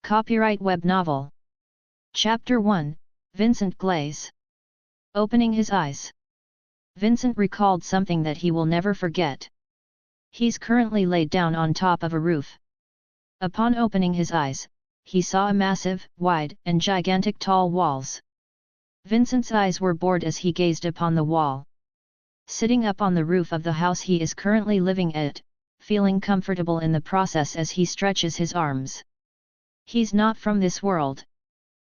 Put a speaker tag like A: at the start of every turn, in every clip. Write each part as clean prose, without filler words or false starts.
A: Copyright web novel. Chapter 1, Vincent Glaze. Opening his eyes. Vincent recalled something that he will never forget. He's currently laid down on top of a roof. Upon opening his eyes, he saw a massive, wide, and gigantic tall walls. Vincent's eyes were bored as he gazed upon the wall. Sitting up on the roof of the house he is currently living at, feeling comfortable in the process as he stretches his arms. He's not from this world.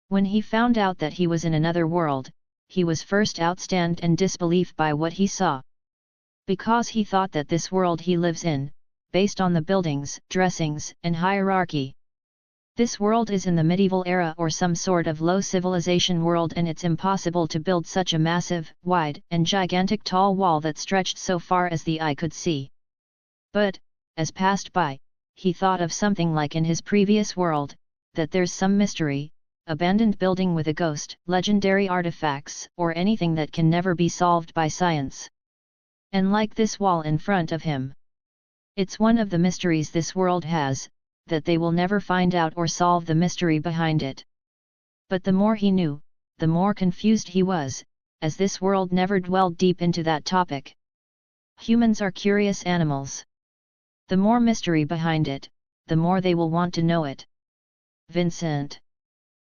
A: When he found out that he was in another world, he was first outstunned in disbelief by what he saw. Because he thought that this world he lives in, based on the buildings, dressings, and hierarchy. This world is in the medieval era or some sort of low civilization world, and it's impossible to build such a massive, wide, and gigantic tall wall that stretched so far as the eye could see. But, as passed by, he thought of something like in his previous world, that there's some mystery, abandoned building with a ghost, legendary artifacts, or anything that can never be solved by science. And like this wall in front of him. It's one of the mysteries this world has, that they will never find out or solve the mystery behind it. But the more he knew, the more confused he was, as this world never dwelled deep into that topic. Humans are curious animals. The more mystery behind it, the more they will want to know it. Vincent.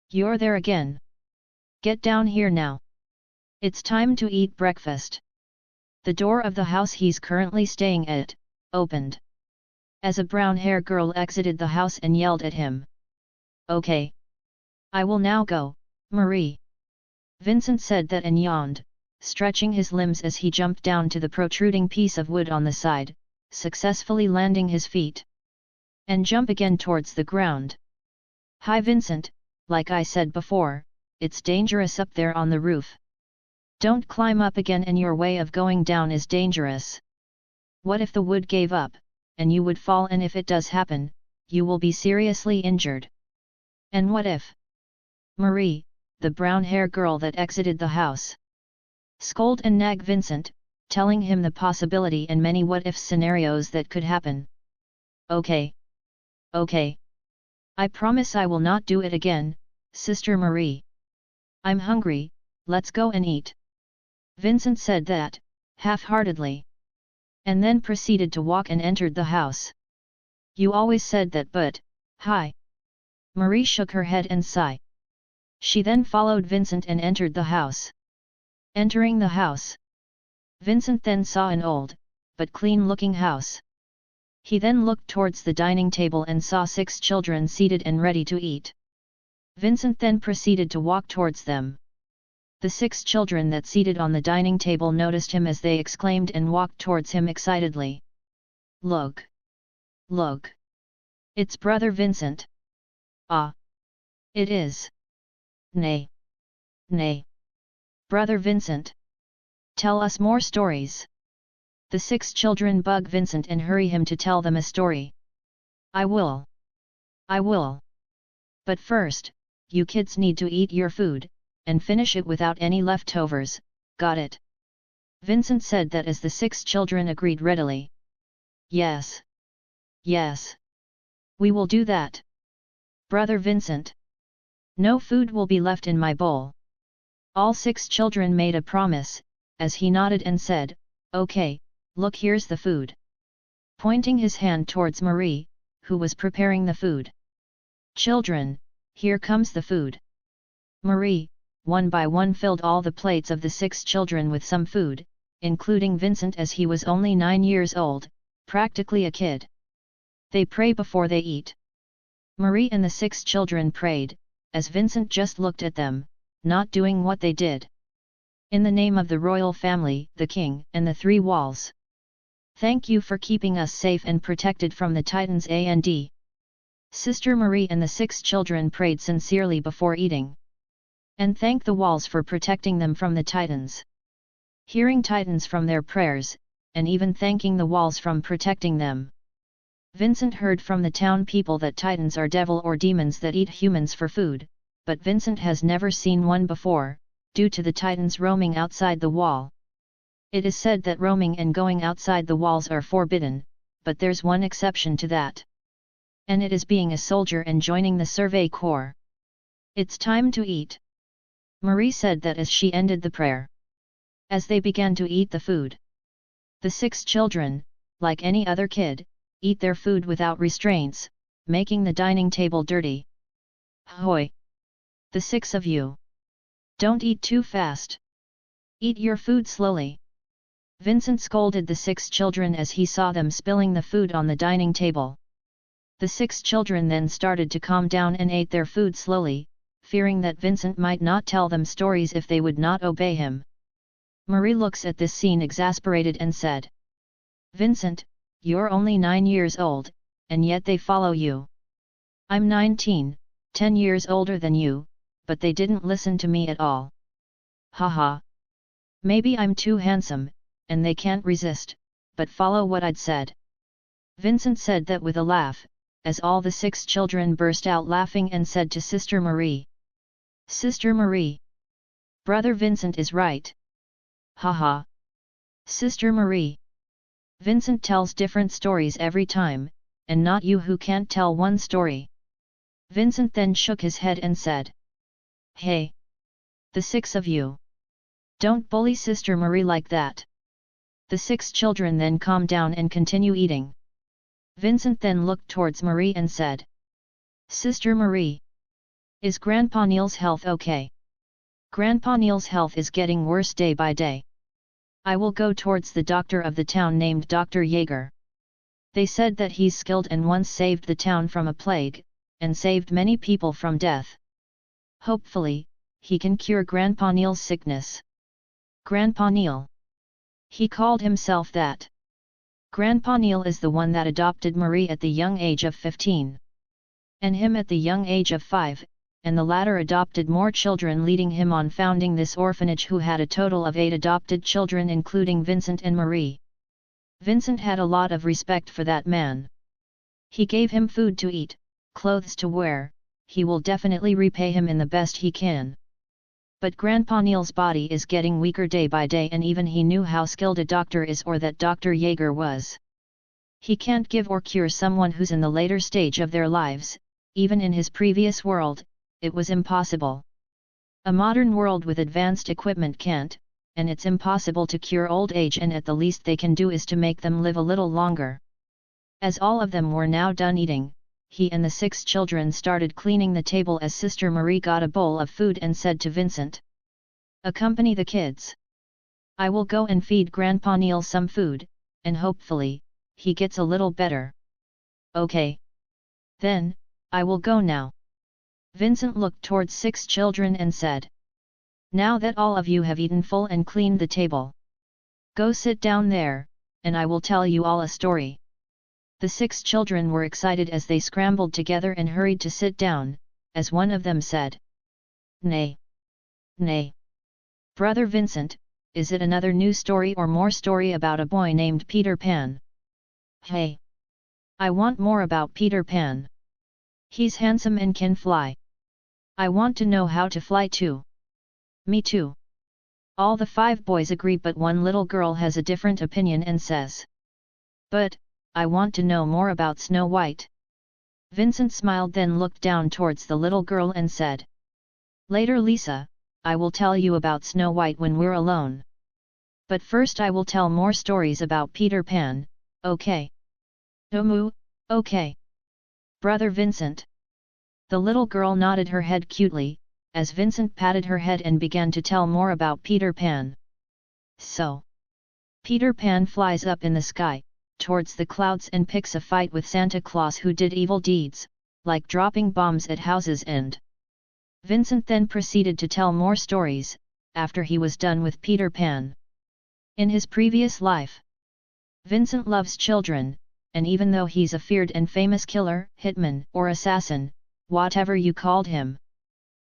A: You're there again. Get down here now. It's time to eat breakfast. The door of the house he's currently staying at opened. As a brown-haired girl exited the house and yelled at him. Okay. I will now go, Marie. Vincent said that and yawned, stretching his limbs as he jumped down to the protruding piece of wood on the side, successfully landing his feet. And jump again towards the ground. Hi Vincent, like I said before, it's dangerous up there on the roof. Don't climb up again, and your way of going down is dangerous. What if the wood gave up, and you would fall, and if it does happen, you will be seriously injured. And what if? Marie, the brown-haired girl that exited the house. Scold and nag Vincent, telling him the possibility and many what-if scenarios that could happen. Okay. Okay. I promise I will not do it again, Sister Marie. I'm hungry, let's go and eat. Vincent said that, half-heartedly. And then proceeded to walk and entered the house. You always said that, but, hi. Marie shook her head and sighed. She then followed Vincent and entered the house. Entering the house, Vincent then saw an old, but clean-looking house. He then looked towards the dining table and saw 6 children seated and ready to eat. Vincent then proceeded to walk towards them. The 6 children that seated on the dining table noticed him as they exclaimed and walked towards him excitedly. Look! Look! It's Brother Vincent! Ah! It is! Nay! Nay! Brother Vincent! Tell us more stories! The 6 children bug Vincent and hurry him to tell them a story. I will! I will! But first, you kids need to eat your food, and finish it without any leftovers, got it? Vincent said that as the 6 children agreed readily. Yes. Yes. We will do that. Brother Vincent. No food will be left in my bowl. All 6 children made a promise, as he nodded and said, okay, look, here's the food. Pointing his hand towards Marie, who was preparing the food. Children, here comes the food. Marie, one by one, filled all the plates of the 6 children with some food, including Vincent as he was only 9 years old, practically a kid. They pray before they eat. Marie and the 6 children prayed, as Vincent just looked at them, not doing what they did. In the name of the royal family, the king, and the 3 walls. Thank you for keeping us safe and protected from the Titans and Sister Marie and the 6 children prayed sincerely before eating. And thank the walls for protecting them from the Titans. Hearing Titans from their prayers, and even thanking the walls from protecting them. Vincent heard from the town people that Titans are devil or demons that eat humans for food, but Vincent has never seen one before, due to the Titans roaming outside the wall. It is said that roaming and going outside the walls are forbidden, but there's one exception to that. And it is being a soldier and joining the Survey Corps. It's time to eat. Marie said that as she ended the prayer. As they began to eat the food. The 6 children, like any other kid, eat their food without restraints, making the dining table dirty. Hoy! The 6 of you! Don't eat too fast. Eat your food slowly. Vincent scolded the 6 children as he saw them spilling the food on the dining table. The 6 children then started to calm down and ate their food slowly, fearing that Vincent might not tell them stories if they would not obey him. Marie looks at this scene exasperated and said, "Vincent, you're only 9 years old, and yet they follow you. I'm 19, 10 years older than you, but they didn't listen to me at all. Haha. Maybe I'm too handsome, and they can't resist, but follow what I'd said." Vincent said that with a laugh, as all the 6 children burst out laughing and said to Sister Marie, "Sister Marie! Brother Vincent is right. Haha. Sister Marie! Vincent tells different stories every time, and not you who can't tell one story." Vincent then shook his head and said, "Hey! The 6 of you! Don't bully Sister Marie like that." The 6 children then calmed down and continue eating. Vincent then looked towards Marie and said, "Sister Marie! Is Grandpa Neil's health okay? Grandpa Neil's health is getting worse day by day. I will go towards the doctor of the town named Dr. Jaeger. They said that he's skilled and once saved the town from a plague, and saved many people from death. Hopefully, he can cure Grandpa Neil's sickness." Grandpa Neil. He called himself that. Grandpa Neil is the one that adopted Marie at the young age of 15. And him at the young age of 5, and the latter adopted more children, leading him on founding this orphanage, who had a total of 8 adopted children including Vincent and Marie. Vincent had a lot of respect for that man. He gave him food to eat, clothes to wear, he will definitely repay him in the best he can. But Grandpa Neil's body is getting weaker day by day, and even he knew how skilled a doctor is, or that Dr. Jaeger was. He can't give or cure someone who's in the later stage of their lives. Even in his previous world, it was impossible. A modern world with advanced equipment can't, and it's impossible to cure old age, and at the least they can do is to make them live a little longer. As all of them were now done eating, he and the 6 children started cleaning the table as Sister Marie got a bowl of food and said to Vincent, "Accompany the kids. I will go and feed Grandpa Neil some food, and hopefully, he gets a little better." "Okay. Then, I will go now." Vincent looked towards 6 children and said, "Now that all of you have eaten full and cleaned the table, go sit down there, and I will tell you all a story." The 6 children were excited as they scrambled together and hurried to sit down, as one of them said, "Nay. Nay. Brother Vincent, is it another new story or more story about a boy named Peter Pan?" "Hey! I want more about Peter Pan. He's handsome and can fly. I want to know how to fly too." "Me too." All the 5 boys agree, but one little girl has a different opinion and says, "But, I want to know more about Snow White." Vincent smiled, then looked down towards the little girl and said, "Later, Lisa, I will tell you about Snow White when we're alone. But first I will tell more stories about Peter Pan, okay?" Okay. Brother Vincent." The little girl nodded her head cutely, as Vincent patted her head and began to tell more about Peter Pan. So, Peter Pan flies up in the sky, towards the clouds, and picks a fight with Santa Claus, who did evil deeds, like dropping bombs at houses, and Vincent then proceeded to tell more stories, after he was done with Peter Pan. In his previous life, Vincent loves children, and even though he's a feared and famous killer, hitman, or assassin, whatever you called him.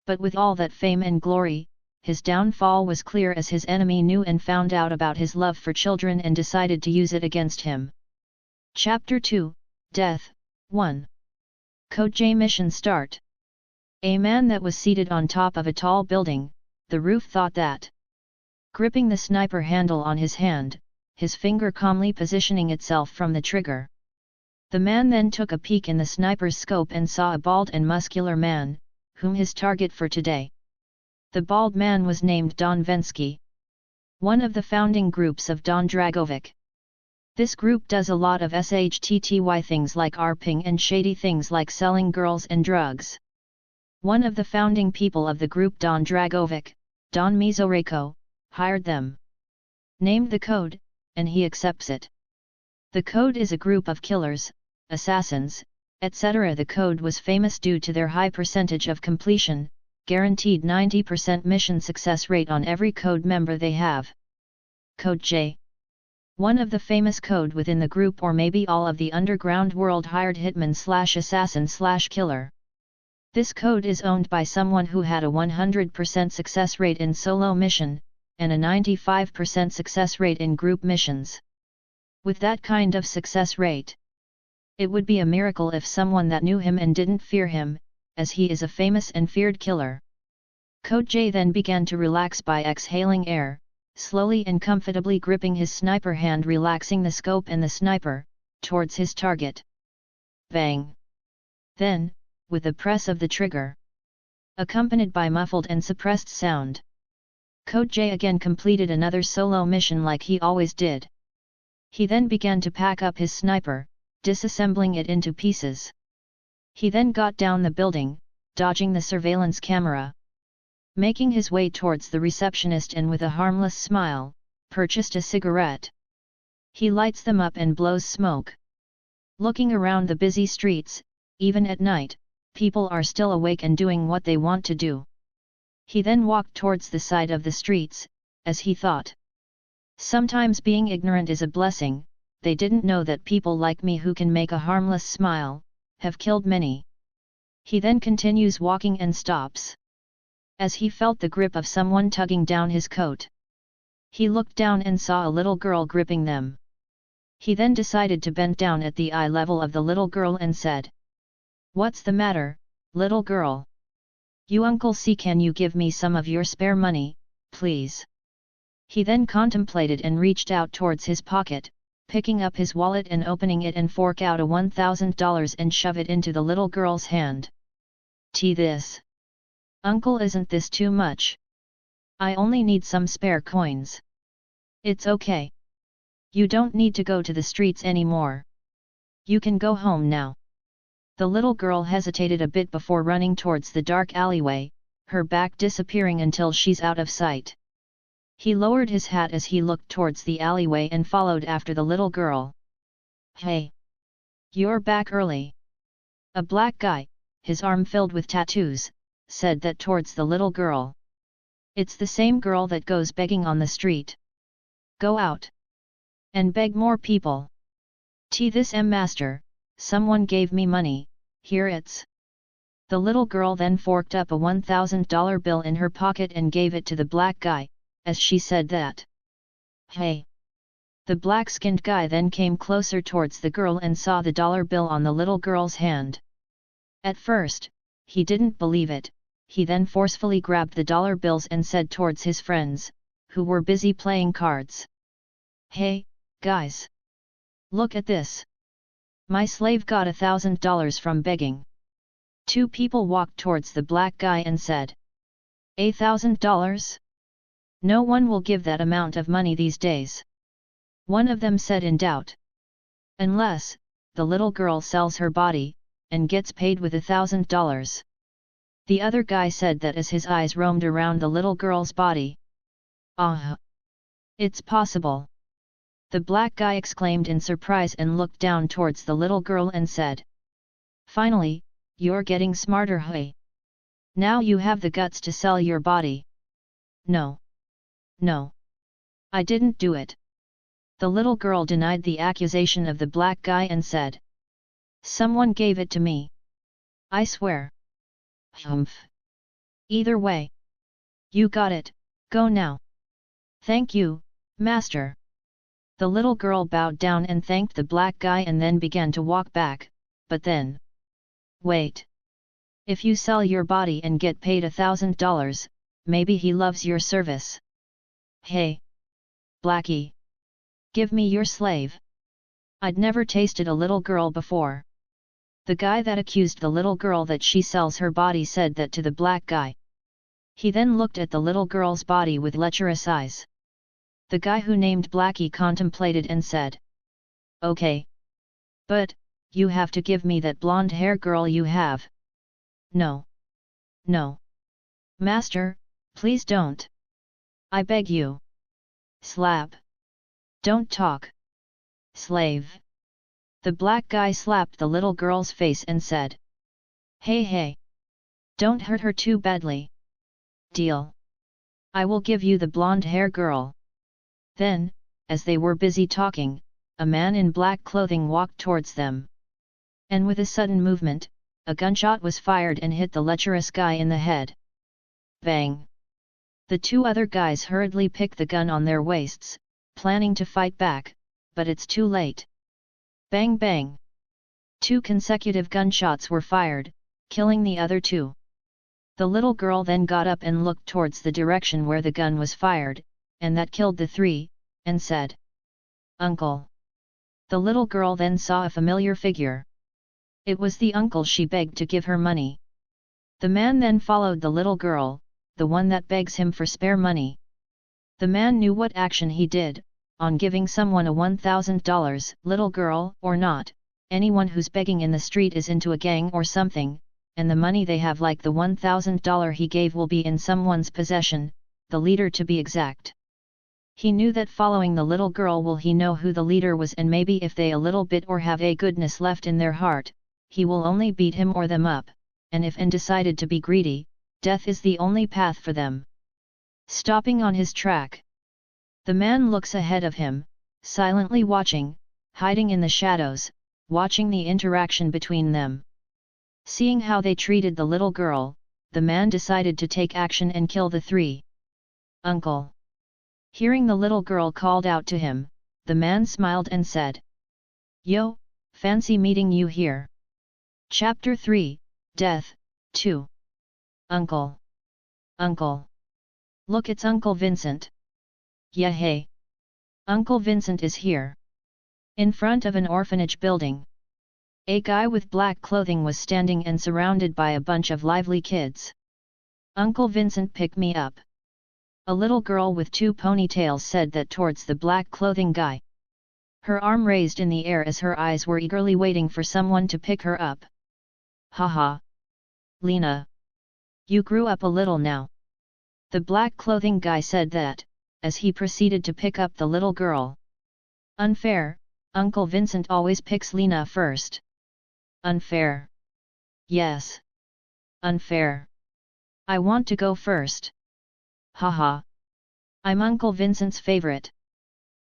A: But with all that fame and glory, his downfall was clear, as his enemy knew and found out about his love for children and decided to use it against him. Chapter 2, Death, 1. Code J Mission Start. A man that was seated on top of a tall building, the roof thought that. Gripping the sniper handle on his hand, his finger calmly positioning itself from the trigger. The man then took a peek in the sniper's scope and saw a bald and muscular man, whom his target for today. The bald man was named Don Vensky, one of the founding groups of Don Dragovic. This group does a lot of SHTTY things like ARPing and shady things like selling girls and drugs. One of the founding people of the group, Don Dragovic, Don Mizoreko, hired them. Named the code, and he accepts it. The code is a group of killers, assassins, etc. The code was famous due to their high percentage of completion, guaranteed 90% mission success rate on every code member they have. Code J. One of the famous code within the group, or maybe all of the underground world hired hitman/assassin/killer. This code is owned by someone who had a 100% success rate in solo mission, and a 95% success rate in group missions. With that kind of success rate, it would be a miracle if someone that knew him and didn't fear him, as he is a famous and feared killer. Code J then began to relax by exhaling air, slowly and comfortably gripping his sniper hand, relaxing the scope and the sniper, towards his target. Bang! Then, with the press of the trigger, accompanied by muffled and suppressed sound, Code J again completed another solo mission like he always did. He then began to pack up his sniper, disassembling it into pieces. He then got down the building, dodging the surveillance camera. Making his way towards the receptionist and with a harmless smile, purchased a cigarette. He lights them up and blows smoke. Looking around the busy streets, even at night, people are still awake and doing what they want to do. He then walked towards the side of the streets, as he thought. Sometimes being ignorant is a blessing. They didn't know that people like me who can make a harmless smile, have killed many. He then continues walking and stops. As he felt the grip of someone tugging down his coat. He looked down and saw a little girl gripping them. He then decided to bend down at the eye level of the little girl and said, "What's the matter, little girl? You Uncle C, can you give me some of your spare money, please?" He then contemplated and reached out towards his pocket, picking up his wallet and opening it and fork out a $1,000 and shove it into the little girl's hand. This. Uncle, isn't this too much? I only need some spare coins. It's okay. You don't need to go to the streets anymore. You can go home now. The little girl hesitated a bit before running towards the dark alleyway, her back disappearing until she's out of sight. He lowered his hat as he looked towards the alleyway and followed after the little girl. "Hey! You're back early." A black guy, his arm filled with tattoos, said that towards the little girl. "It's the same girl that goes begging on the street. Go out and beg more people." This master, someone gave me money, here it's. The little girl then forked up a $1,000 bill in her pocket and gave it to the black guy, as she said that. "Hey!" The black-skinned guy then came closer towards the girl and saw the dollar bill on the little girl's hand. At first, he didn't believe it. He then forcefully grabbed the dollar bills and said towards his friends, who were busy playing cards. "Hey, guys! Look at this! My slave got $1,000 from begging." Two people walked towards the black guy and said, $1,000? No one will give that amount of money these days. One of them said in doubt. Unless, the little girl sells her body, and gets paid with $1,000. The other guy said that as his eyes roamed around the little girl's body. "Ah! It's possible!" The black guy exclaimed in surprise and looked down towards the little girl and said. "Finally, you're getting smarter, hey? Now you have the guts to sell your body." "No. No. I didn't do it." The little girl denied the accusation of the black guy and said. "Someone gave it to me. I swear." "Humph. Either way. You got it, go now." "Thank you, master." The little girl bowed down and thanked the black guy and then began to walk back, but then. "Wait. If you sell your body and get paid $1,000, maybe he loves your service." "Hey! Blackie! Give me your slave." I'd never tasted a little girl before. The guy that accused the little girl that she sells her body said that to the black guy. He then looked at the little girl's body with lecherous eyes. The guy who named Blackie contemplated and said, "Okay. But, you have to give me that blonde hair girl you have." "No. No. Master, please don't. I beg you." Slap. "Don't talk. Slave." The black guy slapped the little girl's face and said, "Hey hey. Don't hurt her too badly. Deal. I will give you the blonde hair girl." Then, as they were busy talking, a man in black clothing walked towards them. And with a sudden movement, a gunshot was fired and hit the lecherous guy in the head. Bang! The two other guys hurriedly picked the gun on their waists, planning to fight back, but it's too late. Bang bang! 2 consecutive gunshots were fired, killing the other 2. The little girl then got up and looked towards the direction where the gun was fired, and that killed the 3, and said, "Uncle." The little girl then saw a familiar figure. It was the uncle she begged to give her money. The man then followed the little girl, the one that begs him for spare money. The man knew what action he did, on giving someone a $1,000, little girl or not, anyone who's begging in the street is into a gang or something, and the money they have like the $1,000 he gave will be in someone's possession, the leader to be exact. He knew that following the little girl will he know who the leader was, and maybe if they a little bit or have a goodness left in their heart, he will only beat him or them up, and if decided to be greedy, death is the only path for them. Stopping on his track. The man looks ahead of him, silently watching, hiding in the shadows, watching the interaction between them. Seeing how they treated the little girl, the man decided to take action and kill the 3. "Uncle." Hearing the little girl called out to him, the man smiled and said, "Yo, fancy meeting you here." Chapter 3, Death, 2. "Uncle. Uncle. Look, it's Uncle Vincent." "Yeah hey. Uncle Vincent is here." In front of an orphanage building. A guy with black clothing was standing and surrounded by a bunch of lively kids. "Uncle Vincent, pick me up." A little girl with 2 ponytails said that towards the black clothing guy. Her arm raised in the air as her eyes were eagerly waiting for someone to pick her up. "Haha. Lena. You grew up a little now." The black clothing guy said that, as he proceeded to pick up the little girl. "Unfair, Uncle Vincent always picks Lena first." "Unfair. Yes. Unfair. I want to go first." "Haha. I'm Uncle Vincent's favorite."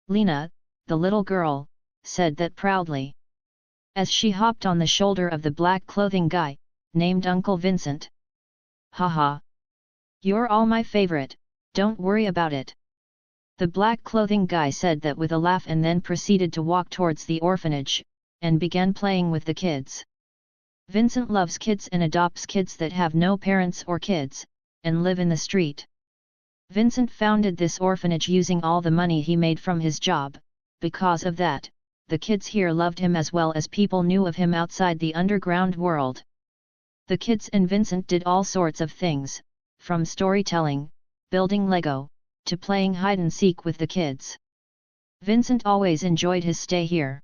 A: Lena, the little girl, said that proudly. As she hopped on the shoulder of the black clothing guy, named Uncle Vincent. "Haha. You're all my favorite, don't worry about it." The black clothing guy said that with a laugh and then proceeded to walk towards the orphanage, and began playing with the kids. Vincent loves kids and adopts kids that have no parents or kids, and live in the street. Vincent founded this orphanage using all the money he made from his job. Because of that, the kids here loved him as well as people knew of him outside the underground world. The kids and Vincent did all sorts of things, from storytelling, building Lego, to playing hide-and-seek with the kids. Vincent always enjoyed his stay here.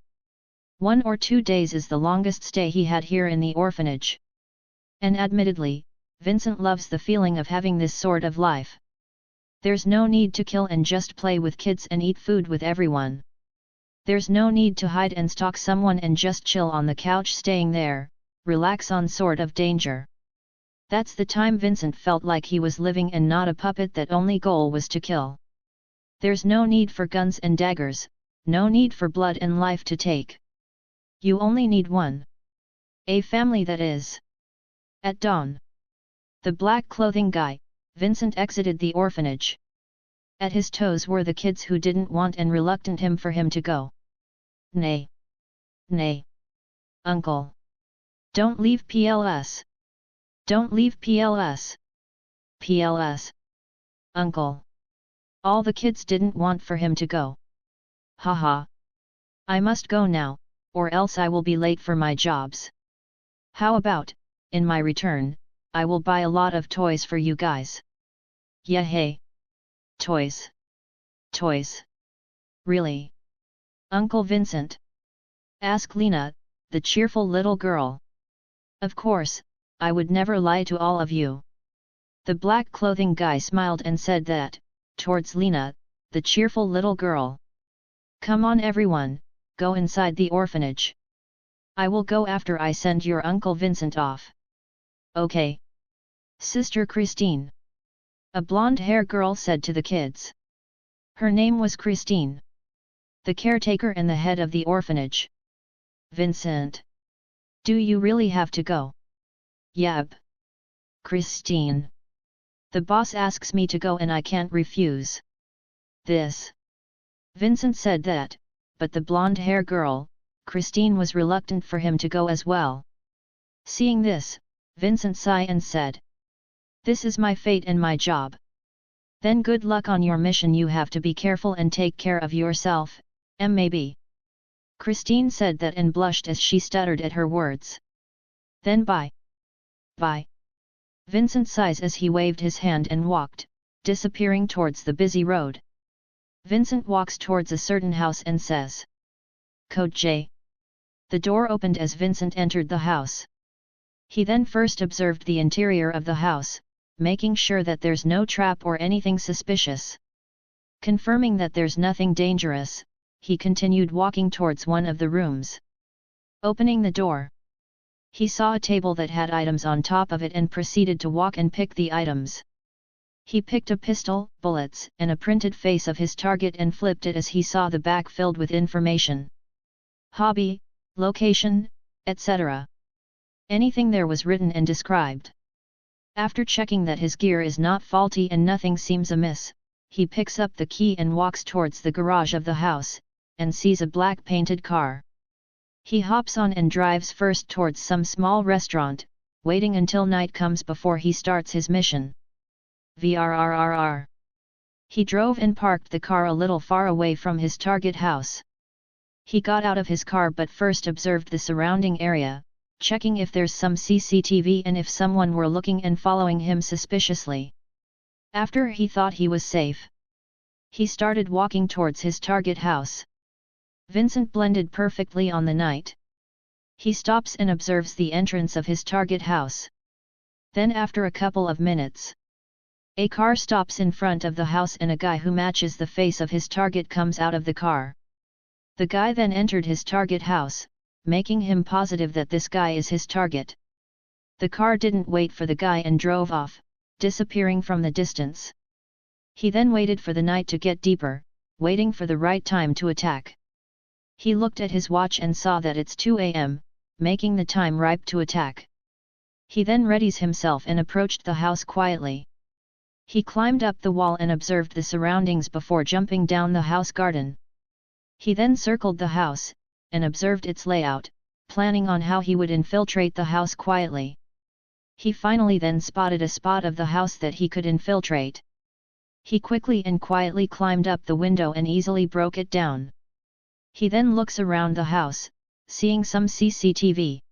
A: 1 or 2 days is the longest stay he had here in the orphanage. And admittedly, Vincent loves the feeling of having this sort of life. There's no need to kill and just play with kids and eat food with everyone. There's no need to hide and stalk someone and just chill on the couch staying there, relax on sort of danger. That's the time Vincent felt like he was living and not a puppet that only goal was to kill. There's no need for guns and daggers, no need for blood and life to take. You only need one. A family, that is. At dawn. The black clothing guy, Vincent, exited the orphanage. At his toes were the kids who didn't want and reluctant him for him to go. "Nay. Nay. Uncle. Don't leave PLS. Don't leave PLS. PLS. Uncle." All the kids didn't want for him to go. "Haha. I must go now, or else I will be late for my jobs. How about, in my return, I will buy a lot of toys for you guys. Yeah, hey. Toys. Toys. Really? Uncle Vincent? Asked Lena, the cheerful little girl. Of course, I would never lie to all of you. The black clothing guy smiled and said that, towards Lena, the cheerful little girl. Come on everyone, go inside the orphanage. I will go after I send your Uncle Vincent off. Okay. Sister Christine. A blonde-haired girl said to the kids. Her name was Christine. The caretaker and the head of the orphanage. Vincent. Do you really have to go? Yep. Christine. The boss asks me to go and I can't refuse. This. Vincent said that, but the blonde-haired girl, Christine, was reluctant for him to go as well. Seeing this, Vincent sighed and said. This is my fate and my job. Then good luck on your mission. You have to be careful and take care of yourself, maybe. Christine said that and blushed as she stuttered at her words. Then bye. Bye. Vincent sighs as he waved his hand and walked, disappearing towards the busy road. Vincent walks towards a certain house and says. Code J. The door opened as Vincent entered the house. He then first observed the interior of the house, making sure that there's no trap or anything suspicious. Confirming that there's nothing dangerous, he continued walking towards one of the rooms. Opening the door, he saw a table that had items on top of it and proceeded to walk and pick the items. He picked a pistol, bullets, and a printed face of his target and flipped it as he saw the back filled with information. Hobby, location, etc. Anything there was written and described. After checking that his gear is not faulty and nothing seems amiss, he picks up the key and walks towards the garage of the house, and sees a black painted car. He hops on and drives first towards some small restaurant, waiting until night comes before he starts his mission. VRRRR. He drove and parked the car a little far away from his target house. He got out of his car but first observed the surrounding area, checking if there's some CCTV and if someone were looking and following him suspiciously. After he thought he was safe, he started walking towards his target house. Vincent blended perfectly on the night. He stops and observes the entrance of his target house. Then after a couple of minutes, a car stops in front of the house and a guy who matches the face of his target comes out of the car. The guy then entered his target house, making him positive that this guy is his target. The car didn't wait for the guy and drove off, disappearing from the distance. He then waited for the night to get deeper, waiting for the right time to attack. He looked at his watch and saw that it's 2 a.m., making the time ripe to attack. He then readies himself and approached the house quietly. He climbed up the wall and observed the surroundings before jumping down the house garden. He then circled the house, and observed its layout, planning on how he would infiltrate the house quietly. He finally then spotted a spot of the house that he could infiltrate. He quickly and quietly climbed up the window and easily broke it down. He then looks around the house, seeing some CCTV.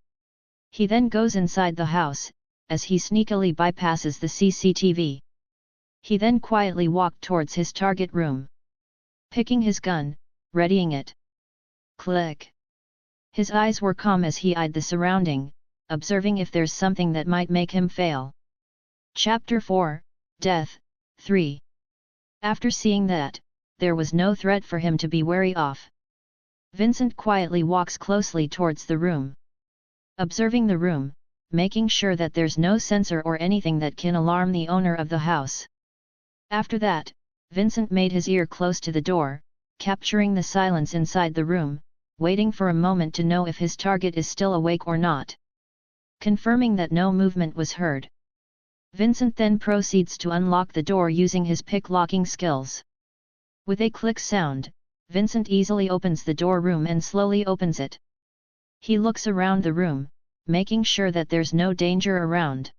A: He then goes inside the house, as he sneakily bypasses the CCTV. He then quietly walked towards his target room. Picking his gun, readying it. Click. His eyes were calm as he eyed the surrounding, observing if there's something that might make him fail. Chapter 4, Death, 3. After seeing that, there was no threat for him to be wary of. Vincent quietly walks closely towards the room. Observing the room, making sure that there's no sensor or anything that can alarm the owner of the house. After that, Vincent made his ear close to the door, capturing the silence inside the room, waiting for a moment to know if his target is still awake or not. Confirming that no movement was heard, Vincent then proceeds to unlock the door using his pick-locking skills. With a click sound, Vincent easily opens the door room and slowly opens it. He looks around the room, making sure that there's no danger around.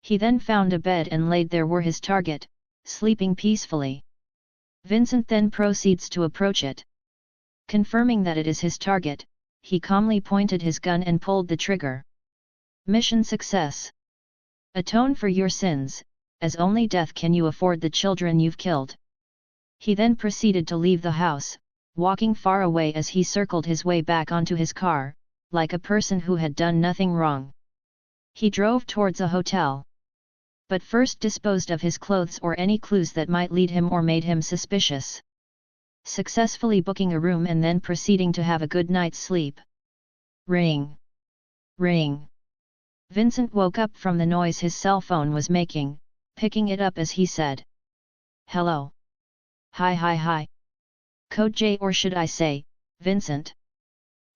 A: He then found a bed and laid there where his target, sleeping peacefully. Vincent then proceeds to approach it. Confirming that it is his target, he calmly pointed his gun and pulled the trigger. Mission success. Atone for your sins, as only death can you afford the children you've killed. He then proceeded to leave the house, walking far away as he circled his way back onto his car, like a person who had done nothing wrong. He drove towards a hotel. But first disposed of his clothes or any clues that might lead him or made him suspicious. Successfully booking a room and then proceeding to have a good night's sleep. Ring. Ring. Vincent woke up from the noise his cell phone was making, picking it up as he said. Hello. Hi. Code J, or should I say, Vincent.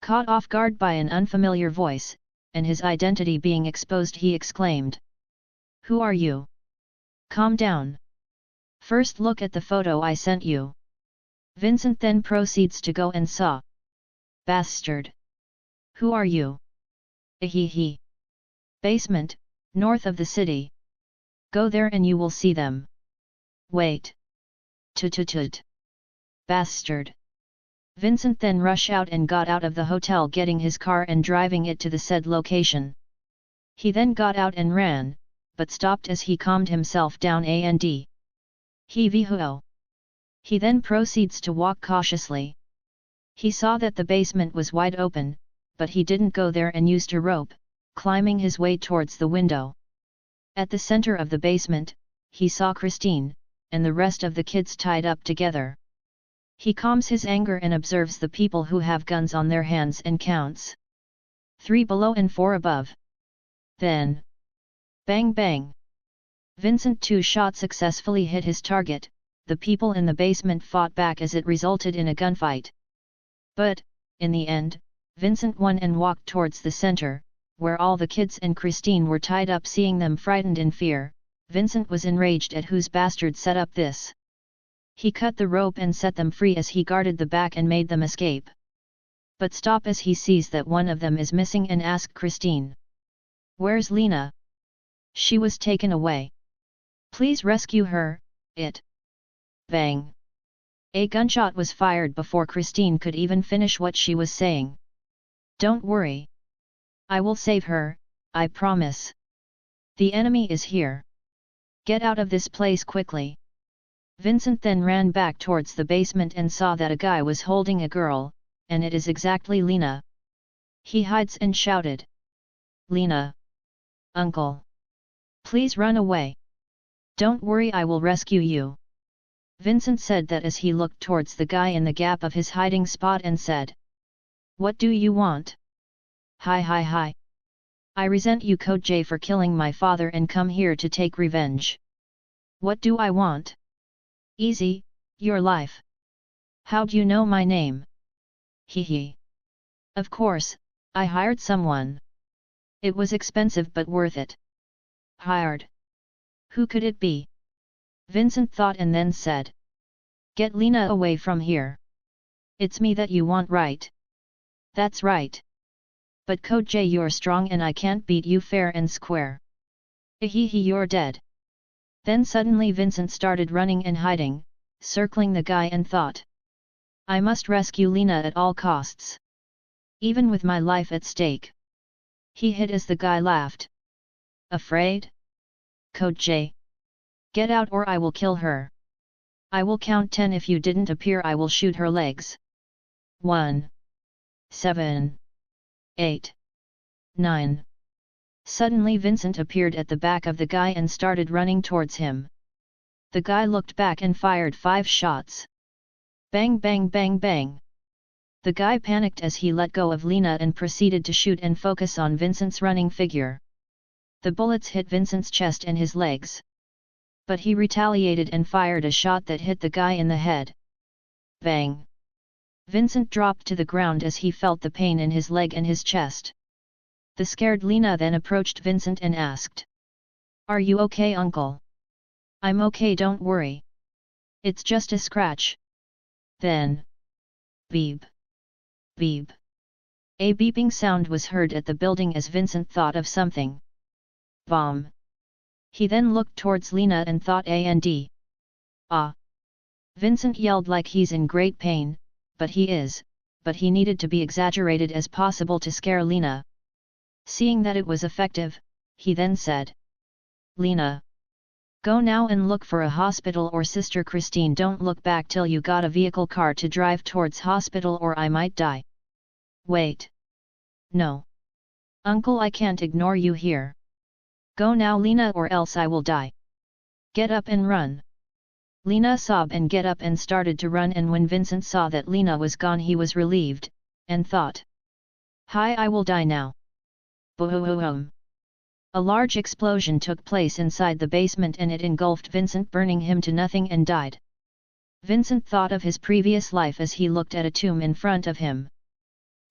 A: Caught off guard by an unfamiliar voice, and his identity being exposed, he exclaimed. Who are you? Calm down. First look at the photo I sent you. Vincent then proceeds to go and saw. Bastard. Who are you? Hehe. Basement, north of the city. Go there and you will see them. Wait. Tut. Bastard. Vincent then rushed out and got out of the hotel, getting his car and driving it to the said location. He then got out and ran, but stopped as he calmed himself down and He then proceeds to walk cautiously. He saw that the basement was wide open, but he didn't go there and used a rope, climbing his way towards the window. At the center of the basement, he saw Christine, and the rest of the kids tied up together. He calms his anger and observes the people who have guns on their hands and counts. 3 below and 4 above. Then, bang bang. Vincent 2 shot successfully hit his target. The people in the basement fought back as it resulted in a gunfight. But, in the end, Vincent won and walked towards the center, where all the kids and Christine were tied up. Seeing them frightened in fear, Vincent was enraged at whose bastard set up this. He cut the rope and set them free as he guarded the back and made them escape. But stop as he sees that one of them is missing and asks Christine. Where's Lena? She was taken away. Please rescue her, it. Bang. A gunshot was fired before Christine could even finish what she was saying. Don't worry. I will save her, I promise. The enemy is here. Get out of this place quickly. Vincent then ran back towards the basement and saw that a guy was holding a girl, and it is exactly Lena. He hides and shouted. Lena. Uncle. Please run away. Don't worry, I will rescue you. Vincent said that as he looked towards the guy in the gap of his hiding spot and said. What do you want? Hi. I resent you, Code J, for killing my father and come here to take revenge. What do I want? Easy, your life. How'd you know my name? Hehe. Of course, I hired someone. It was expensive but worth it. Hired. Who could it be? Vincent thought and then said. Get Lena away from here. It's me that you want, right? That's right. But Code J, you're strong and I can't beat you fair and square. Hehe, you're dead. Then suddenly Vincent started running and hiding, circling the guy and thought. I must rescue Lena at all costs. Even with my life at stake. He hid as the guy laughed. Afraid? Code J. Get out or I will kill her. I will count 10. If you didn't appear, I will shoot her legs. 1. 7. 8. 9. Suddenly Vincent appeared at the back of the guy and started running towards him. The guy looked back and fired 5 shots. Bang bang bang bang. The guy panicked as he let go of Lena and proceeded to shoot and focus on Vincent's running figure. The bullets hit Vincent's chest and his legs. But he retaliated and fired a shot that hit the guy in the head. Bang. Vincent dropped to the ground as he felt the pain in his leg and his chest. The scared Lena then approached Vincent and asked. Are you okay, uncle? I'm okay, don't worry. It's just a scratch. Then. Beep. Beep. A beeping sound was heard at the building as Vincent thought of something. Bomb. He then looked towards Lena and thought Ah. Vincent yelled like he's in great pain, but he is, but he needed to be exaggerated as possible to scare Lena. Seeing that it was effective, he then said, "Lena, go now and look for a hospital, or Sister Christine, don't look back till you got a vehicle car to drive towards hospital, or I might die." "Wait. No. Uncle, I can't ignore you here. Go now, Lena, or else I will die. Get up and run." Lena sobbed and get up and started to run, and when Vincent saw that Lena was gone, he was relieved, and thought, "Hi, I will die now." Boom! A large explosion took place inside the basement and it engulfed Vincent, burning him to nothing, and died. Vincent thought of his previous life as he looked at a tomb in front of him.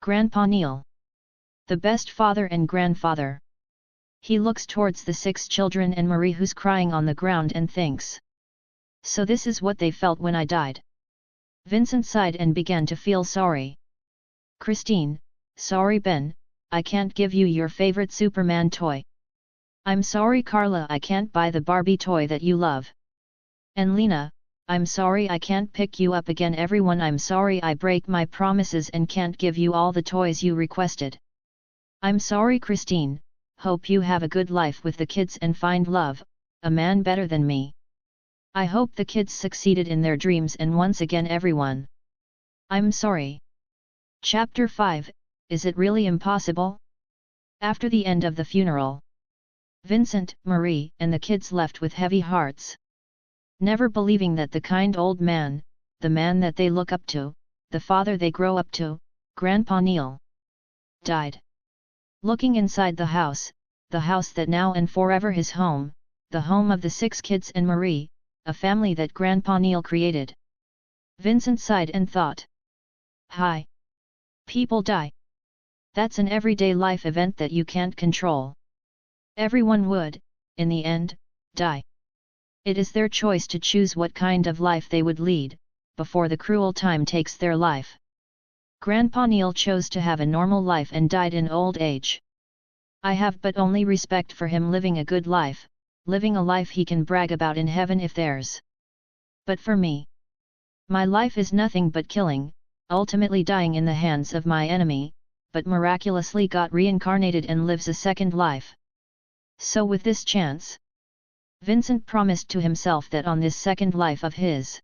A: Grandpa Neil. The best father and grandfather. He looks towards the 6 children and Marie, who's crying on the ground, and thinks, "So this is what they felt when I died." Vincent sighed and began to feel sorry. "Christine, sorry Ben, I can't give you your favorite Superman toy. I'm sorry Carla, I can't buy the Barbie toy that you love. And Lena, I'm sorry I can't pick you up again. Everyone, I'm sorry I break my promises and can't give you all the toys you requested. I'm sorry Christine, hope you have a good life with the kids and find love, a man better than me. I hope the kids succeeded in their dreams, and once again everyone. I'm sorry." Chapter 5, Is It Really Impossible? After the end of the funeral, Vincent, Marie, and the kids left with heavy hearts. Never believing that the kind old man, the man that they look up to, the father they grow up to, Grandpa Neil, died. Looking inside the house that now and forever his home, the home of the 6 kids and Marie, a family that Grandpa Neil created. Vincent sighed and thought, "Hi. People die. That's an everyday life event that you can't control. Everyone would, in the end, die. It is their choice to choose what kind of life they would lead, before the cruel time takes their life. Grandpa Neil chose to have a normal life and died in old age. I have but only respect for him living a good life, living a life he can brag about in heaven if theirs. But for me, my life is nothing but killing, ultimately dying in the hands of my enemy, but miraculously got reincarnated and lives a second life. So with this chance, Vincent promised to himself that on this second life of his,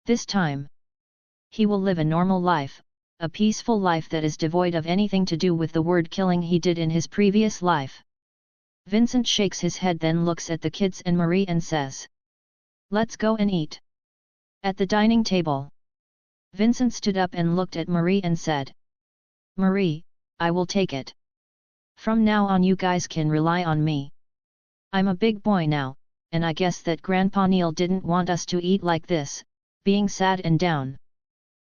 A: this time, he will live a normal life, a peaceful life that is devoid of anything to do with the word killing he did in his previous life. Vincent shakes his head, then looks at the kids and Marie and says, "Let's go and eat." At the dining table, Vincent stood up and looked at Marie and said, "Marie, I will take it. From now on you guys can rely on me. I'm a big boy now, and I guess that Grandpa Neil didn't want us to eat like this, being sad and down."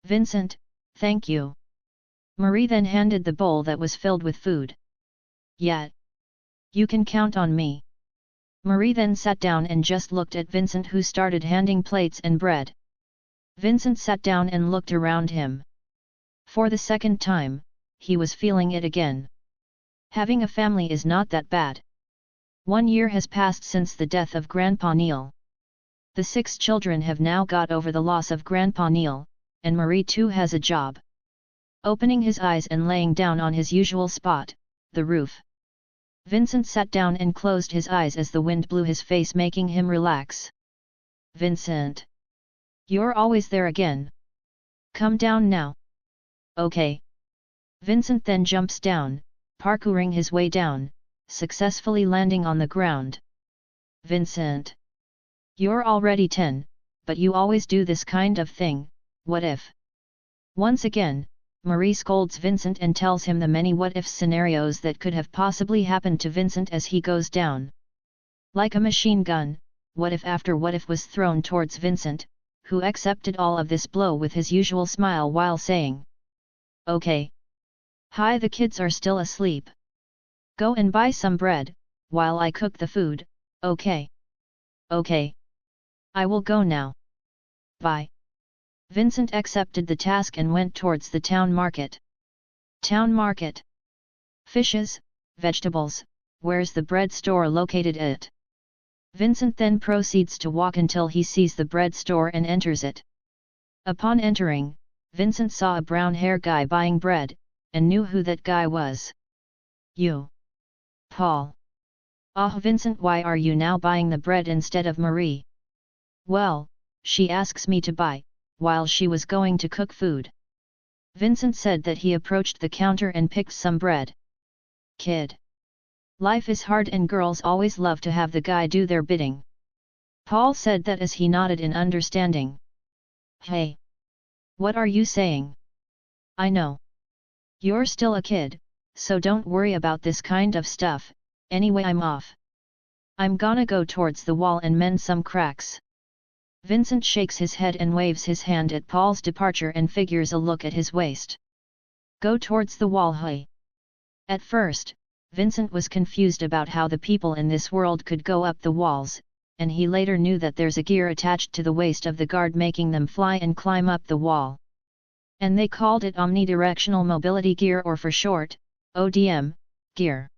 A: "Vincent, thank you." Marie then handed the bowl that was filled with food. "Yeah. You can count on me." Marie then sat down and just looked at Vincent, who started handing plates and bread. Vincent sat down and looked around him. For the second time, he was feeling it again. Having a family is not that bad. 1 year has passed since the death of Grandpa Neil. The 6 children have now got over the loss of Grandpa Neil, and Marie too has a job. Opening his eyes and laying down on his usual spot, the roof, Vincent sat down and closed his eyes as the wind blew his face, making him relax. "Vincent! You're always there again. Come down now." "Okay." Vincent then jumps down, parkouring his way down, successfully landing on the ground. "Vincent! You're already 10, but you always do this kind of thing, what if?" Once again, Marie scolds Vincent and tells him the many what-if scenarios that could have possibly happened to Vincent as he goes down. Like a machine gun, what if after what if was thrown towards Vincent, who accepted all of this blow with his usual smile while saying, "Okay. Hi, the kids are still asleep. Go and buy some bread, while I cook the food, okay?" "Okay. I will go now. Bye." Vincent accepted the task and went towards the town market. Town market. Fishes, vegetables, where's the bread store located at? Vincent then proceeds to walk until he sees the bread store and enters it. Upon entering, Vincent saw a brown-haired guy buying bread, and knew who that guy was. You. Paul. Ah, Vincent, why are you now buying the bread instead of Marie? Well, she asks me to buy, while she was going to cook food. Vincent said that he approached the counter and picked some bread. Kid. Life is hard and girls always love to have the guy do their bidding. Paul said that as he nodded in understanding. Hey. What are you saying? I know. You're still a kid, so don't worry about this kind of stuff. Anyway, I'm off. I'm gonna go towards the wall and mend some cracks. Vincent shakes his head and waves his hand at Paul's departure and figures a look at his waist. Go towards the wall, hey. At first, Vincent was confused about how the people in this world could go up the walls, and he later knew that there's a gear attached to the waist of the guard making them fly and climb up the wall. And they called it omnidirectional mobility gear, or for short, ODM, gear.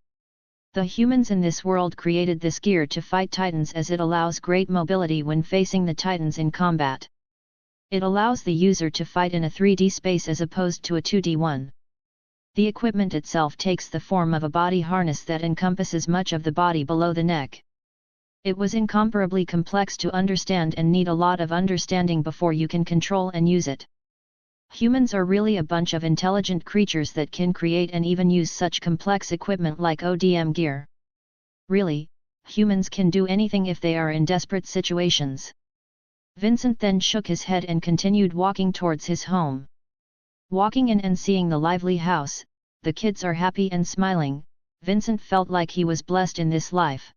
A: The humans in this world created this gear to fight titans as it allows great mobility when facing the titans in combat. It allows the user to fight in a 3D space as opposed to a 2D one. The equipment itself takes the form of a body harness that encompasses much of the body below the neck. It was incomparably complex to understand and need a lot of understanding before you can control and use it. Humans are really a bunch of intelligent creatures that can create and even use such complex equipment like ODM gear. Really, humans can do anything if they are in desperate situations. Vincent then shook his head and continued walking towards his home. Walking in and seeing the lively house, the kids are happy and smiling, Vincent felt like he was blessed in this life.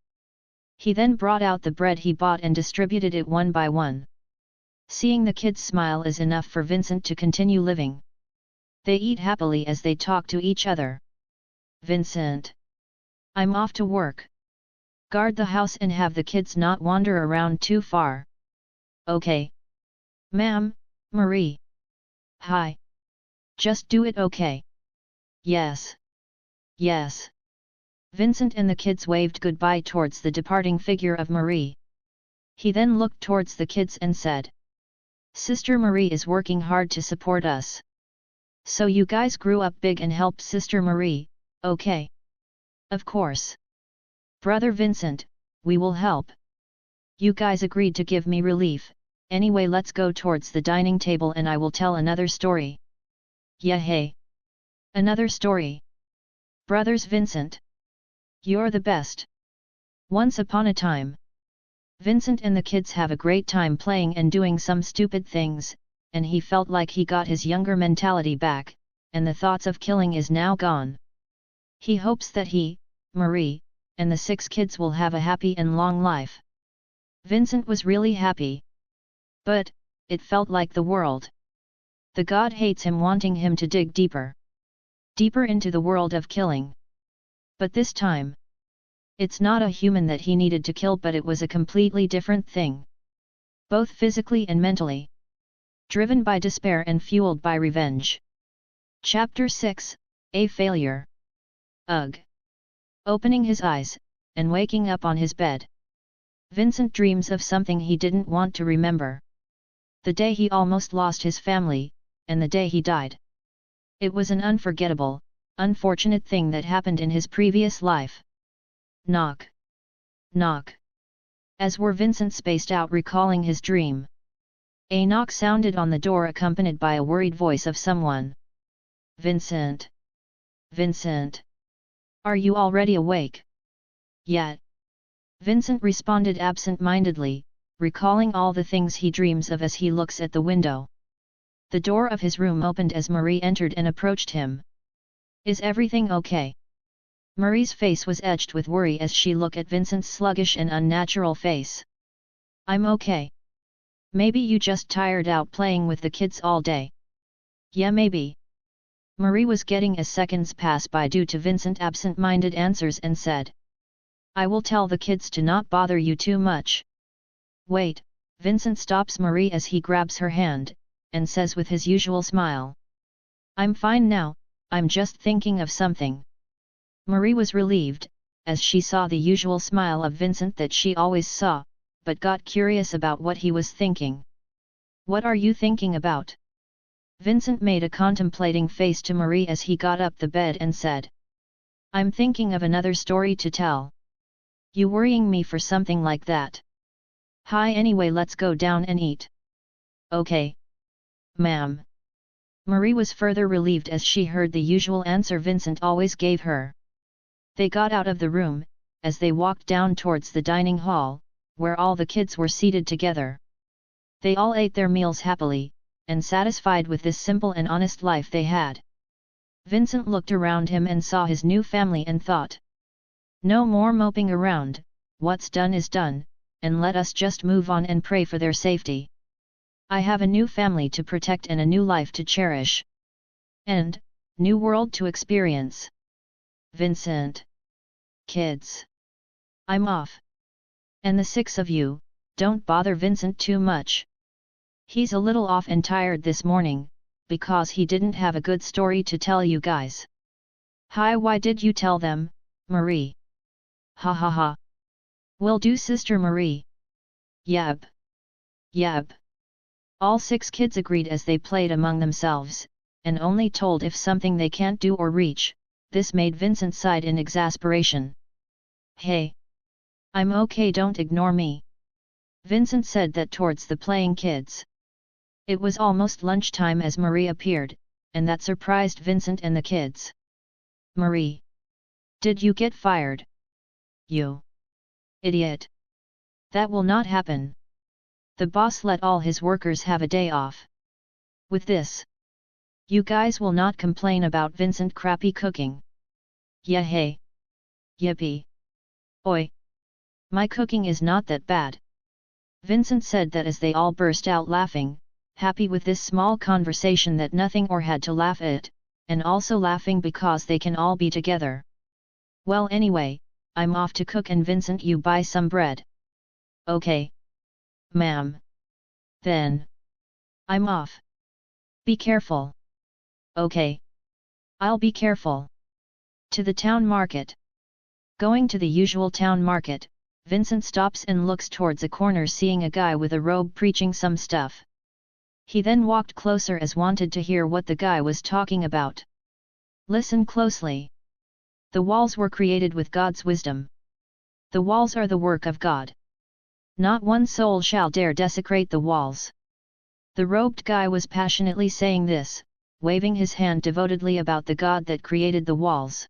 A: He then brought out the bread he bought and distributed it one by one. Seeing the kids smile is enough for Vincent to continue living. They eat happily as they talk to each other. Vincent. I'm off to work. Guard the house and have the kids not wander around too far. Okay. Ma'am, Marie. Hi. Just do it, okay? Yes. Yes. Vincent and the kids waved goodbye towards the departing figure of Marie. He then looked towards the kids and said, Sister Marie is working hard to support us. So you guys grew up big and helped Sister Marie, okay? Of course. Brother Vincent, we will help. You guys agreed to give me relief, anyway let's go towards the dining table and I will tell another story. Yeah, hey. Another story. Brothers Vincent. You're the best. Once upon a time. Vincent and the kids have a great time playing and doing some stupid things, and he felt like he got his younger mentality back, and the thoughts of killing is now gone. He hopes that he, Marie, and the 6 kids will have a happy and long life. Vincent was really happy. But, it felt like the world. The god hates him, wanting him to dig deeper. Deeper into the world of killing. But this time, it's not a human that he needed to kill, but it was a completely different thing. Both physically and mentally. Driven by despair and fueled by revenge. Chapter 6, A Failure. Ugh. Opening his eyes, and waking up on his bed. Vincent dreams of something he didn't want to remember. The day he almost lost his family, and the day he died. It was an unforgettable, unfortunate thing that happened in his previous life. Knock. Knock. As were Vincent spaced out recalling his dream. A knock sounded on the door accompanied by a worried voice of someone. Vincent. Vincent. Are you already awake? Yet. Vincent responded absent-mindedly, recalling all the things he dreams of as he looks at the window. The door of his room opened as Marie entered and approached him. Is everything okay? Marie's face was etched with worry as she looked at Vincent's sluggish and unnatural face. I'm okay. Maybe you just tired out playing with the kids all day. Yeah, maybe. Marie was getting as seconds pass by due to Vincent's absent-minded answers and said. I will tell the kids to not bother you too much. Wait, Vincent stops Marie as he grabs her hand, and says with his usual smile. I'm fine now, I'm just thinking of something. Marie was relieved, as she saw the usual smile of Vincent that she always saw, but got curious about what he was thinking. What are you thinking about? Vincent made a contemplating face to Marie as he got up the bed and said, "I'm thinking of another story to tell. You worrying me for something like that? Hi, anyway, let's go down and eat." "Okay, ma'am." Marie was further relieved as she heard the usual answer Vincent always gave her. They got out of the room, as they walked down towards the dining hall, where all the kids were seated together. They all ate their meals happily, and satisfied with this simple and honest life they had. Vincent looked around him and saw his new family and thought, "No more moping around, what's done is done, and let us just move on and pray for their safety. I have a new family to protect and a new life to cherish. And, new world to experience. Vincent. Kids. I'm off. And the 6 of you, don't bother Vincent too much. He's a little off and tired this morning, because he didn't have a good story to tell you guys." "Hi, why did you tell them, Marie?" "Ha ha ha. Will do, Sister Marie." "Yep. Yep." All 6 kids agreed as they played among themselves, and only told if something they can't do or reach. This made Vincent sigh in exasperation. "Hey! I'm okay, don't ignore me." Vincent said that towards the playing kids. It was almost lunchtime as Marie appeared, and that surprised Vincent and the kids. "Marie! Did you get fired? You idiot! That will not happen. The boss let all his workers have a day off. With this, you guys will not complain about Vincent crappy cooking. Yeah, hey! Yippee! Oi! My cooking is not that bad." Vincent said that as they all burst out laughing, happy with this small conversation that nothing or had to laugh at, and also laughing because they can all be together. "Well, anyway, I'm off to cook, and Vincent, you buy some bread." "Okay, ma'am. Then I'm off. Be careful." "Okay. I'll be careful." To the town market. Going to the usual town market, Vincent stops and looks towards a corner, seeing a guy with a robe preaching some stuff. He then walked closer as wanted to hear what the guy was talking about. Listen closely. The walls were created with God's wisdom. The walls are the work of God. Not one soul shall dare desecrate the walls. The robed guy was passionately saying this, waving his hand devotedly about the God that created the walls.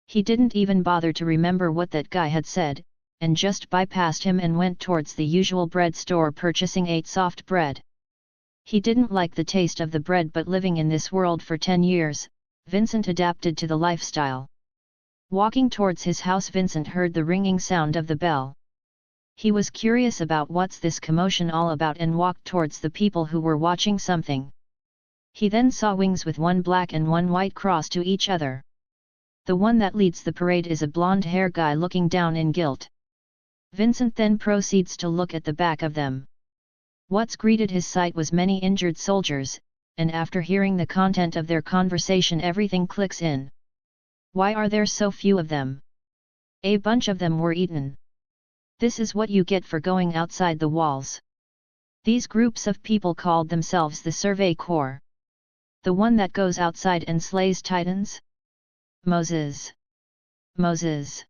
A: He didn't even bother to remember what that guy had said, and just bypassed him and went towards the usual bread store, purchasing 8 soft bread. He didn't like the taste of the bread, but living in this world for 10 years, Vincent adapted to the lifestyle. Walking towards his house, Vincent heard the ringing sound of the bell. He was curious about what's this commotion all about and walked towards the people who were watching something. He then saw wings with one black and one white crossed to each other. The one that leads the parade is a blonde-haired guy looking down in guilt. Vincent then proceeds to look at the back of them. What's greeted his sight was many injured soldiers, and after hearing the content of their conversation, everything clicks in. Why are there so few of them? A bunch of them were eaten. This is what you get for going outside the walls. These groups of people called themselves the Survey Corps. The one that goes outside and slays titans? Moses! Moses!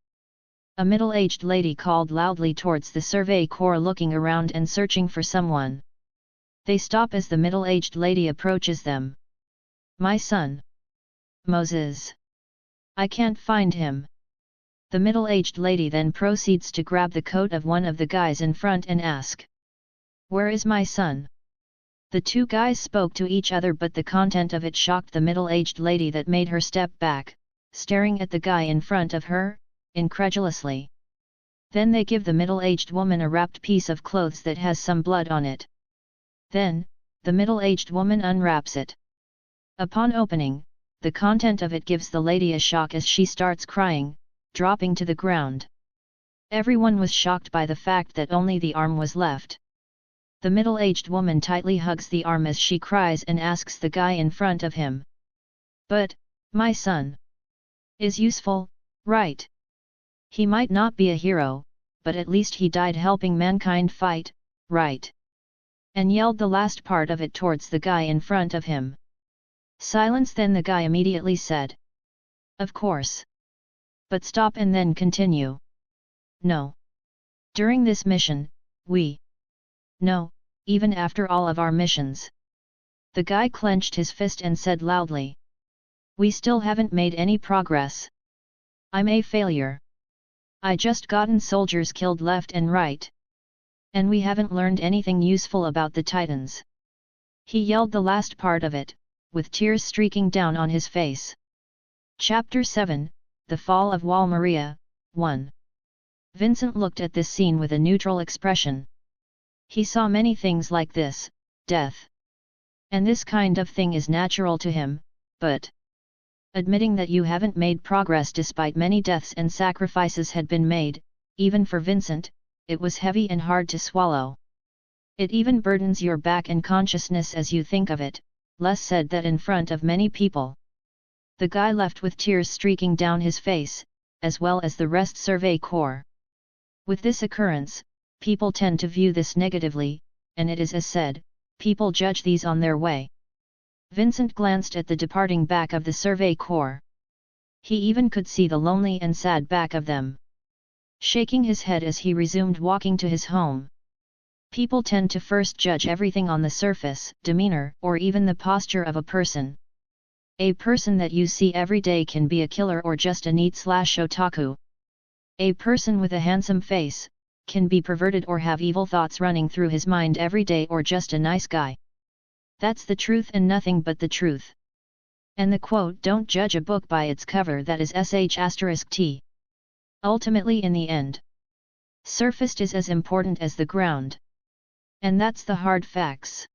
A: A middle-aged lady called loudly towards the Survey Corps, looking around and searching for someone. They stop as the middle-aged lady approaches them. "My son! Moses! I can't find him." The middle-aged lady then proceeds to grab the coat of one of the guys in front and ask, "Where is my son?" The 2 guys spoke to each other, but the content of it shocked the middle-aged lady that made her step back, staring at the guy in front of her, incredulously. Then they give the middle-aged woman a wrapped piece of clothes that has some blood on it. Then, the middle-aged woman unwraps it. Upon opening, the content of it gives the lady a shock as she starts crying, dropping to the ground. Everyone was shocked by the fact that only the arm was left. The middle-aged woman tightly hugs the arm as she cries and asks the guy in front of him, "But, my son is useful, right? He might not be a hero, but at least he died helping mankind fight, right? and yelled the last part of it towards the guy in front of him. Silence. Then the guy immediately said, "Of course. But stop and then continue." "No. During this mission, we..." "No, even after all of our missions." The guy clenched his fist and said loudly, "We still haven't made any progress. I'm a failure. I just gotten soldiers killed left and right. And we haven't learned anything useful about the Titans." He yelled the last part of it, with tears streaking down on his face. Chapter 7, The Fall of Wall Maria, 1. Vincent looked at this scene with a neutral expression. He saw many things like this, death. And this kind of thing is natural to him, but admitting that you haven't made progress despite many deaths and sacrifices had been made, even for Vincent, it was heavy and hard to swallow. It even burdens your back and consciousness as you think of it, less said that in front of many people. The guy left with tears streaking down his face, as well as the rest Survey Corps. With this occurrence, people tend to view this negatively, and it is as said, people judge these on their way. Vincent glanced at the departing back of the Survey Corps. He even could see the lonely and sad back of them. Shaking his head as he resumed walking to his home. People tend to first judge everything on the surface, demeanor, or even the posture of a person. A person that you see every day can be a killer or just a neat/otaku. A person with a handsome face can be perverted or have evil thoughts running through his mind every day or just a nice guy. That's the truth and nothing but the truth. And the quote, "Don't judge a book by its cover," that is sh*t. Ultimately, in the end, surface is as important as the ground. And that's the hard facts.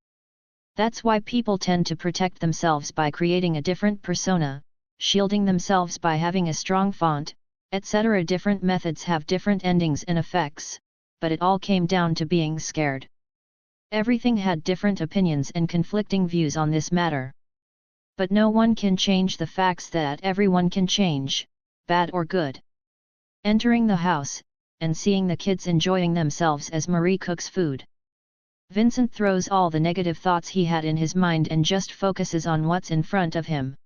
A: That's why people tend to protect themselves by creating a different persona, shielding themselves by having a strong font, etc. Different methods have different endings and effects, but it all came down to being scared. Everything had different opinions and conflicting views on this matter. But no one can change the facts that everyone can change, bad or good. Entering the house, and seeing the kids enjoying themselves as Marie cooks food. Vincent throws all the negative thoughts he had in his mind and just focuses on what's in front of him.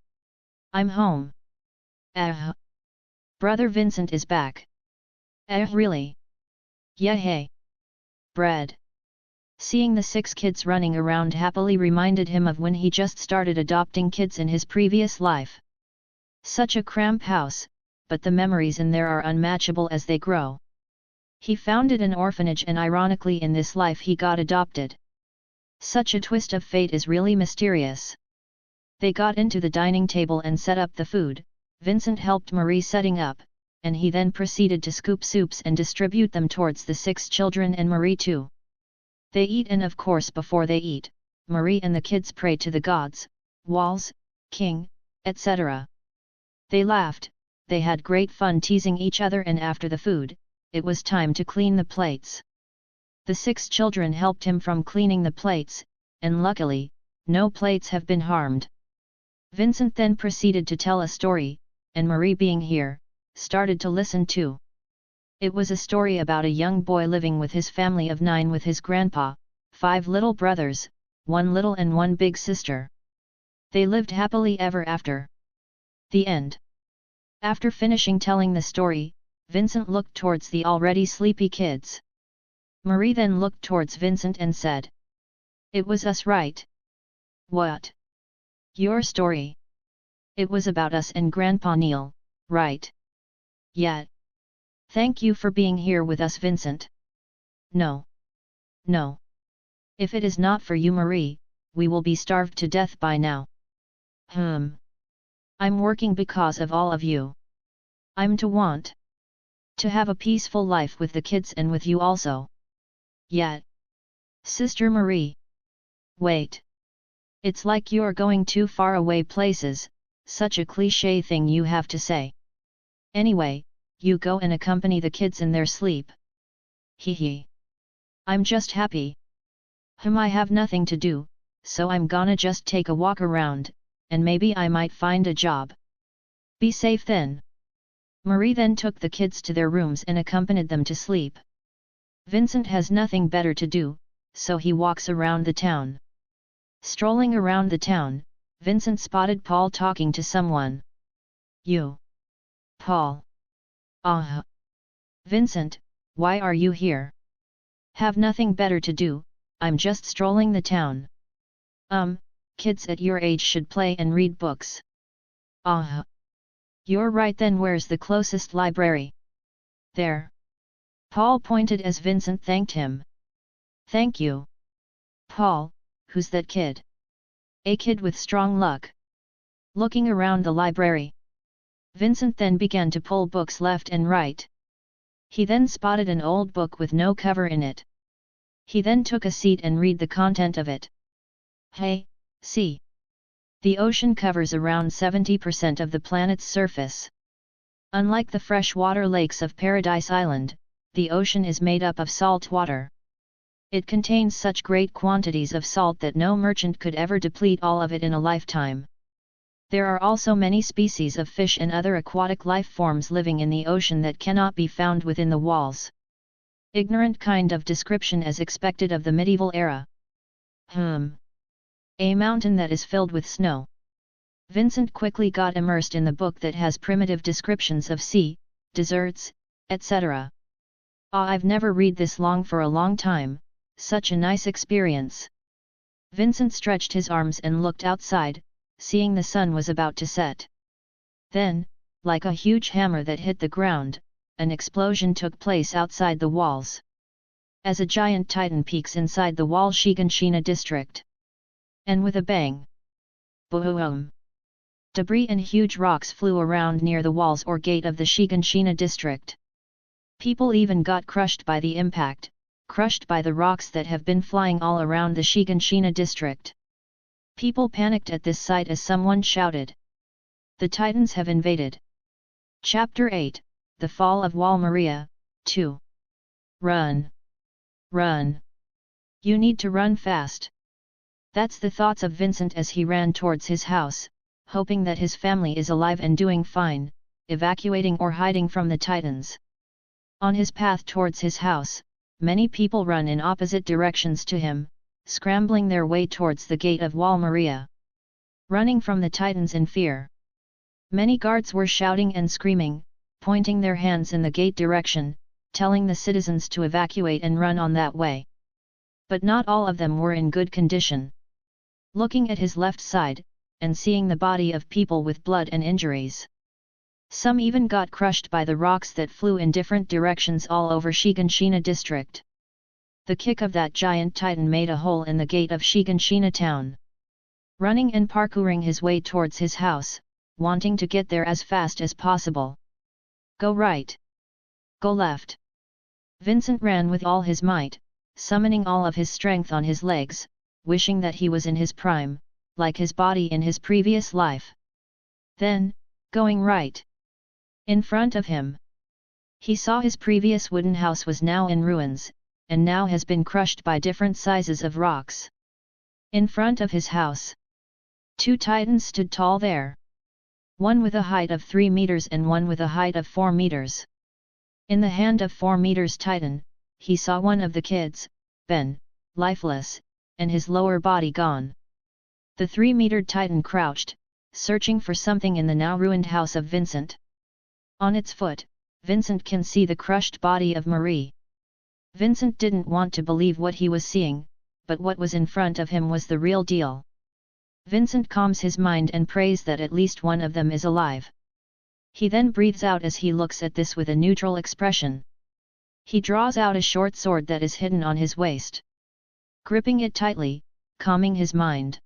A: "I'm home. Brother Vincent is back." Really? Yeah, hey. Bread." Seeing the 6 kids running around happily reminded him of when he just started adopting kids in his previous life. Such a cramped house, but the memories in there are unmatchable as they grow. He founded an orphanage and ironically in this life he got adopted. Such a twist of fate is really mysterious. They got into the dining table and set up the food. Vincent helped Marie setting up, and he then proceeded to scoop soups and distribute them towards the 6 children and Marie too. They eat, and of course before they eat, Marie and the kids pray to the gods, walls, king, etc. They laughed, they had great fun teasing each other, and after the food, it was time to clean the plates. The 6 children helped him from cleaning the plates, and luckily, no plates have been harmed. Vincent then proceeded to tell a story, and Marie, being here, started to listen too. It was a story about a young boy living with his family of 9 with his grandpa, 5 little brothers, 1 little and 1 big sister. They lived happily ever after. The end. After finishing telling the story, Vincent looked towards the already sleepy kids. Marie then looked towards Vincent and said, "It was us, right?" "What? Your story? It was about us and Grandpa Neil, right?" "Yeah. Thank you for being here with us, Vincent." "No. No. If it is not for you, Marie, we will be starved to death by now." "I'm working because of all of you. I'm to have a peaceful life with the kids and with you also." "Yeah. Sister Marie. Wait. It's like you're going too far away places, such a cliché thing you have to say. Anyway, you go and accompany the kids in their sleep." "Hee. I'm just happy. I have nothing to do, so I'm gonna just take a walk around, and maybe I might find a job." "Be safe then." Marie then took the kids to their rooms and accompanied them to sleep. Vincent has nothing better to do, so he walks around the town. Strolling around the town, Vincent spotted Paul talking to someone. You? Paul. Vincent, why are you here? Have nothing better to do, I'm just strolling the town. Kids at your age should play and read books. You're right, then where's the closest library? There. Paul pointed as Vincent thanked him. Thank you. Paul, who's that kid? A kid with strong luck. Looking around the library, Vincent then began to pull books left and right. He then spotted an old book with no cover in it. He then took a seat and read the content of it. Hey, see. The ocean covers around 70% of the planet's surface. Unlike the freshwater lakes of Paradise Island, the ocean is made up of salt water. It contains such great quantities of salt that no merchant could ever deplete all of it in a lifetime. There are also many species of fish and other aquatic life forms living in the ocean that cannot be found within the walls. Ignorant kind of description as expected of the medieval era. A mountain that is filled with snow. Vincent quickly got immersed in the book that has primitive descriptions of sea, deserts, etc. I've never read this long for a long time, such a nice experience. Vincent stretched his arms and looked outside, seeing the sun was about to set. Then, like a huge hammer that hit the ground, an explosion took place outside the walls. As a giant titan peaks inside the wall Shiganshina district. And with a bang. Boom! Debris and huge rocks flew around near the walls or gate of the Shiganshina district. People even got crushed by the impact, crushed by the rocks that have been flying all around the Shiganshina district. People panicked at this sight as someone shouted. The Titans have invaded. Chapter 8, The Fall of Wall Maria, 2. Run! Run! You need to run fast. That's the thoughts of Vincent as he ran towards his house, hoping that his family is alive and doing fine, evacuating or hiding from the Titans. On his path towards his house, many people run in opposite directions to him, scrambling their way towards the gate of Wall Maria. Running from the Titans in fear. Many guards were shouting and screaming, pointing their hands in the gate direction, telling the citizens to evacuate and run on that way. But not all of them were in good condition. Looking at his left side, and seeing the body of people with blood and injuries. Some even got crushed by the rocks that flew in different directions all over Shiganshina district. The kick of that giant titan made a hole in the gate of Shiganshina town. Running and parkouring his way towards his house, wanting to get there as fast as possible. Go right. Go left. Vincent ran with all his might, summoning all of his strength on his legs, wishing that he was in his prime, like his body in his previous life. Then, going right. In front of him, he saw his previous wooden house was now in ruins, and now has been crushed by different sizes of rocks. In front of his house, 2 titans stood tall there. One with a height of 3 meters and one with a height of 4 meters. In the hand of 4 meters titan, he saw one of the kids, Ben, lifeless, and his lower body gone. The 3-metered titan crouched, searching for something in the now ruined house of Vincent. On its foot, Vincent can see the crushed body of Marie. Vincent didn't want to believe what he was seeing, but what was in front of him was the real deal. Vincent calms his mind and prays that at least one of them is alive. He then breathes out as he looks at this with a neutral expression. He draws out a short sword that is hidden on his waist. Gripping it tightly, calming his mind,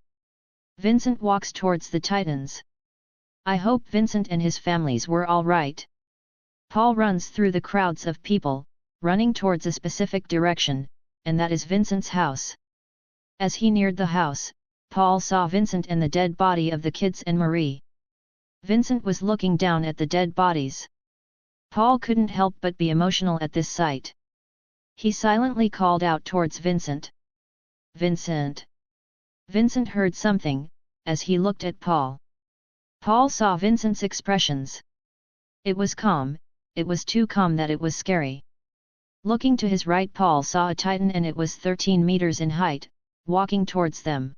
A: Vincent walks towards the Titans. I hope Vincent and his families were all right. Paul runs through the crowds of people, running towards a specific direction, and that is Vincent's house. As he neared the house, Paul saw Vincent and the dead body of the kids and Marie. Vincent was looking down at the dead bodies. Paul couldn't help but be emotional at this sight. He silently called out towards Vincent. Vincent! Vincent heard something, as he looked at Paul. Paul saw Vincent's expressions. It was calm, it was too calm that it was scary. Looking to his right, Paul saw a titan, and it was 13 meters in height, walking towards them.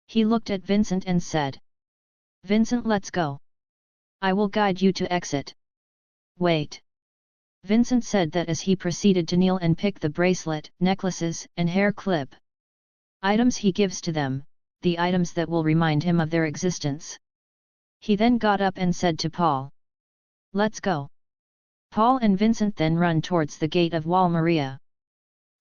A: He looked at Vincent and said, "Vincent, let's go. I will guide you to exit." "Wait." Vincent said that as he proceeded to kneel and pick the bracelet, necklaces, and hair clip. Items he gives to them, the items that will remind him of their existence. He then got up and said to Paul, "Let's go." Paul and Vincent then run towards the gate of Wall Maria.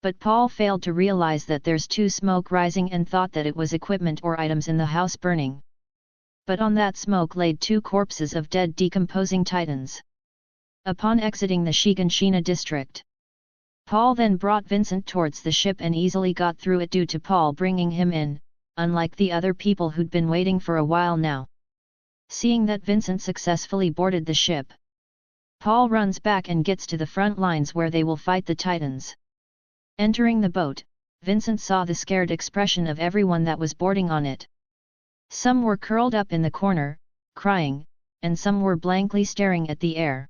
A: But Paul failed to realize that there's too smoke rising and thought that it was equipment or items in the house burning. But on that smoke laid 2 corpses of dead decomposing titans. Upon exiting the Shiganshina district, Paul then brought Vincent towards the ship and easily got through it due to Paul bringing him in, unlike the other people who'd been waiting for a while now. Seeing that Vincent successfully boarded the ship, Paul runs back and gets to the front lines where they will fight the titans. Entering the boat, Vincent saw the scared expression of everyone that was boarding on it. Some were curled up in the corner, crying, and some were blankly staring at the air.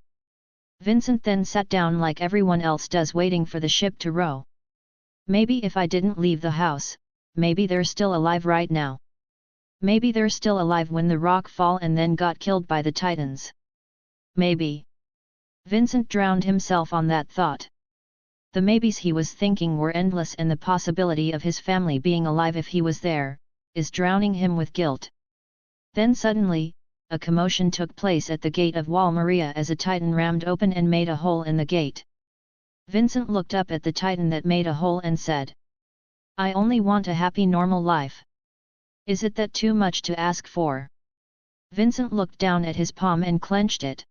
A: Vincent then sat down like everyone else does, waiting for the ship to row. Maybe if I didn't leave the house, maybe they're still alive right now. Maybe they're still alive when the rock fall and then got killed by the titans. Maybe. Vincent drowned himself on that thought. The maybes he was thinking were endless, and the possibility of his family being alive if he was there, is drowning him with guilt. Then suddenly, a commotion took place at the gate of Wall Maria as a titan rammed open and made a hole in the gate. Vincent looked up at the titan that made a hole and said, "I only want a happy normal life. Is it that too much to ask for?" Vincent looked down at his palm and clenched it.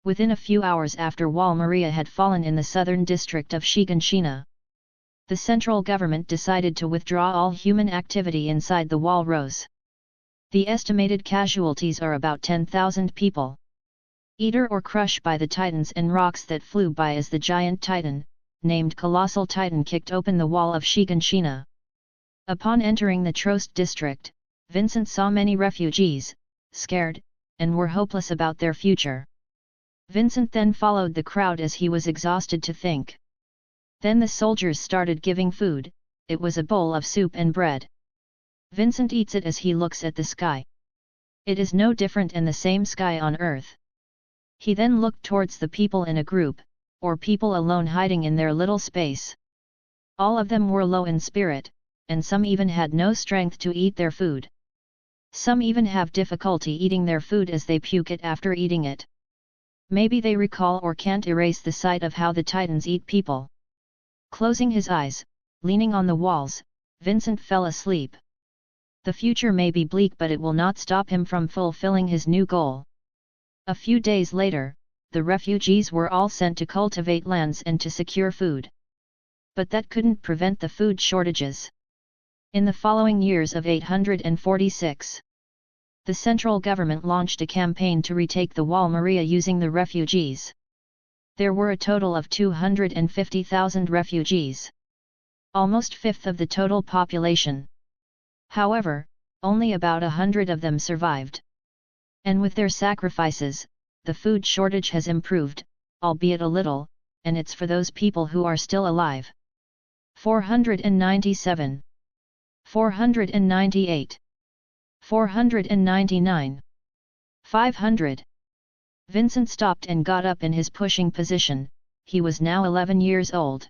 A: Within a few hours after Wall Maria had fallen in the southern district of Shiganshina, the central government decided to withdraw all human activity inside the wall rows. The estimated casualties are about 10,000 people. Eaten or crushed by the titans and rocks that flew by as the giant titan, named Colossal Titan, kicked open the wall of Shiganshina. Upon entering the Trost district, Vincent saw many refugees, scared, and were hopeless about their future. Vincent then followed the crowd as he was exhausted to think. Then the soldiers started giving food. It was a bowl of soup and bread. Vincent eats it as he looks at the sky. It is no different and the same sky on earth. He then looked towards the people in a group, or people alone hiding in their little space. All of them were low in spirit, and some even had no strength to eat their food. Some even have difficulty eating their food as they puke it after eating it. Maybe they recall or can't erase the sight of how the titans eat people. Closing his eyes, leaning on the walls, Vincent fell asleep. The future may be bleak, but it will not stop him from fulfilling his new goal. A few days later, the refugees were all sent to cultivate lands and to secure food. But that couldn't prevent the food shortages. In the following years of 846, the central government launched a campaign to retake the Wall Maria using the refugees. There were a total of 250,000 refugees. Almost a fifth of the total population. However, only about 100 of them survived. And with their sacrifices, the food shortage has improved, albeit a little, and it's for those people who are still alive. 497. 498. 499. 500. Vincent stopped and got up in his pushing position. He was now 11 years old.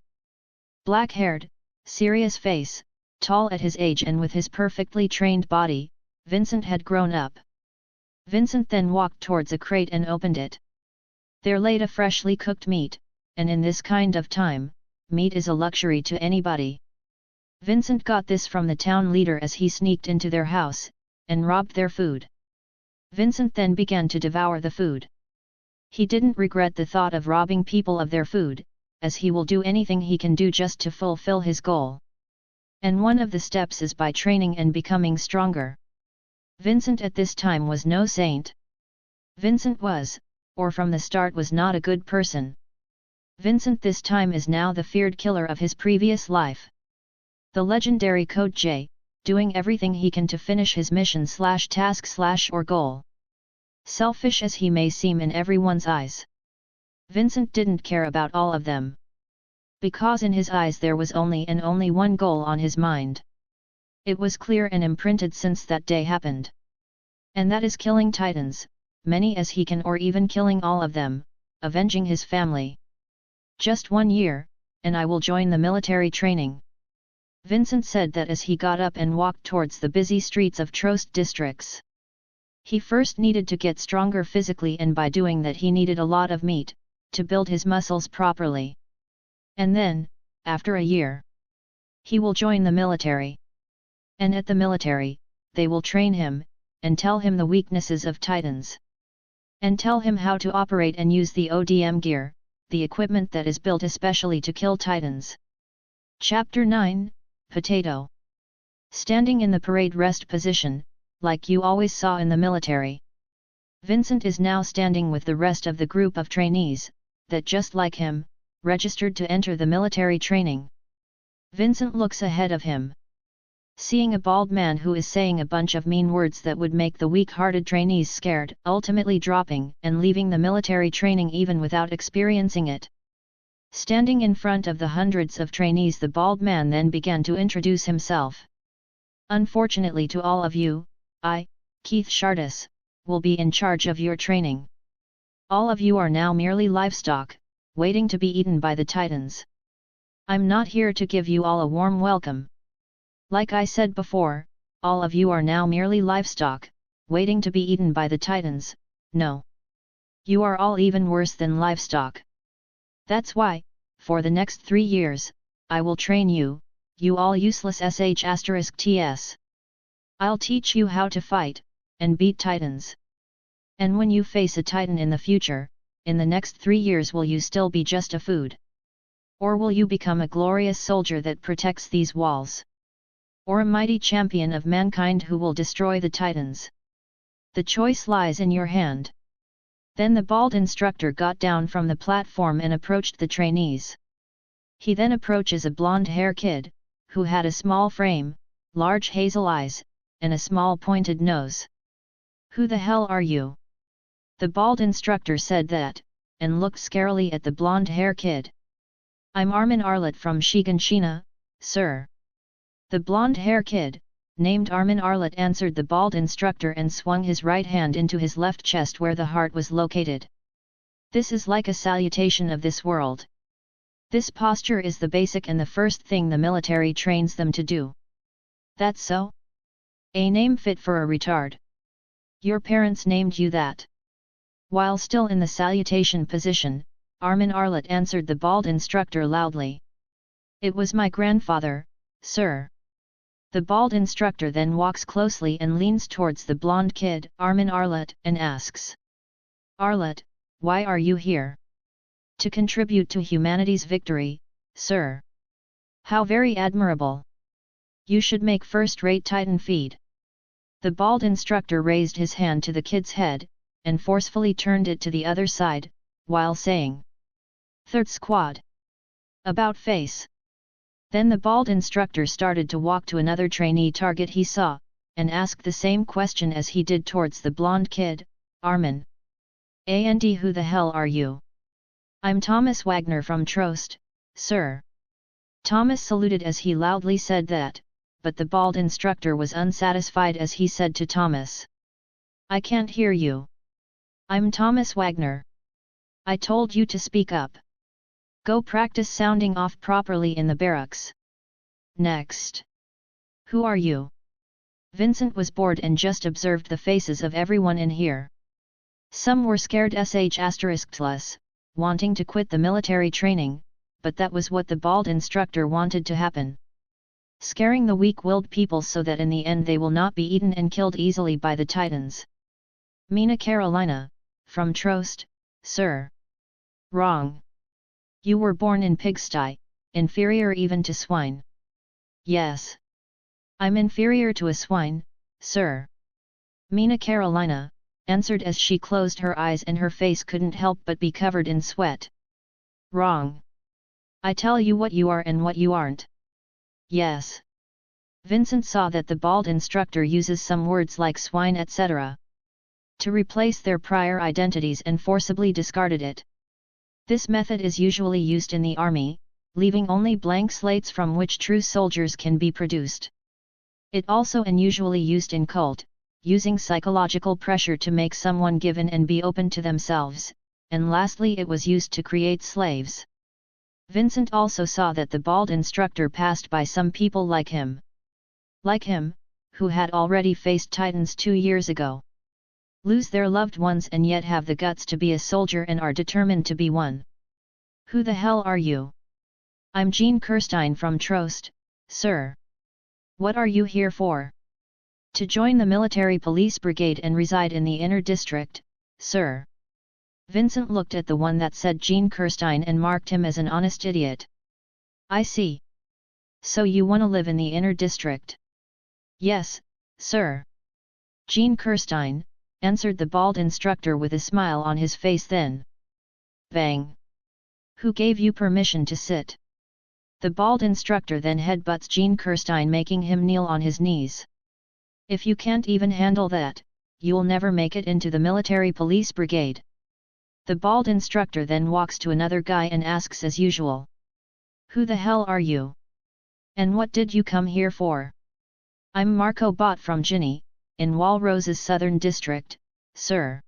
A: Black-haired, serious face, tall at his age and with his perfectly trained body, Vincent had grown up. Vincent then walked towards a crate and opened it. There laid a freshly cooked meat, and in this kind of time, meat is a luxury to anybody. Vincent got this from the town leader as he sneaked into their house, and robbed their food. Vincent then began to devour the food. He didn't regret the thought of robbing people of their food, as he will do anything he can do just to fulfill his goal. And one of the steps is by training and becoming stronger. Vincent at this time was no saint. Vincent was, or from the start was not a good person. Vincent this time is now the feared killer of his previous life. The legendary Code J, doing everything he can to finish his mission / task / or goal. Selfish as he may seem in everyone's eyes, Vincent didn't care about all of them. because in his eyes there was only one goal on his mind. It was clear and imprinted since that day happened. And that is killing titans, many as he can, or even killing all of them, avenging his family. Just 1 year, and I will join the military training. Vincent said that as he got up and walked towards the busy streets of Trost districts. He first needed to get stronger physically, and by doing that he needed a lot of meat, to build his muscles properly. And then, after a year, he will join the military. And at the military, they will train him, and tell him the weaknesses of titans. And tell him how to operate and use the ODM gear, the equipment that is built especially to kill titans. Chapter 9, Potato. Standing in the parade rest position, like you always saw in the military. Vincent is now standing with the rest of the group of trainees, that just like him, registered to enter the military training. Vincent looks ahead of him. Seeing a bald man who is saying a bunch of mean words that would make the weak-hearted trainees scared, ultimately dropping and leaving the military training even without experiencing it. Standing in front of the hundreds of trainees, the bald man then began to introduce himself. Unfortunately to all of you, I, Keith Shardis, will be in charge of your training. All of you are now merely livestock, waiting to be eaten by the titans. I'm not here to give you all a warm welcome. Like I said before, all of you are now merely livestock, waiting to be eaten by the titans. No. You are all even worse than livestock. That's why, for the next 3 years, I will train you, you all useless sh*ts. I'll teach you how to fight, and beat titans. And when you face a titan in the future, in the next 3 years, will you still be just a food? Or will you become a glorious soldier that protects these walls? Or a mighty champion of mankind who will destroy the titans? The choice lies in your hand. Then the bald instructor got down from the platform and approached the trainees. He then approaches a blonde-haired kid, who had a small frame, large hazel eyes, and a small pointed nose. Who the hell are you? The bald instructor said that, and looked scarily at the blonde-haired kid. I'm Armin Arlet from Shiganshina, sir. The blonde-haired kid, named Armin Arlet, answered the bald instructor and swung his right hand into his left chest where the heart was located. This is like a salutation of this world. This posture is the basic and the first thing the military trains them to do. That's so? A name fit for a retard. Your parents named you that. While still in the salutation position, Armin Arlet answered the bald instructor loudly. It was my grandfather, sir. The bald instructor then walks closely and leans towards the blonde kid, Armin Arlet, and asks. Arlet, why are you here? To contribute to humanity's victory, sir. How very admirable. You should make first-rate titan feed. The bald instructor raised his hand to the kid's head, and forcefully turned it to the other side, while saying. Third squad. About face. Then the bald instructor started to walk to another trainee target he saw, and asked the same question as he did towards the blonde kid, Armin. And who the hell are you? I'm Thomas Wagner from Trost, sir. Thomas saluted as he loudly said that, but the bald instructor was unsatisfied as he said to Thomas. I can't hear you. I'm Thomas Wagner. I told you to speak up. Go practice sounding off properly in the barracks. Next. Who are you? Vincent was bored and just observed the faces of everyone in here. Some were scared **+, wanting to quit the military training, but that was what the bald instructor wanted to happen. Scaring the weak-willed people so that in the end they will not be eaten and killed easily by the titans. Mina Carolina, from Trost, sir. Wrong. You were born in pigsty, inferior even to swine. Yes. I'm inferior to a swine, sir. Mina Carolina answered as she closed her eyes and her face couldn't help but be covered in sweat. Wrong. I tell you what you are and what you aren't. Yes. Vincent saw that the bald instructor uses some words like swine etc. to replace their prior identities and forcibly discarded it. This method is usually used in the army, leaving only blank slates from which true soldiers can be produced. It also unusually used in cult, using psychological pressure to make someone give in and be open to themselves, and lastly it was used to create slaves. Vincent also saw that the bald instructor passed by some people like him. Like him, who had already faced titans 2 years ago. Lose their loved ones and yet have the guts to be a soldier and are determined to be one. Who the hell are you? I'm Jean Kirstein from Trost, sir. What are you here for? To join the military police brigade and reside in the inner district, sir. Vincent looked at the one that said Jean Kirstein and marked him as an honest idiot. I see. So you wanna live in the inner district? Yes, sir. Jean Kirstein, answered the bald instructor with a smile on his face then. Bang! Who gave you permission to sit? The bald instructor then headbutts Jean Kirstein, making him kneel on his knees. If you can't even handle that, you'll never make it into the military police brigade. The bald instructor then walks to another guy and asks as usual. Who the hell are you? And what did you come here for? I'm Marco Bott from Ginny, in Walrose's southern district, sir.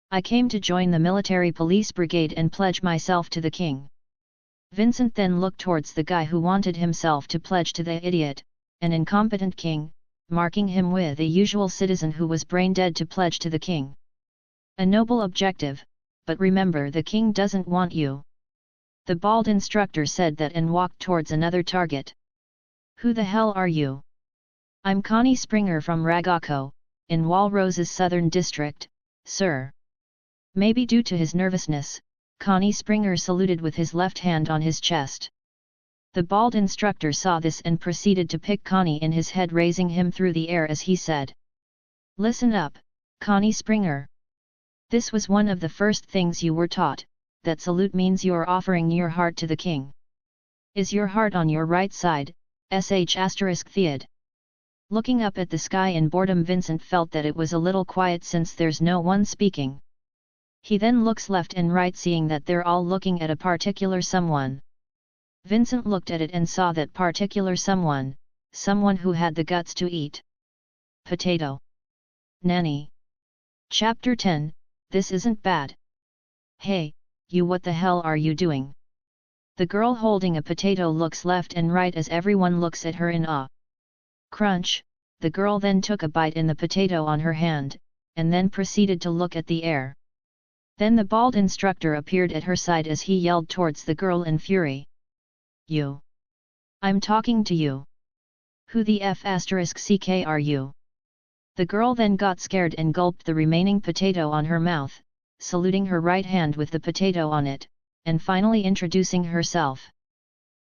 A: I came to join the military police brigade and pledge myself to the king. Vincent then looked towards the guy who wanted himself to pledge to the idiot, an incompetent king, marking him with a usual citizen who was brain dead to pledge to the king. A noble objective, but remember the king doesn't want you. The bald instructor said that and walked towards another target. Who the hell are you? I'm Connie Springer from Ragako, in Walrose's southern district, sir. Maybe due to his nervousness, Connie Springer saluted with his left hand on his chest. The bald instructor saw this and proceeded to pick Connie in his head, raising him through the air as he said. Listen up, Connie Springer. This was one of the first things you were taught, that salute means you're offering your heart to the king. Is your heart on your right side, **Theod. Looking up at the sky in boredom, Vincent felt that it was a little quiet since there's no one speaking. He then looks left and right, seeing that they're all looking at a particular someone. Vincent looked at it and saw that particular someone who had the guts to eat potato. Nanny. Chapter 10, This Isn't Bad. Hey, you, what the hell are you doing? The girl holding a potato looks left and right as everyone looks at her in awe. Crunch, the girl then took a bite in the potato on her hand, and then proceeded to look at the air. Then the bald instructor appeared at her side as he yelled towards the girl in fury. You! I'm talking to you! Who the f*** are you? The girl then got scared and gulped the remaining potato on her mouth, saluting her right hand with the potato on it, and finally introducing herself.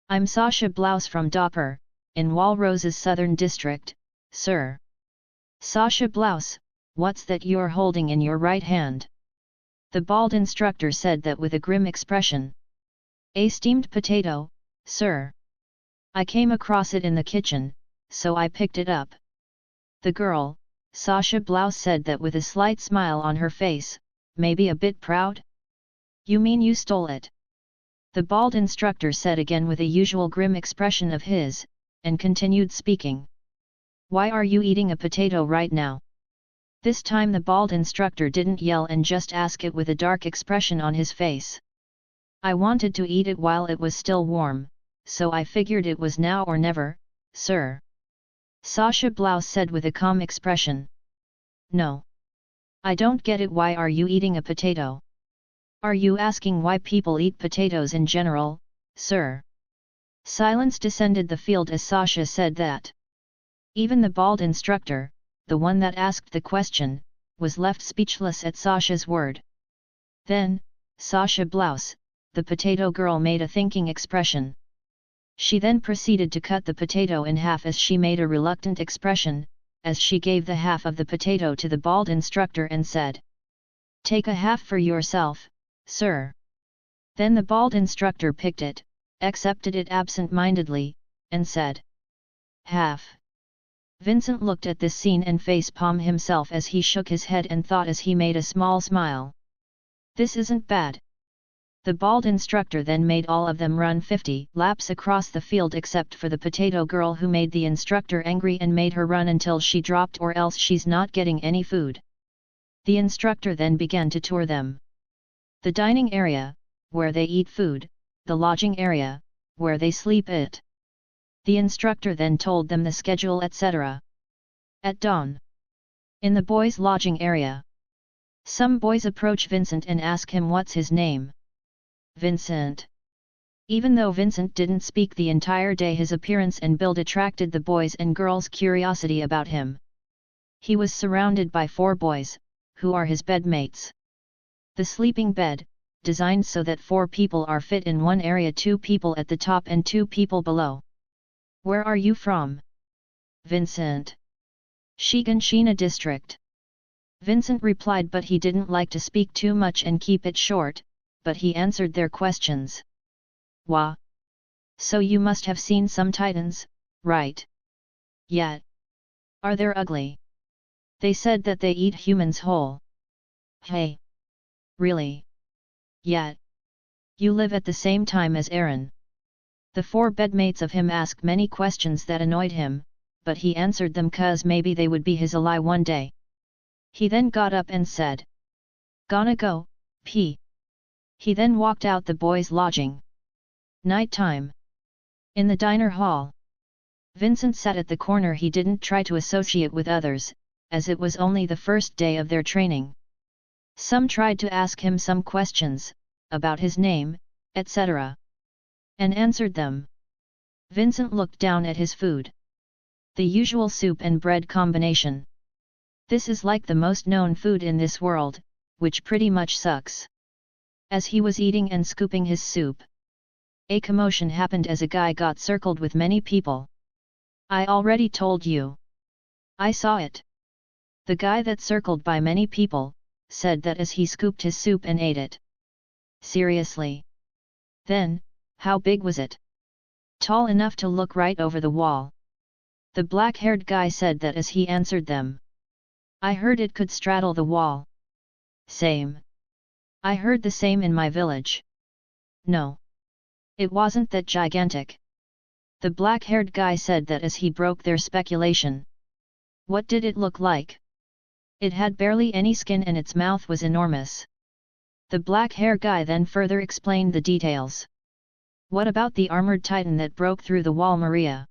A: I'm Sasha Blouse from Dopper, in Walrose's southern district, sir. Sasha Blouse, what's that you're holding in your right hand? The bald instructor said that with a grim expression. A steamed potato, sir. I came across it in the kitchen, so I picked it up. The girl, Sasha Blouse, said that with a slight smile on her face, maybe a bit proud. You mean you stole it? The bald instructor said again with a usual grim expression of his, and continued speaking. Why are you eating a potato right now? This time the bald instructor didn't yell and just ask it with a dark expression on his face. I wanted to eat it while it was still warm, so I figured it was now or never, sir. Sasha Blouse said with a calm expression. No. I don't get it. Why are you eating a potato? Are you asking why people eat potatoes in general, sir? Silence descended the field as Sasha said that. Even the bald instructor, the one that asked the question, was left speechless at Sasha's word. Then, Sasha Blouse, the potato girl, made a thinking expression. She then proceeded to cut the potato in half as she made a reluctant expression, as she gave the half of the potato to the bald instructor and said, Take a half for yourself, sir. Then the bald instructor picked it, accepted it absent-mindedly, and said, Half. Vincent looked at this scene and face-palmed himself as he shook his head and thought as he made a small smile. This isn't bad. The bald instructor then made all of them run 50 laps across the field except for the potato girl, who made the instructor angry and made her run until she dropped, or else she's not getting any food. The instructor then began to tour them. The dining area, where they eat food, the lodging area, where they sleep it. The instructor then told them the schedule, etc. At dawn, in the boys' lodging area, some boys approach Vincent and ask him what's his name. Vincent. Even though Vincent didn't speak the entire day, his appearance and build attracted the boys' and girls' curiosity about him. He was surrounded by 4 boys, who are his bedmates. The sleeping bed, designed so that 4 people are fit in one area, 2 people at the top and 2 people below. Where are you from? Vincent. Shiganshina district. Vincent replied, but he didn't like to speak too much and keep it short, but he answered their questions. Wah. So you must have seen some titans, right? Yet. Are they ugly? They said that they eat humans whole. Hey. Really? Yet. You live at the same time as Aaron. The 4 bedmates of him asked many questions that annoyed him, but he answered them cause maybe they would be his ally one day. He then got up and said, "Gonna go, P." He then walked out the boys' lodging. Night time. In the diner hall, Vincent sat at the corner. He didn't try to associate with others, as it was only the first day of their training. Some tried to ask him some questions, about his name, etc. and answered them. Vincent looked down at his food. The usual soup and bread combination. This is like the most known food in this world, which pretty much sucks. As he was eating and scooping his soup, a commotion happened as a guy got circled with many people. I already told you. I saw it. The guy that circled by many people, said that as he scooped his soup and ate it. Seriously? Then, how big was it? Tall enough to look right over the wall. The black-haired guy said that as he answered them. I heard it could straddle the wall. Same. I heard the same in my village. No. It wasn't that gigantic. The black-haired guy said that as he broke their speculation. What did it look like? It had barely any skin and its mouth was enormous. The black-haired guy then further explained the details. What about the armored titan that broke through the wall, Maria?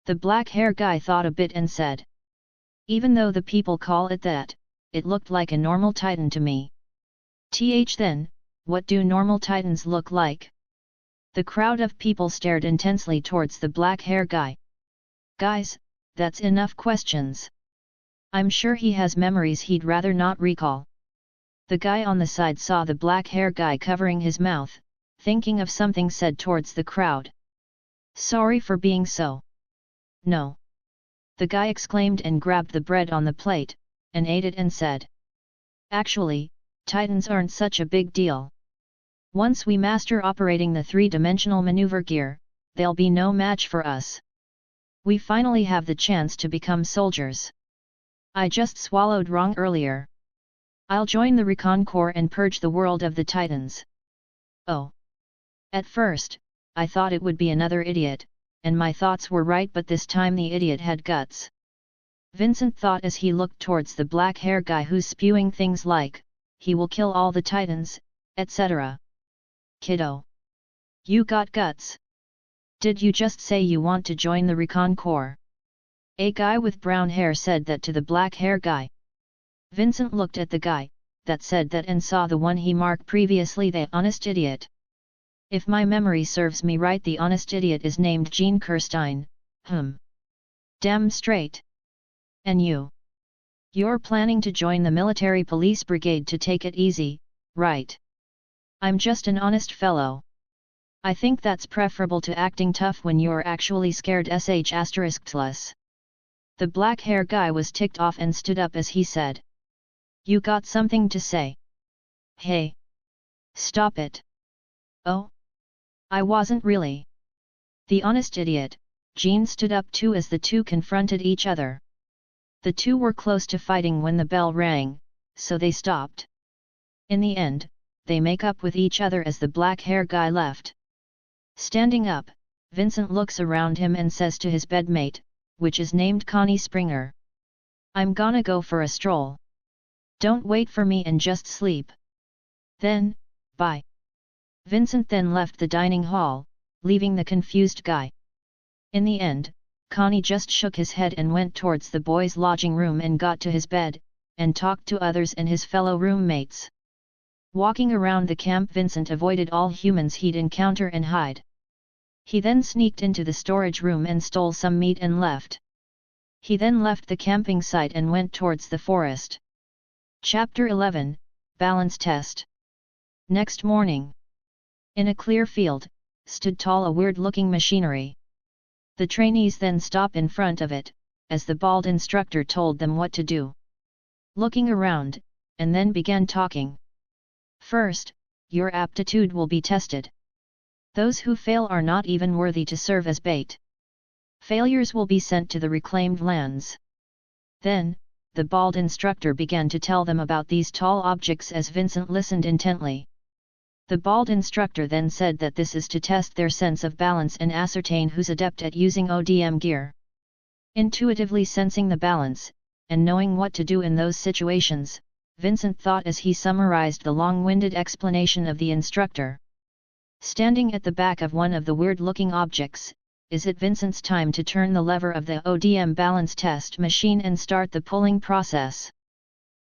A: The black-haired guy thought a bit and said. Even though the people call it that, it looked like a normal titan to me. Then, what do normal titans look like? The crowd of people stared intensely towards the black-haired guy. Guys, that's enough questions. I'm sure he has memories he'd rather not recall. The guy on the side saw the black-haired guy covering his mouth, thinking of something, said towards the crowd. Sorry for being so. No. The guy exclaimed and grabbed the bread on the plate, and ate it and said. Actually, titans aren't such a big deal. Once we master operating the 3-dimensional maneuver gear, they'll be no match for us. We finally have the chance to become soldiers. I just swallowed wrong earlier. I'll join the Recon Corps and purge the world of the titans. Oh. At first, I thought it would be another idiot, and my thoughts were right, but this time the idiot had guts. Vincent thought as he looked towards the black-haired guy who's spewing things like, he will kill all the titans, etc. Kiddo. You got guts. Did you just say you want to join the Recon Corps? A guy with brown hair said that to the black-haired guy. Vincent looked at the guy that said that and saw the one he marked previously, the honest idiot. If my memory serves me right, the honest idiot is named Gene Kirstein. Damn straight. And you? You're planning to join the military police brigade to take it easy, right? I'm just an honest fellow. I think that's preferable to acting tough when you're actually scared. **+. The black-haired guy was ticked off and stood up as he said. You got something to say? Hey! Stop it! Oh? I wasn't really. The honest idiot, Gene, stood up too as the two confronted each other. The two were close to fighting when the bell rang, so they stopped. In the end, they make up with each other as the black-hair guy left. Standing up, Vincent looks around him and says to his bedmate, which is named Connie Springer, "I'm gonna go for a stroll. Don't wait for me and just sleep. Then, bye." Vincent then left the dining hall, leaving the confused guy. In the end, Connie just shook his head and went towards the boys' lodging room and got to his bed, and talked to others and his fellow roommates. Walking around the camp, Vincent avoided all humans he'd encounter and hide. He then sneaked into the storage room and stole some meat and left. He then left the camping site and went towards the forest. Chapter 11, Balance Test. Next morning, in a clear field, stood tall a weird-looking machinery. The trainees then stop in front of it, as the bald instructor told them what to do. Looking around, and then began talking. "First, your aptitude will be tested. Those who fail are not even worthy to serve as bait. Failures will be sent to the reclaimed lands." Then, the bald instructor began to tell them about these tall objects as Vincent listened intently. The bald instructor then said that this is to test their sense of balance and ascertain who's adept at using ODM gear. Intuitively sensing the balance, and knowing what to do in those situations, Vincent thought as he summarized the long-winded explanation of the instructor. Standing at the back of one of the weird-looking objects, is it Vincent's time to turn the lever of the ODM balance test machine and start the pulling process.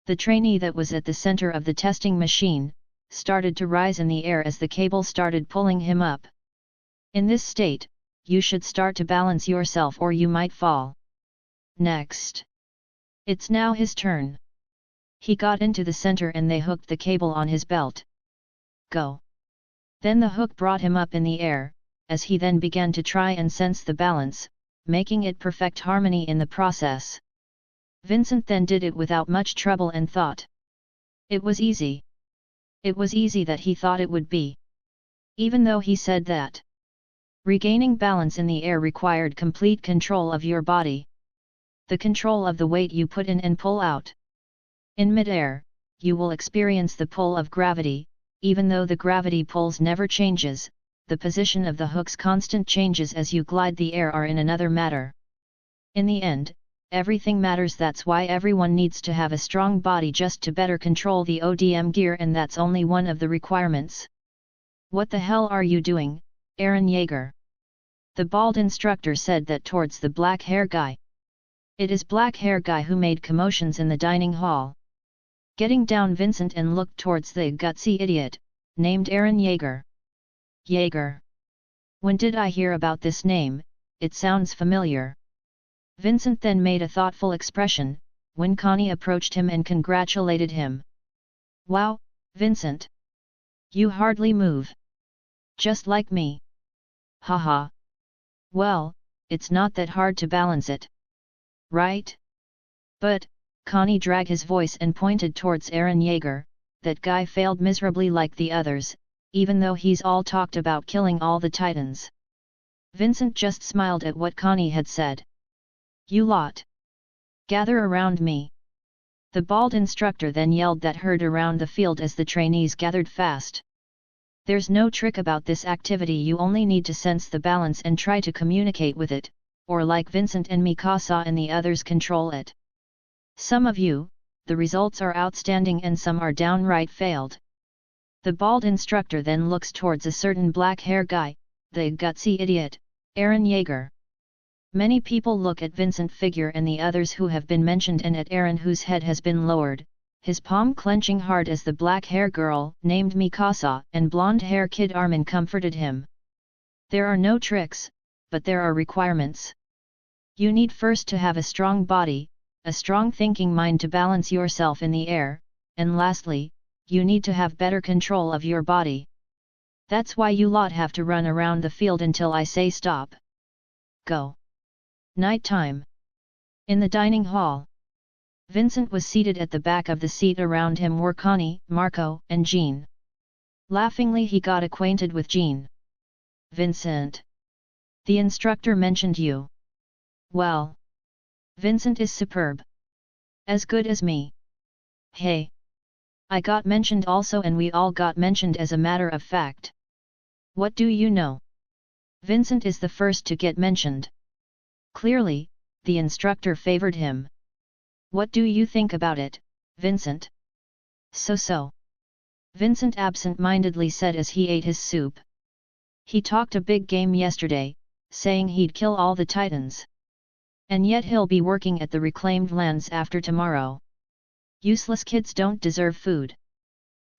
A: The trainee that was at the center of the testing machine started to rise in the air as the cable started pulling him up. In this state, you should start to balance yourself or you might fall. Next. It's now his turn. He got into the center and they hooked the cable on his belt. Go. Then the hook brought him up in the air, as he then began to try and sense the balance, making it perfect harmony in the process. Vincent then did it without much trouble and thought. It was easy. It was easy that he thought it would be. Even though he said that regaining balance in the air required complete control of your body. The control of the weight you put in and pull out. In mid-air, you will experience the pull of gravity, even though the gravity pulls never changes, the position of the hook's constant changes as you glide the air are in another matter. In the end, everything matters. That's why everyone needs to have a strong body just to better control the ODM gear, and that's only one of the requirements. What the hell are you doing, Aaron Yeager? The bald instructor said that towards the black-hair guy. It is black-hair guy who made commotions in the dining hall. Getting down, Vincent and looked towards the gutsy idiot, named Aaron Yeager. Yeager. When did I hear about this name? It sounds familiar. Vincent then made a thoughtful expression, when Connie approached him and congratulated him. Wow, Vincent! You hardly move. Just like me. Haha. Well, it's not that hard to balance it. Right? But, Connie dragged his voice and pointed towards Aaron Yeager, that guy failed miserably like the others, even though he's all talked about killing all the titans. Vincent just smiled at what Connie had said. You lot! Gather around me! The bald instructor then yelled that heard around the field as the trainees gathered fast. There's no trick about this activity, you only need to sense the balance and try to communicate with it, or like Vincent and Mikasa and the others, control it. Some of you, the results are outstanding and some are downright failed. The bald instructor then looks towards a certain black-hair guy, the gutsy idiot, Aaron Yeager. Many people look at Vincent figure and the others who have been mentioned and at Aaron whose head has been lowered, his palm clenching hard as the black-hair girl, named Mikasa, and blonde-hair kid Armin comforted him. There are no tricks, but there are requirements. You need first to have a strong body, a strong thinking mind to balance yourself in the air, and lastly, you need to have better control of your body. That's why you lot have to run around the field until I say stop. Go. Night time. In the dining hall. Vincent was seated at the back of the seat. Around him were Connie, Marco, and Jean. Laughingly he got acquainted with Jean. Vincent. The instructor mentioned you. Well. Vincent is superb. As good as me. Hey. I got mentioned also, and we all got mentioned as a matter of fact. What do you know? Vincent is the first to get mentioned. Clearly, the instructor favored him. What do you think about it, Vincent? So. Vincent absent-mindedly said as he ate his soup. He talked a big game yesterday, saying he'd kill all the titans. And yet he'll be working at the reclaimed lands after tomorrow. Useless kids don't deserve food.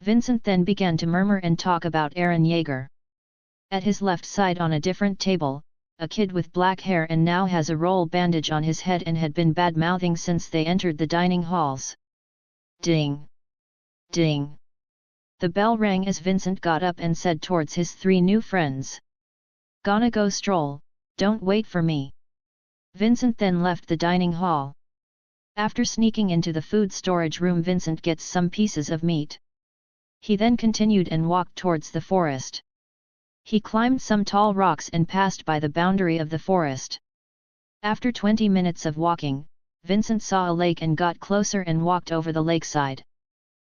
A: Vincent then began to murmur and talk about Eren Yeager. At his left side on a different table, a kid with black hair and now has a roll bandage on his head and had been bad-mouthing since they entered the dining halls. Ding! Ding! The bell rang as Vincent got up and said towards his 3 new friends. Gonna go stroll, don't wait for me. Vincent then left the dining hall. After sneaking into the food storage room, Vincent gets some pieces of meat. He then continued and walked towards the forest. He climbed some tall rocks and passed by the boundary of the forest. After 20 minutes of walking, Vincent saw a lake and got closer and walked over the lakeside.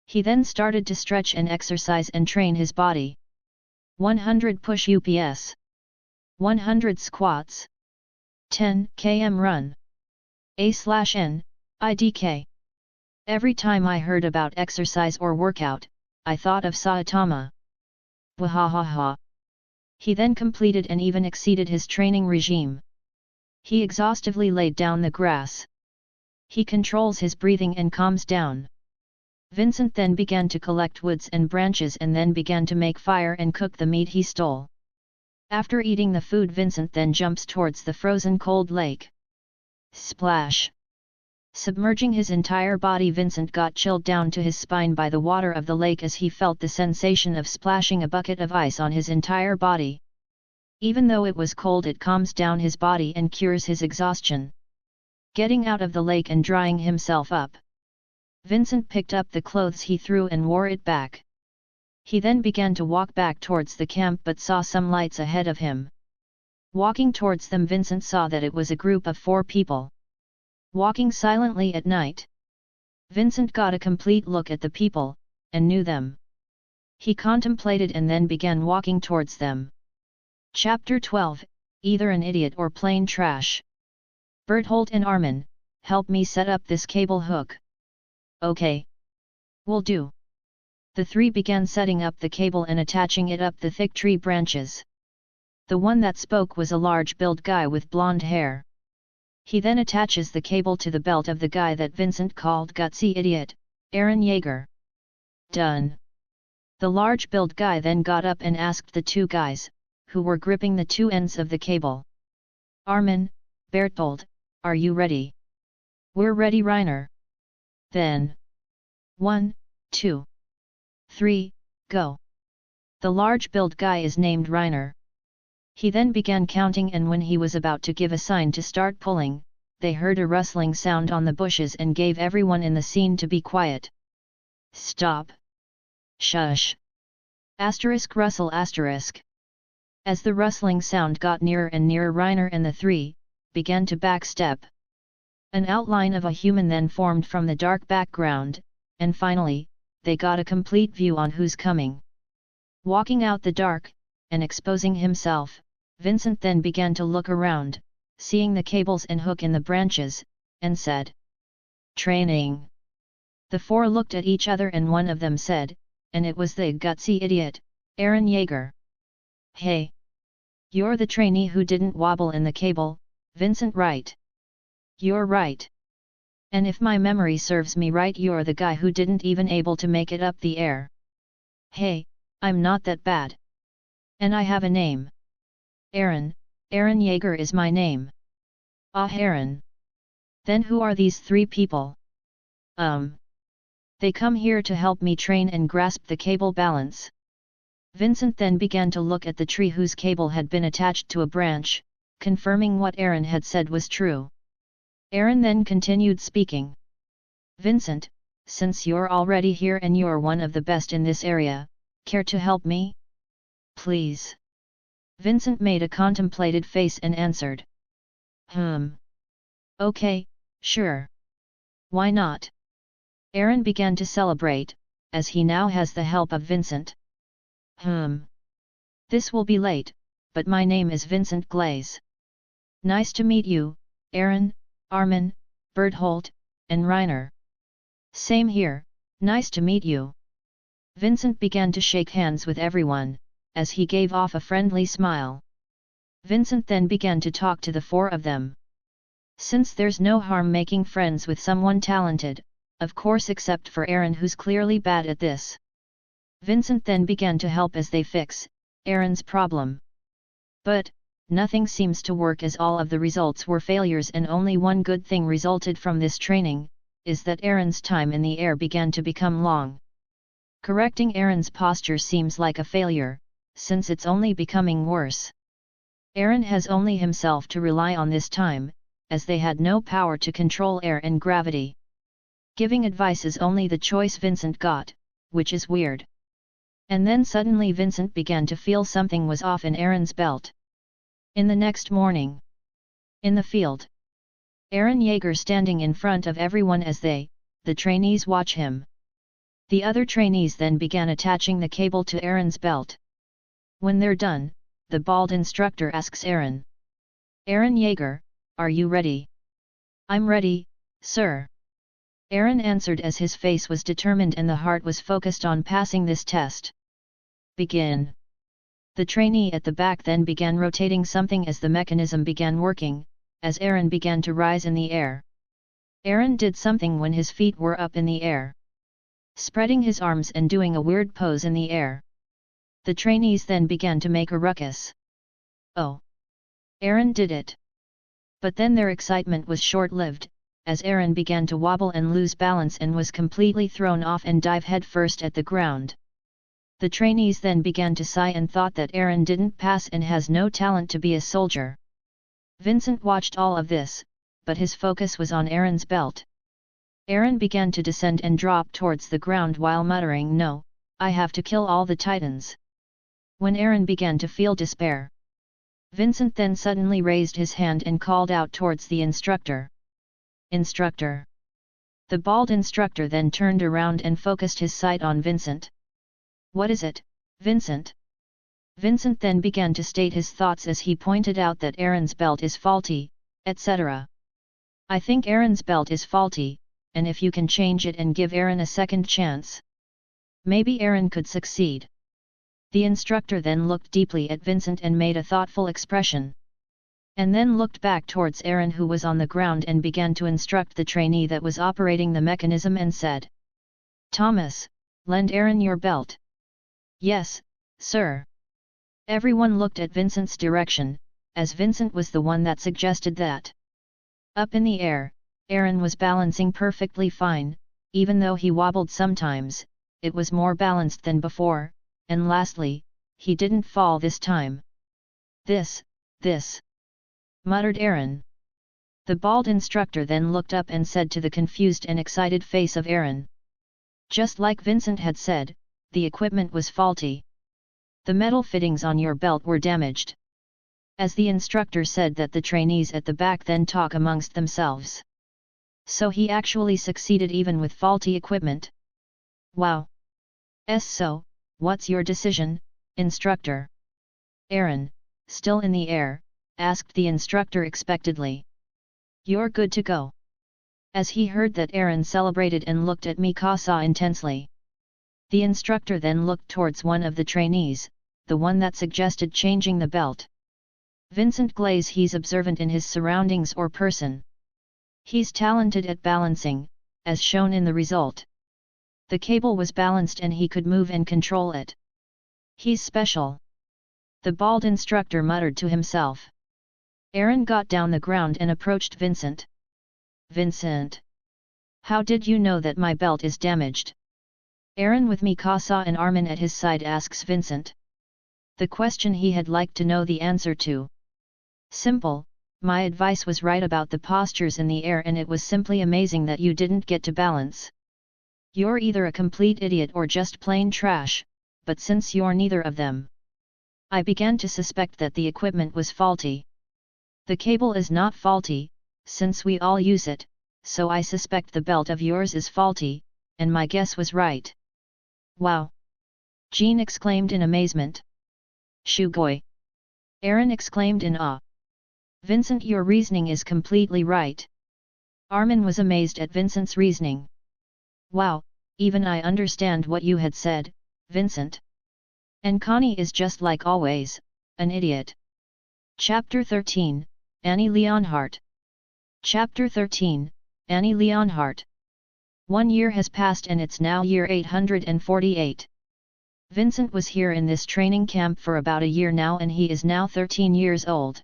A: He then started to stretch and exercise and train his body. 100 push ups. 100 squats. 10 km run. A/N, IDK. Every time I heard about exercise or workout, I thought of Saitama. Wahahaha. He then completed and even exceeded his training regime. He exhaustively laid down the grass. He controls his breathing and calms down. Vincent then began to collect woods and branches and then began to make fire and cook the meat he stole. After eating the food, Vincent then jumps towards the frozen cold lake. Splash! Submerging his entire body, Vincent got chilled down to his spine by the water of the lake as he felt the sensation of splashing a bucket of ice on his entire body. Even though it was cold, it calms down his body and cures his exhaustion. Getting out of the lake and drying himself up, Vincent picked up the clothes he threw and wore it back. He then began to walk back towards the camp but saw some lights ahead of him. Walking towards them, Vincent saw that it was a group of 4 people. Walking silently at night. Vincent got a complete look at the people, and knew them. He contemplated and then began walking towards them. Chapter 12, Either an idiot or plain trash. Berthold and Armin, help me set up this cable hook. Okay. Will do. The 3 began setting up the cable and attaching it up the thick tree branches. The one that spoke was a large-built guy with blonde hair. He then attaches the cable to the belt of the guy that Vincent called gutsy idiot, Eren Yeager. Done. The large-built guy then got up and asked the 2 guys, who were gripping the 2 ends of the cable. Armin, Berthold, are you ready? We're ready, Reiner. Then. 1, 2, 3, go. The large-built guy is named Reiner. He then began counting, and when he was about to give a sign to start pulling, they heard a rustling sound on the bushes and gave everyone in the scene to be quiet. Stop. Shush. Rustle asterisk. As the rustling sound got nearer and nearer, Reiner and the 3 began to backstep. An outline of a human then formed from the dark background, and finally, they got a complete view on who's coming. Walking out the dark, and exposing himself, Vincent then began to look around, seeing the cables and hook in the branches, and said, "Training." The 4 looked at each other and one of them said, and it was the gutsy idiot, Eren Yeager. "Hey! You're the trainee who didn't wobble in the cable, Vincent, right?" "You're right. And if my memory serves me right, you're the guy who didn't even able to make it up the air." "Hey, I'm not that bad. And I have a name. Eren Yeager is my name." "Ah, Eren. Then who are these 3 people?" They come here to help me train and grasp the cable balance." Vincent then began to look at the tree whose cable had been attached to a branch, confirming what Eren had said was true. Eren then continued speaking. "Vincent, since you're already here and you're one of the best in this area, care to help me? Please." Vincent made a contemplated face and answered. Okay, sure. Why not?" Eren began to celebrate, as he now has the help of Vincent. This will be late, but my name is Vincent Glaze. Nice to meet you, Aaron, Armin, Berthold, and Reiner. Same here, nice to meet you. Vincent began to shake hands with everyone, as he gave off a friendly smile. Vincent then began to talk to the four of them. Since there's no harm making friends with someone talented, of course except for Aaron who's clearly bad at this. Vincent then began to help as they fix Aaron's problem. But nothing seems to work as all of the results were failures, and only one good thing resulted from this training, is that Aaron's time in the air began to become long. Correcting Aaron's posture seems like a failure, since it's only becoming worse. Aaron has only himself to rely on this time, as they had no power to control air and gravity. Giving advice is only the choice Vincent got, which is weird. And then suddenly Vincent began to feel something was off in Aaron's belt. In the next morning, in the field, Aaron Yeager standing in front of everyone as the trainees watch him. The other trainees then began attaching the cable to Aaron's belt. When they're done, the bald instructor asks Aaron. Aaron Yeager, are you ready? I'm ready, sir. Aaron answered as his face was determined and the heart was focused on passing this test. Begin. The trainee at the back then began rotating something as the mechanism began working, as Aaron began to rise in the air. Aaron did something when his feet were up in the air, spreading his arms and doing a weird pose in the air. The trainees then began to make a ruckus. Oh! Aaron did it! But then their excitement was short-lived, as Aaron began to wobble and lose balance and was completely thrown off and dive headfirst at the ground. The trainees then began to sigh and thought that Aaron didn't pass and has no talent to be a soldier. Vincent watched all of this, but his focus was on Aaron's belt. Aaron began to descend and drop towards the ground while muttering, "No, I have to kill all the titans." When Aaron began to feel despair, Vincent then suddenly raised his hand and called out towards the instructor. Instructor. The bald instructor then turned around and focused his sight on Vincent. What is it, Vincent? Vincent then began to state his thoughts as he pointed out that Aaron's belt is faulty, etc. I think Aaron's belt is faulty, and if you can change it and give Aaron a second chance, maybe Aaron could succeed. The instructor then looked deeply at Vincent and made a thoughtful expression. And then looked back towards Aaron who was on the ground and began to instruct the trainee that was operating the mechanism and said, "Thomas, lend Aaron your belt." "Yes, sir." Everyone looked at Vincent's direction, as Vincent was the one that suggested that. Up in the air, Aaron was balancing perfectly fine, even though he wobbled sometimes, it was more balanced than before, and lastly, he didn't fall this time. This, muttered Aaron. The bald instructor then looked up and said to the confused and excited face of Aaron. Just like Vincent had said, the equipment was faulty. The metal fittings on your belt were damaged. As the instructor said that, the trainees at the back then talk amongst themselves. So he actually succeeded even with faulty equipment. Wow! So, what's your decision, instructor? Aaron, still in the air, asked the instructor expectedly. You're good to go. As he heard that, Aaron celebrated and looked at Mikasa intensely. The instructor then looked towards one of the trainees, the one that suggested changing the belt. Vincent Glaze. He's observant in his surroundings or person. He's talented at balancing, as shown in the result. The cable was balanced and he could move and control it. He's special. The bald instructor muttered to himself. Aaron got down the ground and approached Vincent. Vincent! How did you know that my belt is damaged? Aaron with Mikasa and Armin at his side asks Vincent. The question he had liked to know the answer to. Simple, my advice was right about the postures in the air and it was simply amazing that you didn't get to balance. You're either a complete idiot or just plain trash, but since you're neither of them, I began to suspect that the equipment was faulty. The cable is not faulty, since we all use it, so I suspect the belt of yours is faulty, and my guess was right. Wow! Jean exclaimed in amazement. Shugoi! Aaron exclaimed in awe. Vincent, your reasoning is completely right. Armin was amazed at Vincent's reasoning. Wow, even I understand what you had said, Vincent. And Connie is just like always, an idiot. Chapter 13, Annie Leonhardt. Chapter 13, Annie Leonhardt. 1 year has passed and it's now year 848. Vincent was here in this training camp for about a year now and he is now 13 years old.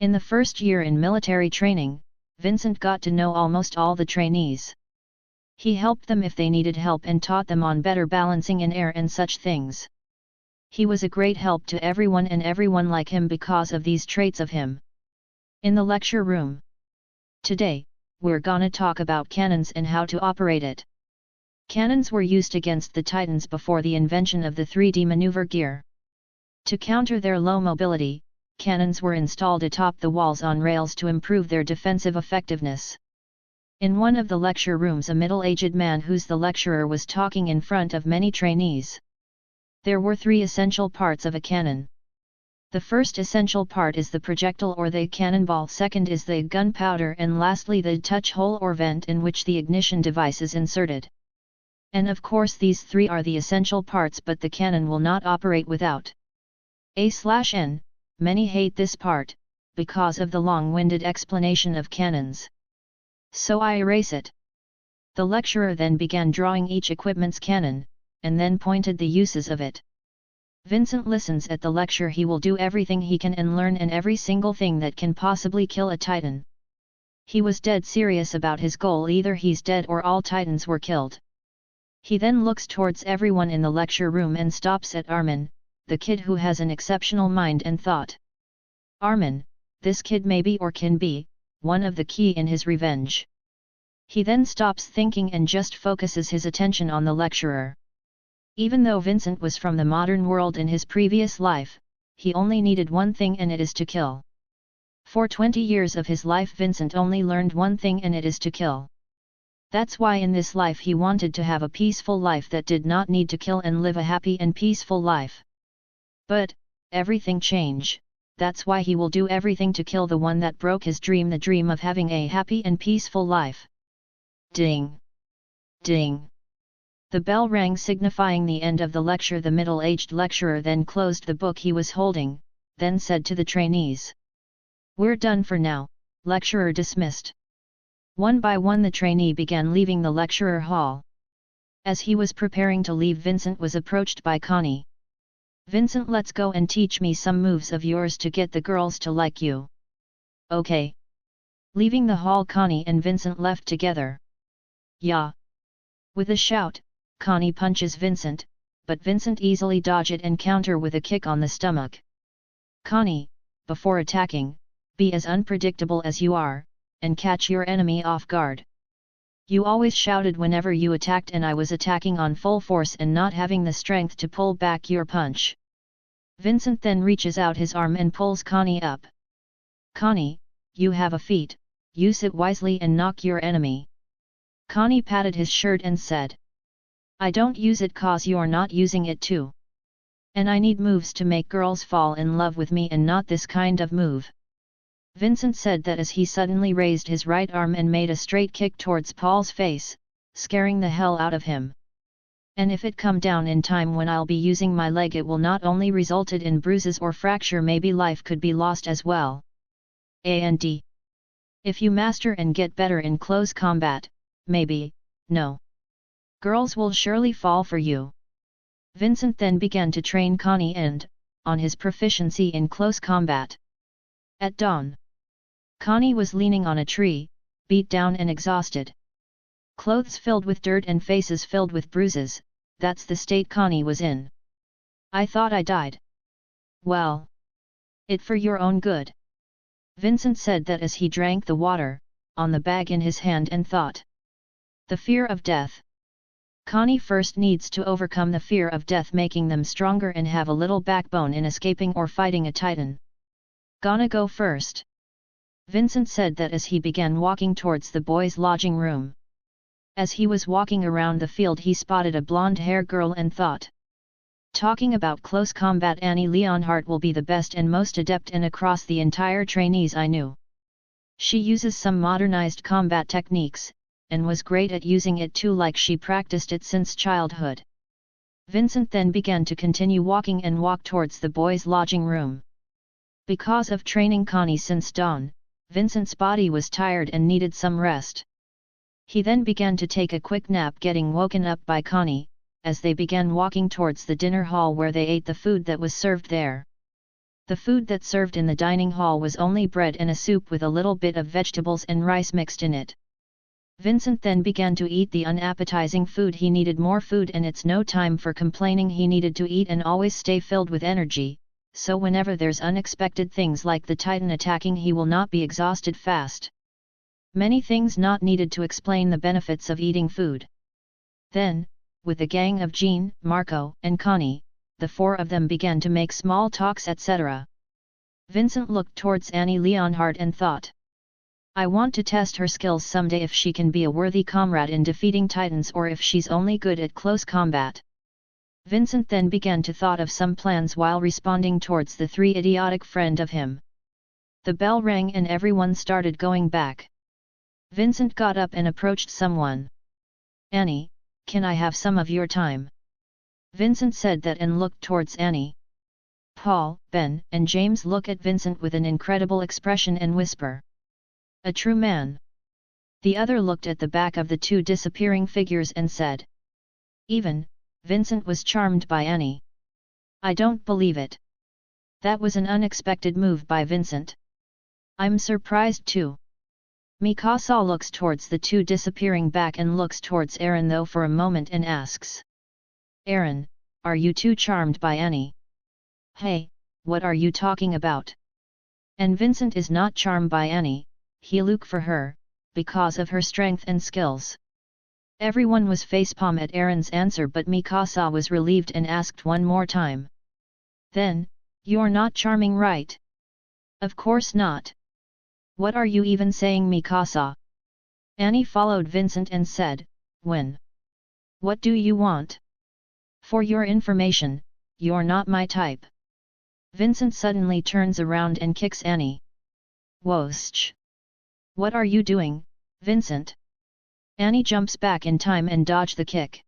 A: In the first year in military training, Vincent got to know almost all the trainees. He helped them if they needed help and taught them on better balancing in air and such things. He was a great help to everyone and everyone liked him because of these traits of him. In the lecture room. Today, we're gonna talk about cannons and how to operate it. Cannons were used against the Titans before the invention of the 3D maneuver gear. To counter their low mobility, cannons were installed atop the walls on rails to improve their defensive effectiveness. In one of the lecture rooms, a middle-aged man who's the lecturer was talking in front of many trainees. There were 3 essential parts of a cannon. The first essential part is the projectile or the cannonball, second is the gunpowder, and lastly the touch hole or vent in which the ignition device is inserted. And of course these 3 are the essential parts, but the cannon will not operate without A/N. Many hate this part, because of the long-winded explanation of cannons. So I erase it. The lecturer then began drawing each equipment's cannon, and then pointed the uses of it. Vincent listens at the lecture. He will do everything he can and learn and every single thing that can possibly kill a Titan. He was dead serious about his goal, either he's dead or all Titans were killed. He then looks towards everyone in the lecture room and stops at Armin, the kid who has an exceptional mind, and thought. Armin, this kid may be or can be one of the key in his revenge. He then stops thinking and just focuses his attention on the lecturer. Even though Vincent was from the modern world in his previous life, he only needed one thing, and it is to kill. For 20 years of his life Vincent only learned one thing, and it is to kill. That's why in this life he wanted to have a peaceful life that did not need to kill and live a happy and peaceful life. But, everything changed. That's why he will do everything to kill the one that broke his dream, the dream of having a happy and peaceful life. Ding! Ding! The bell rang, signifying the end of the lecture. The middle-aged lecturer then closed the book he was holding, then said to the trainees. We're done for now, lecturer dismissed. One by one the trainee began leaving the lecturer hall. As he was preparing to leave, Vincent was approached by Connie. Vincent, let's go and teach me some moves of yours to get the girls to like you. Okay. Leaving the hall, Connie and Vincent left together. Yeah. With a shout, Connie punches Vincent, but Vincent easily dodges it and counter with a kick on the stomach. Connie, before attacking, be as unpredictable as you are, and catch your enemy off guard. You always shouted whenever you attacked, and I was attacking on full force and not having the strength to pull back your punch. Vincent then reaches out his arm and pulls Connie up. Connie, you have a feat, use it wisely and knock your enemy. Connie patted his shirt and said. I don't use it cause you're not using it too. And I need moves to make girls fall in love with me, and not this kind of move. Vincent said that as he suddenly raised his right arm and made a straight kick towards Paul's face, scaring the hell out of him. And if it come down in time when I'll be using my leg, it will not only resulted in bruises or fracture, maybe life could be lost as well. And if you master and get better in close combat, maybe, no. Girls will surely fall for you. Vincent then began to train Connie on his proficiency in close combat. At dawn, Connie was leaning on a tree, beat down and exhausted. Clothes filled with dirt and faces filled with bruises, that's the state Connie was in. I thought I died. Well, it for your own good. Vincent said that as he drank the water, on the bag in his hand, and thought. The fear of death. Connie first needs to overcome the fear of death, making them stronger and have a little backbone in escaping or fighting a Titan. Gonna go first. Vincent said that as he began walking towards the boys' lodging room. As he was walking around the field he spotted a blonde-haired girl and thought. Talking about close combat, Annie Leonhardt will be the best and most adept and across the entire trainees I knew. She uses some modernized combat techniques, and was great at using it too, like she practiced it since childhood. Vincent then began to continue walking and walk towards the boys' lodging room. Because of training Connie since dawn, Vincent's body was tired and needed some rest. He then began to take a quick nap, getting woken up by Connie, as they began walking towards the dinner hall where they ate the food that was served there. The food that served in the dining hall was only bread and a soup with a little bit of vegetables and rice mixed in it. Vincent then began to eat the unappetizing food. He needed more food and it's no time for complaining. He needed to eat and always stay filled with energy, so whenever there's unexpected things like the Titan attacking he will not be exhausted fast. Many things not needed to explain the benefits of eating food. Then, with the gang of Jean, Marco, and Connie, the four of them began to make small talks etc. Vincent looked towards Annie Leonhardt and thought. I want to test her skills someday, if she can be a worthy comrade in defeating titans or if she's only good at close combat. Vincent then began to thought of some plans while responding towards the three idiotic friend of him. The bell rang and everyone started going back. Vincent got up and approached someone. Annie, can I have some of your time? Vincent said that and looked towards Annie. Paul, Ben, and James look at Vincent with an incredible expression and whisper. A true man. The other looked at the back of the two disappearing figures and said. Even, Vincent was charmed by Annie. I don't believe it. That was an unexpected move by Vincent. I'm surprised too. Mikasa looks towards the two disappearing back and looks towards Aaron though for a moment and asks. Aaron, are you too charmed by Annie? Hey, what are you talking about? And Vincent is not charmed by Annie, he look for her, because of her strength and skills. Everyone was facepalm at Aaron's answer but Mikasa was relieved and asked one more time. Then, you're not charming right? Of course not. What are you even saying, Mikasa? Annie followed Vincent and said, when? What do you want? For your information, you're not my type. Vincent suddenly turns around and kicks Annie. Whoosh! What are you doing, Vincent? Annie jumps back in time and dodge the kick.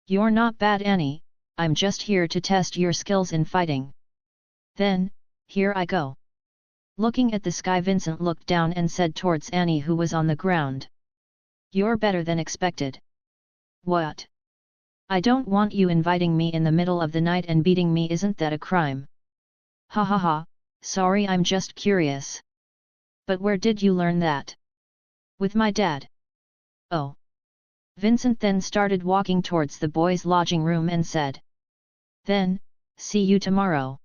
A: You're not bad, Annie, I'm just here to test your skills in fighting. Then, here I go. Looking at the sky, Vincent looked down and said towards Annie who was on the ground. You're better than expected. What? I don't want you inviting me in the middle of the night and beating me, isn't that a crime? Ha ha ha, sorry, I'm just curious. But where did you learn that? With my dad. Oh. Vincent then started walking towards the boys' lodging room and said. Then, see you tomorrow.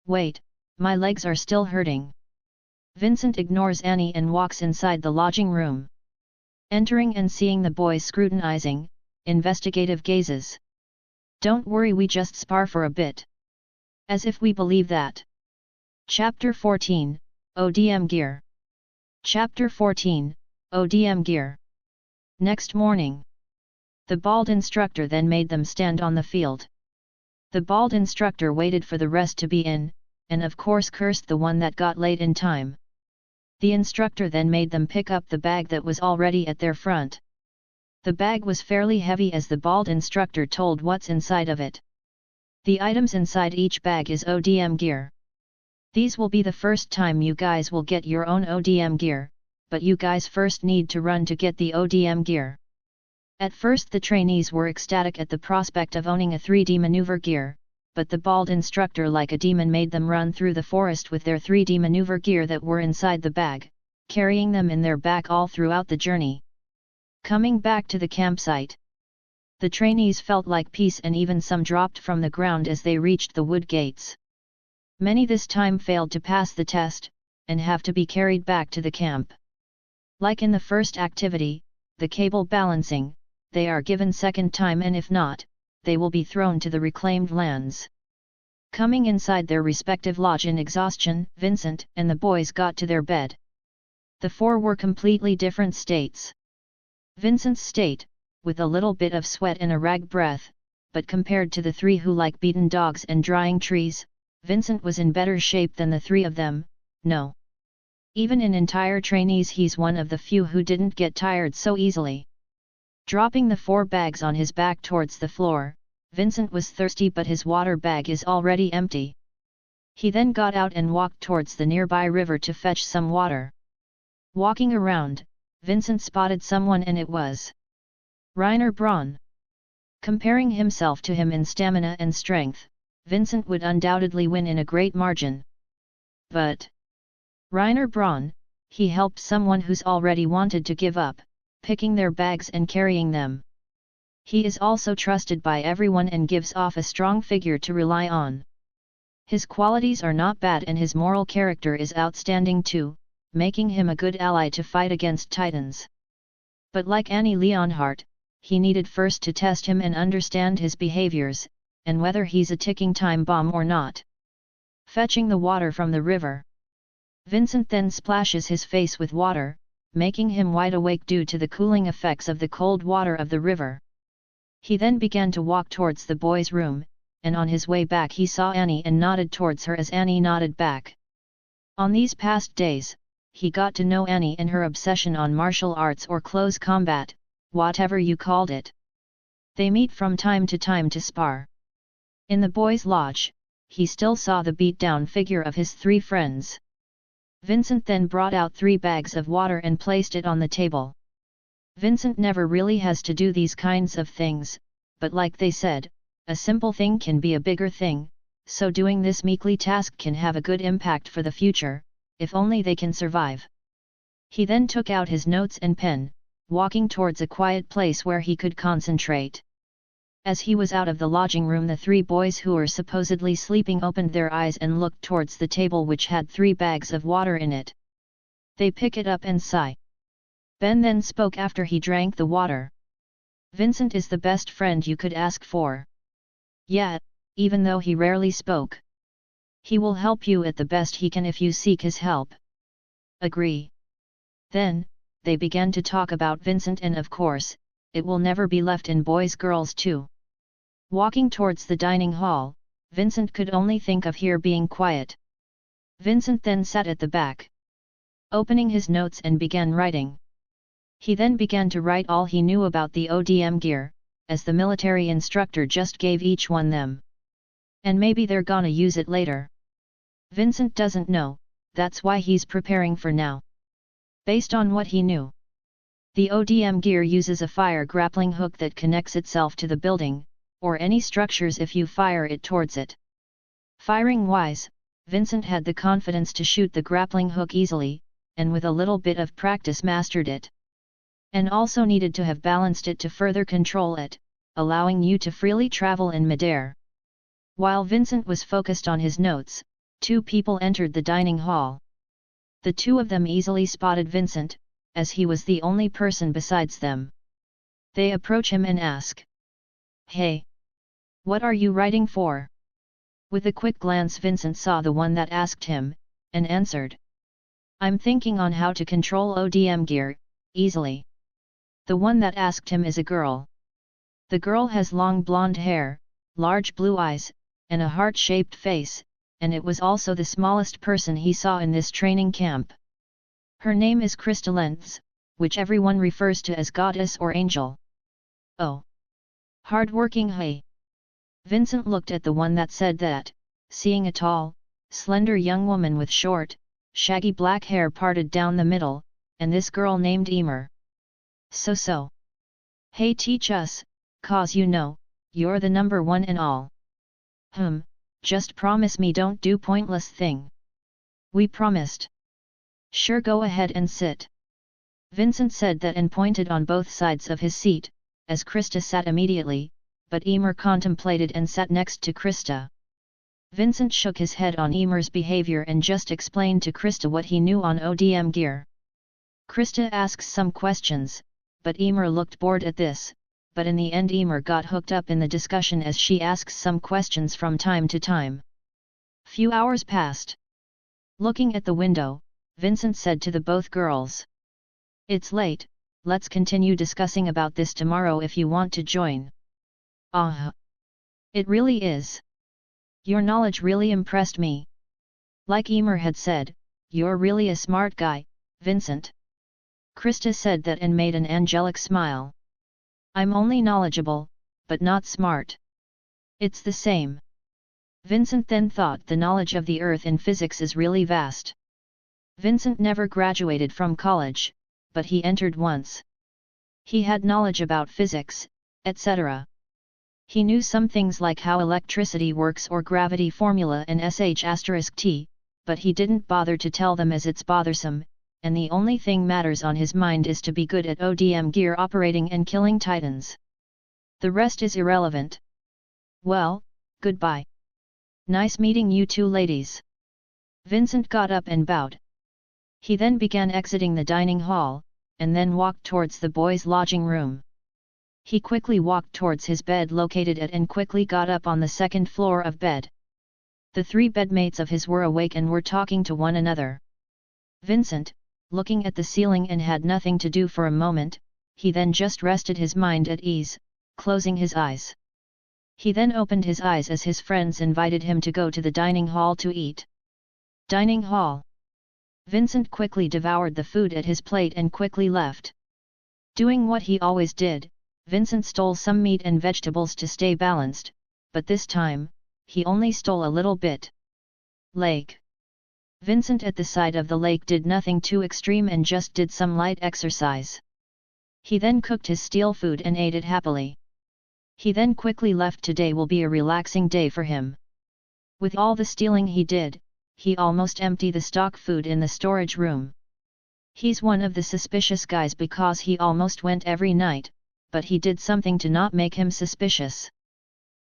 A: Wait, my legs are still hurting. Vincent ignores Annie and walks inside the lodging room. Entering and seeing the boys scrutinizing, investigative gazes. Don't worry, we just spar for a bit. As if we believe that. Chapter 14, ODM Gear. Chapter 14, ODM Gear. Next morning. The bald instructor then made them stand on the field. The bald instructor waited for the rest to be in, and of course cursed the one that got late in time. The instructor then made them pick up the bag that was already at their front. The bag was fairly heavy as the bald instructor told what's inside of it. The items inside each bag is ODM gear. These will be the first time you guys will get your own ODM gear, but you guys first need to run to get the ODM gear. At first the trainees were ecstatic at the prospect of owning a 3D maneuver gear, but the bald instructor like a demon made them run through the forest with their 3D maneuver gear that were inside the bag, carrying them in their back all throughout the journey. Coming back to the campsite, the trainees felt like peace and even some dropped from the ground as they reached the wood gates. Many this time failed to pass the test, and have to be carried back to the camp. Like in the first activity, the cable balancing, they are given second time and if not, they will be thrown to the reclaimed lands. Coming inside their respective lodge in exhaustion, Vincent and the boys got to their bed. The four were completely different states. Vincent's state, with a little bit of sweat and a rag breath, but compared to the three who like beaten dogs and drying trees, Vincent was in better shape than the three of them. No. Even in entire trainees he's one of the few who didn't get tired so easily. Dropping the 4 bags on his back towards the floor, Vincent was thirsty but his water bag is already empty. He then got out and walked towards the nearby river to fetch some water. Walking around, Vincent spotted someone and it was Rainer Braun. Comparing himself to him in stamina and strength, Vincent would undoubtedly win in a great margin. But Rainer Braun, he helped someone who's already wanted to give up, picking their bags and carrying them. He is also trusted by everyone and gives off a strong figure to rely on. His qualities are not bad and his moral character is outstanding too, making him a good ally to fight against Titans. But like Annie Leonhardt, he needed first to test him and understand his behaviors, and whether he's a ticking time bomb or not. Fetching the water from the river, Vincent then splashes his face with water, making him wide awake due to the cooling effects of the cold water of the river. He then began to walk towards the boys' room, and on his way back he saw Annie and nodded towards her as Annie nodded back. On these past days, he got to know Annie and her obsession on martial arts or close combat, whatever you called it. They meet from time to spar. In the boys' lodge, he still saw the beat-down figure of his 3 friends. Vincent then brought out 3 bags of water and placed it on the table. Vincent never really has to do these kinds of things, but like they said, a simple thing can be a bigger thing, so doing this meekly task can have a good impact for the future, if only they can survive. He then took out his notes and pen, walking towards a quiet place where he could concentrate. As he was out of the lodging room, the 3 boys who were supposedly sleeping opened their eyes and looked towards the table which had 3 bags of water in it. They pick it up and sigh. Ben then spoke after he drank the water. Vincent is the best friend you could ask for. Yet, even though he rarely spoke, he will help you at the best he can if you seek his help. Agree. Then, they began to talk about Vincent and of course, it will never be left in boys girls too. Walking towards the dining hall, Vincent could only think of here being quiet. Vincent then sat at the back, opening his notes and began writing. He then began to write all he knew about the ODM gear, as the military instructor just gave each one them. And maybe they're gonna use it later. Vincent doesn't know, that's why he's preparing for now. Based on what he knew, the ODM gear uses a fire grappling hook that connects itself to the building, or any structures if you fire it towards it. Firing-wise, Vincent had the confidence to shoot the grappling hook easily, and with a little bit of practice mastered it. And also needed to have balanced it to further control it, allowing you to freely travel in midair. While Vincent was focused on his notes, 2 people entered the dining hall. The 2 of them easily spotted Vincent, as he was the only person besides them. They approach him and ask, "Hey! What are you writing for?" With a quick glance Vincent saw the one that asked him, and answered, "I'm thinking on how to control ODM gear, easily." The one that asked him is a girl. The girl has long blonde hair, large blue eyes, and a heart-shaped face, and it was also the smallest person he saw in this training camp. Her name is Krista Lentz, which everyone refers to as goddess or angel. Oh! Hard-working hey! Vincent looked at the one that said that, seeing a tall, slender young woman with short, shaggy black hair parted down the middle, and this girl named Emer. So. Hey, teach us, cause you know, you're the number 1 in all. Just promise me don't do pointless thing. We promised. Sure, go ahead and sit. Vincent said that and pointed on both sides of his seat, as Krista sat immediately, but Emer contemplated and sat next to Krista. Vincent shook his head on Emer's behavior and just explained to Krista what he knew on ODM gear. Krista asks some questions, but Emer looked bored at this, but in the end Emer got hooked up in the discussion as she asks some questions from time to time. Few hours passed. Looking at the window, Vincent said to the both girls, "It's late, let's continue discussing about this tomorrow if you want to join. Ah! It really is. Your knowledge really impressed me. Like Emer had said, you're really a smart guy, Vincent. Krista said that and made an angelic smile. I'm only knowledgeable, but not smart. It's the same. Vincent then thought the knowledge of the earth in physics is really vast. Vincent never graduated from college, but he entered once. He had knowledge about physics, etc. He knew some things like how electricity works or gravity formula and sh*t, but he didn't bother to tell them as it's bothersome, and the only thing matters on his mind is to be good at ODM gear operating and killing titans. The rest is irrelevant. Well, goodbye. Nice meeting you two ladies. Vincent got up and bowed. He then began exiting the dining hall, and then walked towards the boys' lodging room. He quickly walked towards his bed located at and quickly got up on the second floor of bed. The three bedmates of his were awake and were talking to one another. Vincent, looking at the ceiling and had nothing to do for a moment, he then just rested his mind at ease, closing his eyes. He then opened his eyes as his friends invited him to go to the dining hall to eat. Dining hall. Vincent quickly devoured the food at his plate and quickly left. Doing what he always did, Vincent stole some meat and vegetables to stay balanced, but this time, he only stole a little bit. Lake. Vincent at the side of the lake did nothing too extreme and just did some light exercise. He then cooked his steel food and ate it happily. He then quickly left. Today will be a relaxing day for him. With all the stealing he did, he almost emptied the stock food in the storage room. He's one of the suspicious guys because he almost went every night, but he did something to not make him suspicious.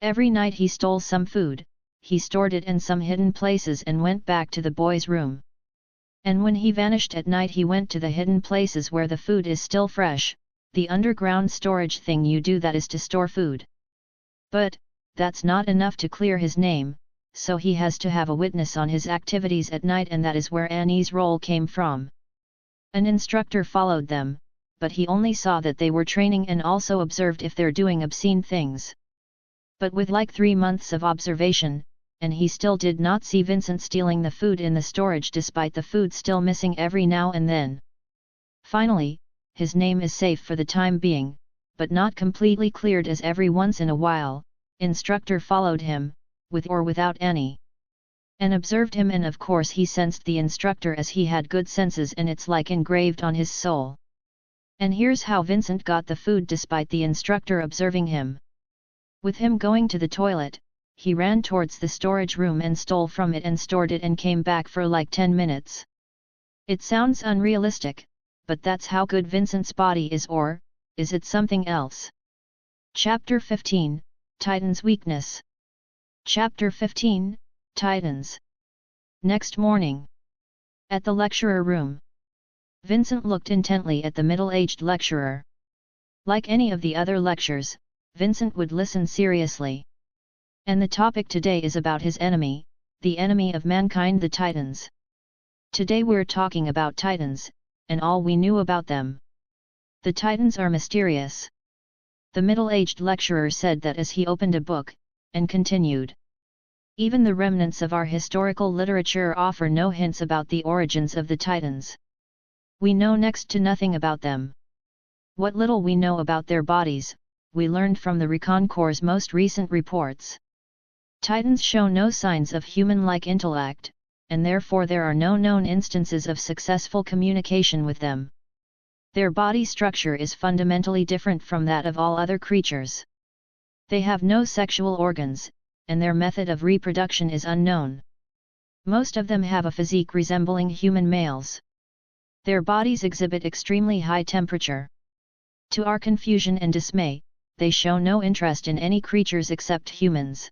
A: Every night he stole some food, he stored it in some hidden places and went back to the boys' room. And when he vanished at night he went to the hidden places where the food is still fresh, the underground storage thing you do that is to store food. But, that's not enough to clear his name, so he has to have a witness on his activities at night, and that is where Annie's role came from. An instructor followed them, but he only saw that they were training and also observed if they're doing obscene things. But with like 3 months of observation, and he still did not see Vincent stealing the food in the storage despite the food still missing every now and then. Finally, his name is safe for the time being, but not completely cleared, as every once in a while, instructor followed him, with or without Annie. And observed him, and of course he sensed the instructor as he had good senses and it's like engraved on his soul. And here's how Vincent got the food despite the instructor observing him. With him going to the toilet, he ran towards the storage room and stole from it and stored it and came back for like 10 minutes. It sounds unrealistic, but that's how good Vincent's body is, or is it something else? Chapter 15, Titan's Weakness. Chapter 15, Titans. Next morning. At the lecturer room. Vincent looked intently at the middle-aged lecturer. Like any of the other lectures, Vincent would listen seriously. And the topic today is about his enemy, the enemy of mankind, the Titans. Today we're talking about Titans, and all we knew about them. The Titans are mysterious. The middle-aged lecturer said that as he opened a book, and continued. Even the remnants of our historical literature offer no hints about the origins of the Titans. We know next to nothing about them. What little we know about their bodies, we learned from the Recon Corps' most recent reports. Titans show no signs of human-like intellect, and therefore there are no known instances of successful communication with them. Their body structure is fundamentally different from that of all other creatures. They have no sexual organs, and their method of reproduction is unknown. Most of them have a physique resembling human males. Their bodies exhibit extremely high temperature. To our confusion and dismay, they show no interest in any creatures except humans.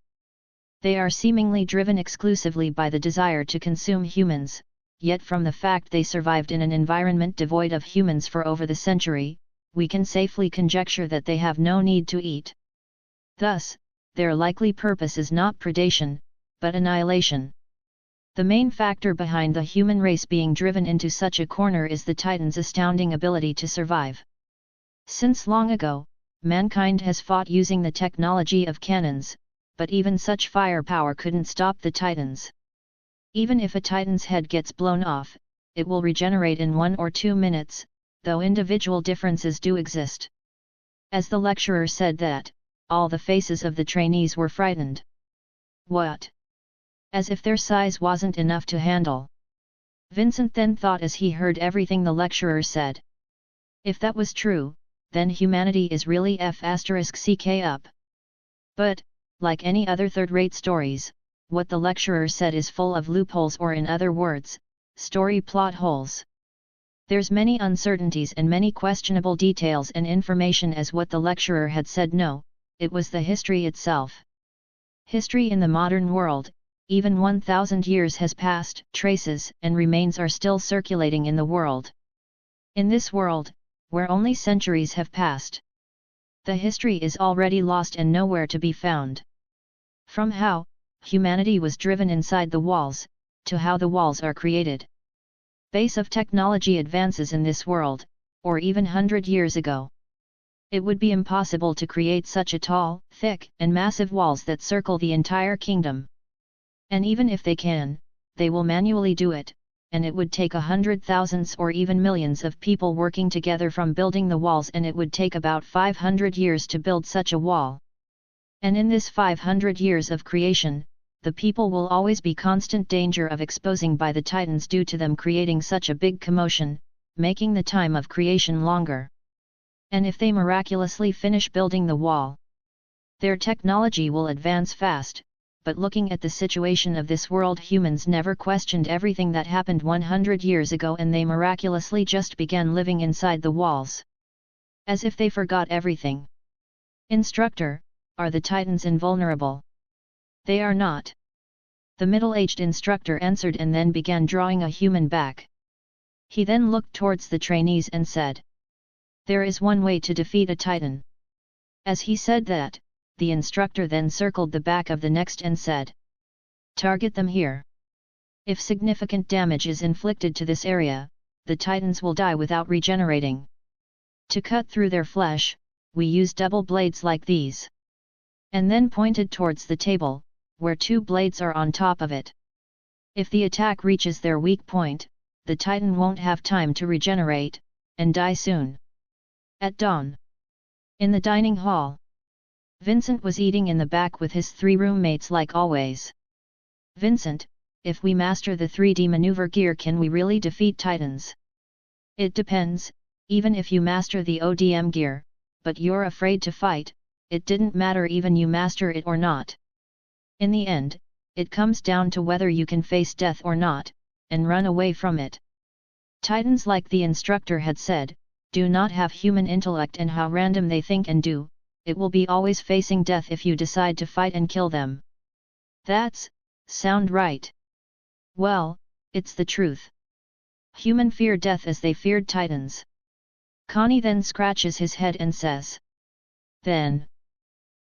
A: They are seemingly driven exclusively by the desire to consume humans, yet from the fact they survived in an environment devoid of humans for over the century, we can safely conjecture that they have no need to eat. Thus, their likely purpose is not predation, but annihilation. The main factor behind the human race being driven into such a corner is the Titans' astounding ability to survive. Since long ago, mankind has fought using the technology of cannons, but even such firepower couldn't stop the Titans. Even if a Titan's head gets blown off, it will regenerate in 1 or 2 minutes, though individual differences do exist. As the lecturer said that, all the faces of the trainees were frightened. What? As if their size wasn't enough to handle. Vincent then thought as he heard everything the lecturer said. If that was true, then humanity is really f*ck up. But, like any other third-rate stories, what the lecturer said is full of loopholes, or in other words, story plot holes. There's many uncertainties and many questionable details and information as what the lecturer had said. No, it was the history itself. History in the modern world, even 1,000 years has passed, traces and remains are still circulating in the world. In this world, where only centuries have passed, the history is already lost and nowhere to be found. From how humanity was driven inside the walls, to how the walls are created. Base of technology advances in this world, or even 100 years ago. It would be impossible to create such a tall, thick, and massive walls that circle the entire kingdom. And even if they can, they will manually do it, and it would take 100,000s or even millions of people working together from building the walls, and it would take about 500 years to build such a wall. And in this 500 years of creation, the people will always be constant danger of exposing by the Titans due to them creating such a big commotion, making the time of creation longer. And if they miraculously finish building the wall, their technology will advance fast. But looking at the situation of this world, humans never questioned everything that happened 100 years ago, and they miraculously just began living inside the walls. As if they forgot everything. Instructor, are the Titans invulnerable? They are not. The middle-aged instructor answered and then began drawing a human back. He then looked towards the trainees and said, "There is one way to defeat a Titan." As he said that, the instructor then circled the back of the next and said, "Target them here. If significant damage is inflicted to this area, the Titans will die without regenerating. To cut through their flesh, we use double blades like these." And then pointed towards the table, where 2 blades are on top of it. If the attack reaches their weak point, the Titan won't have time to regenerate, and die soon. At dawn, in the dining hall, Vincent was eating in the back with his 3 roommates like always. "Vincent, if we master the 3D maneuver gear, can we really defeat Titans?" "It depends, even if you master the ODM gear, but you're afraid to fight, it didn't matter even you master it or not. In the end, it comes down to whether you can face death or not, and run away from it. Titans, like the instructor had said, do not have human intellect, and how random they think and do, it will be always facing death if you decide to fight and kill them." "That's sound right." "Well, it's the truth. Human fear death as they feared Titans." Connie then scratches his head and says, "Then,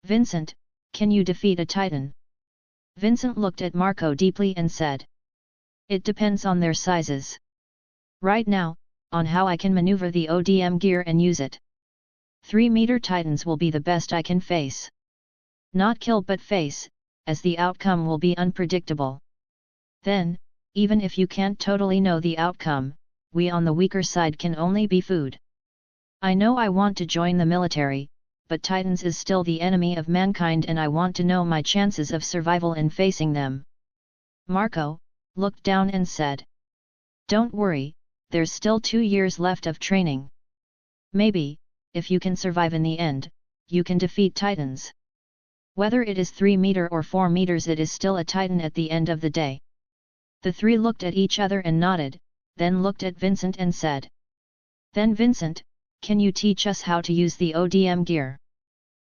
A: Vincent, can you defeat a Titan?" Vincent looked at Marco deeply and said, "It depends on their sizes. Right now, on how I can maneuver the ODM gear and use it. 3-meter Titans will be the best I can face. Not kill but face, as the outcome will be unpredictable. Then, even if you can't totally know the outcome, we on the weaker side can only be food. I know I want to join the military, but Titans is still the enemy of mankind, and I want to know my chances of survival in facing them." Marco looked down and said, "Don't worry, there's still 2 years left of training. Maybe, if you can survive in the end, you can defeat Titans. Whether it is 3 meters or 4 meters, it is still a Titan at the end of the day." The 3 looked at each other and nodded, then looked at Vincent and said, "Then Vincent, can you teach us how to use the ODM gear?"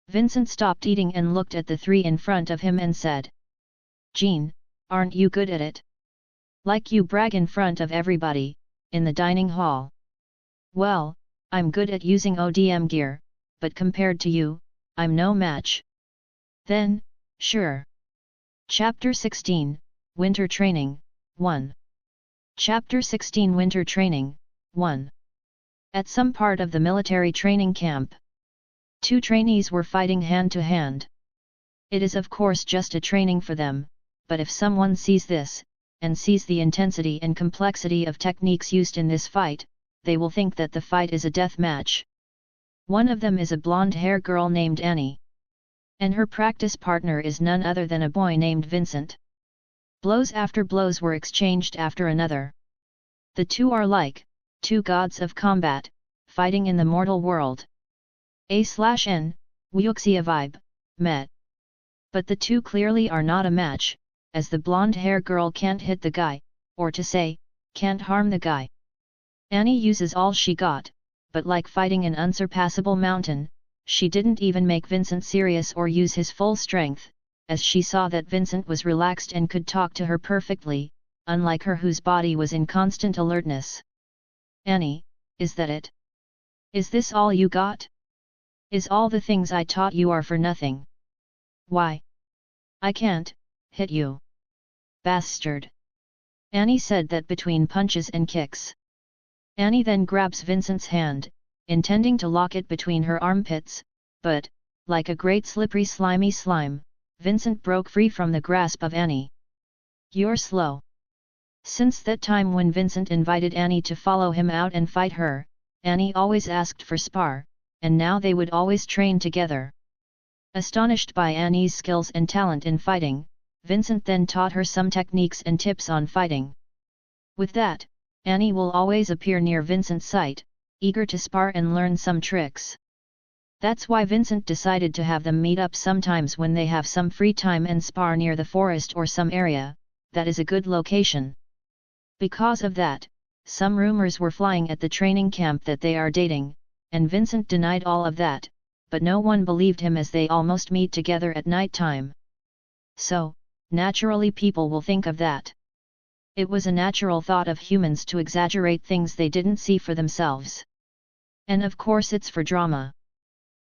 A: Vincent stopped eating and looked at the 3 in front of him and said, "Jean, aren't you good at it? Like you brag in front of everybody, in the dining hall." "Well, I'm good at using ODM gear, but compared to you, I'm no match." "Then, sure." Chapter 16, Winter Training, 1. Chapter 16 Winter Training, 1. At some part of the military training camp, two trainees were fighting hand to hand. It is of course just a training for them, but if someone sees this, and sees the intensity and complexity of techniques used in this fight, they will think that the fight is a death match. One of them is a blonde-hair girl named Annie. And her practice partner is none other than a boy named Vincent. Blows after blows were exchanged after another. The two are like two gods of combat, fighting in the mortal world. A/N, Wuxia vibe, met. But the two clearly are not a match, as the blonde-hair girl can't hit the guy, or to say, can't harm the guy. Annie uses all she got, but like fighting an unsurpassable mountain, she didn't even make Vincent serious or use his full strength, as she saw that Vincent was relaxed and could talk to her perfectly, unlike her whose body was in constant alertness. Annie, is that it? Is this all you got? Is all the things I taught you are for nothing? Why? I can't hit you. Bastard. Annie said that between punches and kicks. Annie then grabs Vincent's hand, intending to lock it between her armpits, but, like a great slippery slimy slime, Vincent broke free from the grasp of Annie. You're slow. Since that time when Vincent invited Annie to follow him out and fight her, Annie always asked for spar, and now they would always train together. Astonished by Annie's skills and talent in fighting, Vincent then taught her some techniques and tips on fighting. With that, Annie will always appear near Vincent's sight, eager to spar and learn some tricks. That's why Vincent decided to have them meet up sometimes when they have some free time and spar near the forest or some area that is a good location. Because of that, some rumors were flying at the training camp that they are dating, and Vincent denied all of that, but no one believed him as they almost meet together at night time. So, naturally people will think of that. It was a natural thought of humans to exaggerate things they didn't see for themselves. And of course it's for drama.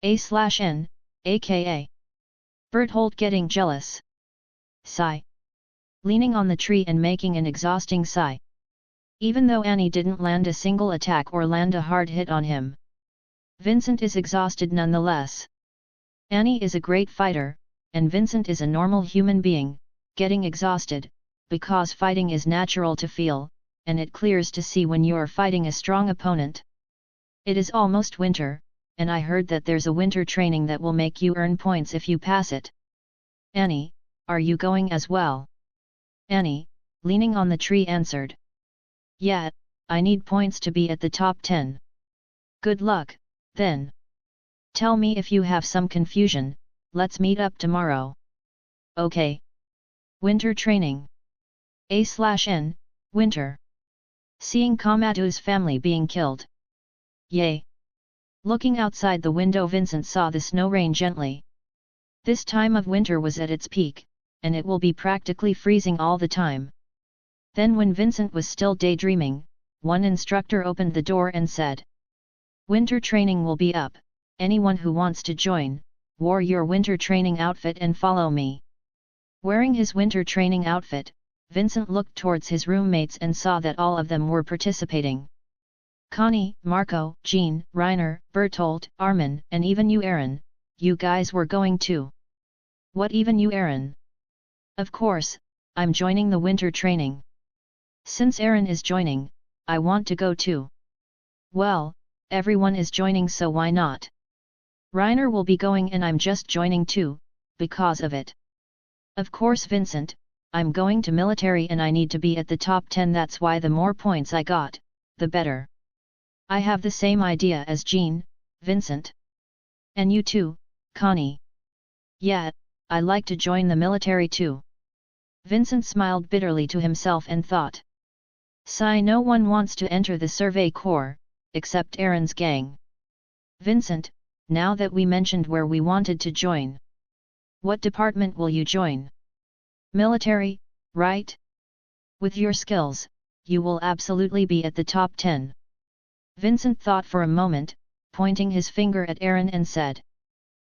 A: A/N, aka Berthold getting jealous. Sigh. Leaning on the tree and making an exhausting sigh. Even though Annie didn't land a single attack or land a hard hit on him, Vincent is exhausted nonetheless. Annie is a great fighter, and Vincent is a normal human being, getting exhausted, because fighting is natural to feel, and it clears to see when you're fighting a strong opponent. It is almost winter, and I heard that there's a winter training that will make you earn points if you pass it. Annie, are you going as well? Annie, leaning on the tree answered. Yeah, I need points to be at the top 10. Good luck, then. Tell me if you have some confusion, let's meet up tomorrow. Okay. Winter training. A/N, winter. Seeing Kamatu's family being killed. Yay! Looking outside the window, Vincent saw the snow rain gently. This time of winter was at its peak, and it will be practically freezing all the time. Then when Vincent was still daydreaming, one instructor opened the door and said, "Winter training will be up, anyone who wants to join, wear your winter training outfit and follow me." Wearing his winter training outfit, Vincent looked towards his roommates and saw that all of them were participating. Connie, Marco, Jean, Reiner, Bertolt, Armin, and even you Aaron, you guys were going too. What, even you Aaron? Of course, I'm joining the winter training. Since Aaron is joining, I want to go too. Well, everyone is joining, so why not? Reiner will be going and I'm just joining too, because of it. Of course Vincent, I'm going to military and I need to be at the top 10, that's why the more points I got, the better. I have the same idea as Jean, Vincent. And you too, Connie. Yeah, I like to join the military too. Vincent smiled bitterly to himself and thought. Sigh, no one wants to enter the Survey Corps, except Aaron's gang. Vincent, now that we mentioned where we wanted to join. What department will you join? Military, right? With your skills, you will absolutely be at the top 10. Vincent thought for a moment, pointing his finger at Aaron and said.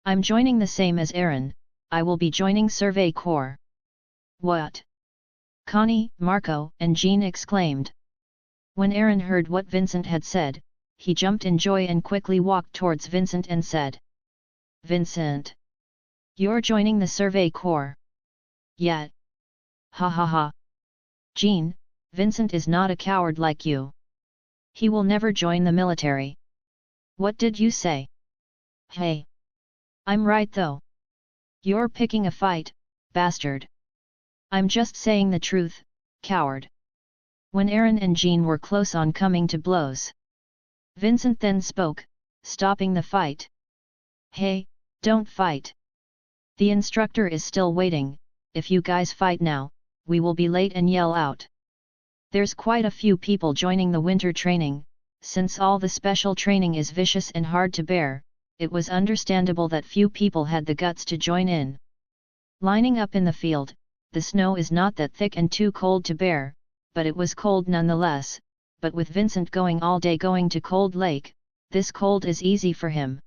A: I'm joining the same as Aaron, I will be joining Survey Corps. What? Connie, Marco, and Jean exclaimed. When Aaron heard what Vincent had said, he jumped in joy and quickly walked towards Vincent and said, "Vincent! You're joining the Survey Corps? Yet! Ha ha ha! Jean, Vincent is not a coward like you. He will never join the military." "What did you say?" "Hey! I'm right though. You're picking a fight, bastard." "I'm just saying the truth, coward." When Aaron and Jean were close on coming to blows, Vincent then spoke, stopping the fight. "Hey, don't fight. The instructor is still waiting. If you guys fight now, we will be late and yell out." There's quite a few people joining the winter training. Since all the special training is vicious and hard to bear, it was understandable that few people had the guts to join in. Lining up in the field, the snow is not that thick and too cold to bear, but it was cold nonetheless. But with Vincent going all day going to Cold Lake, this cold is easy for him.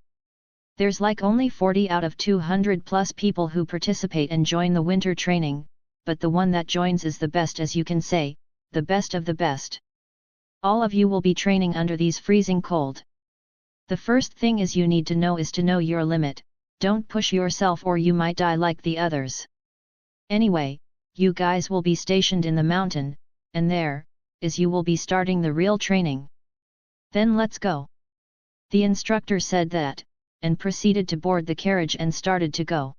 A: There's like only 40 out of 200 plus people who participate and join the winter training, but the one that joins is the best, as you can say, the best of the best. All of you will be training under these freezing cold. The first thing is you need to know is to know your limit. Don't push yourself or you might die like the others. Anyway, you guys will be stationed in the mountain, and there is you will be starting the real training. Then let's go." The instructor said that, and proceeded to board the carriage and started to go.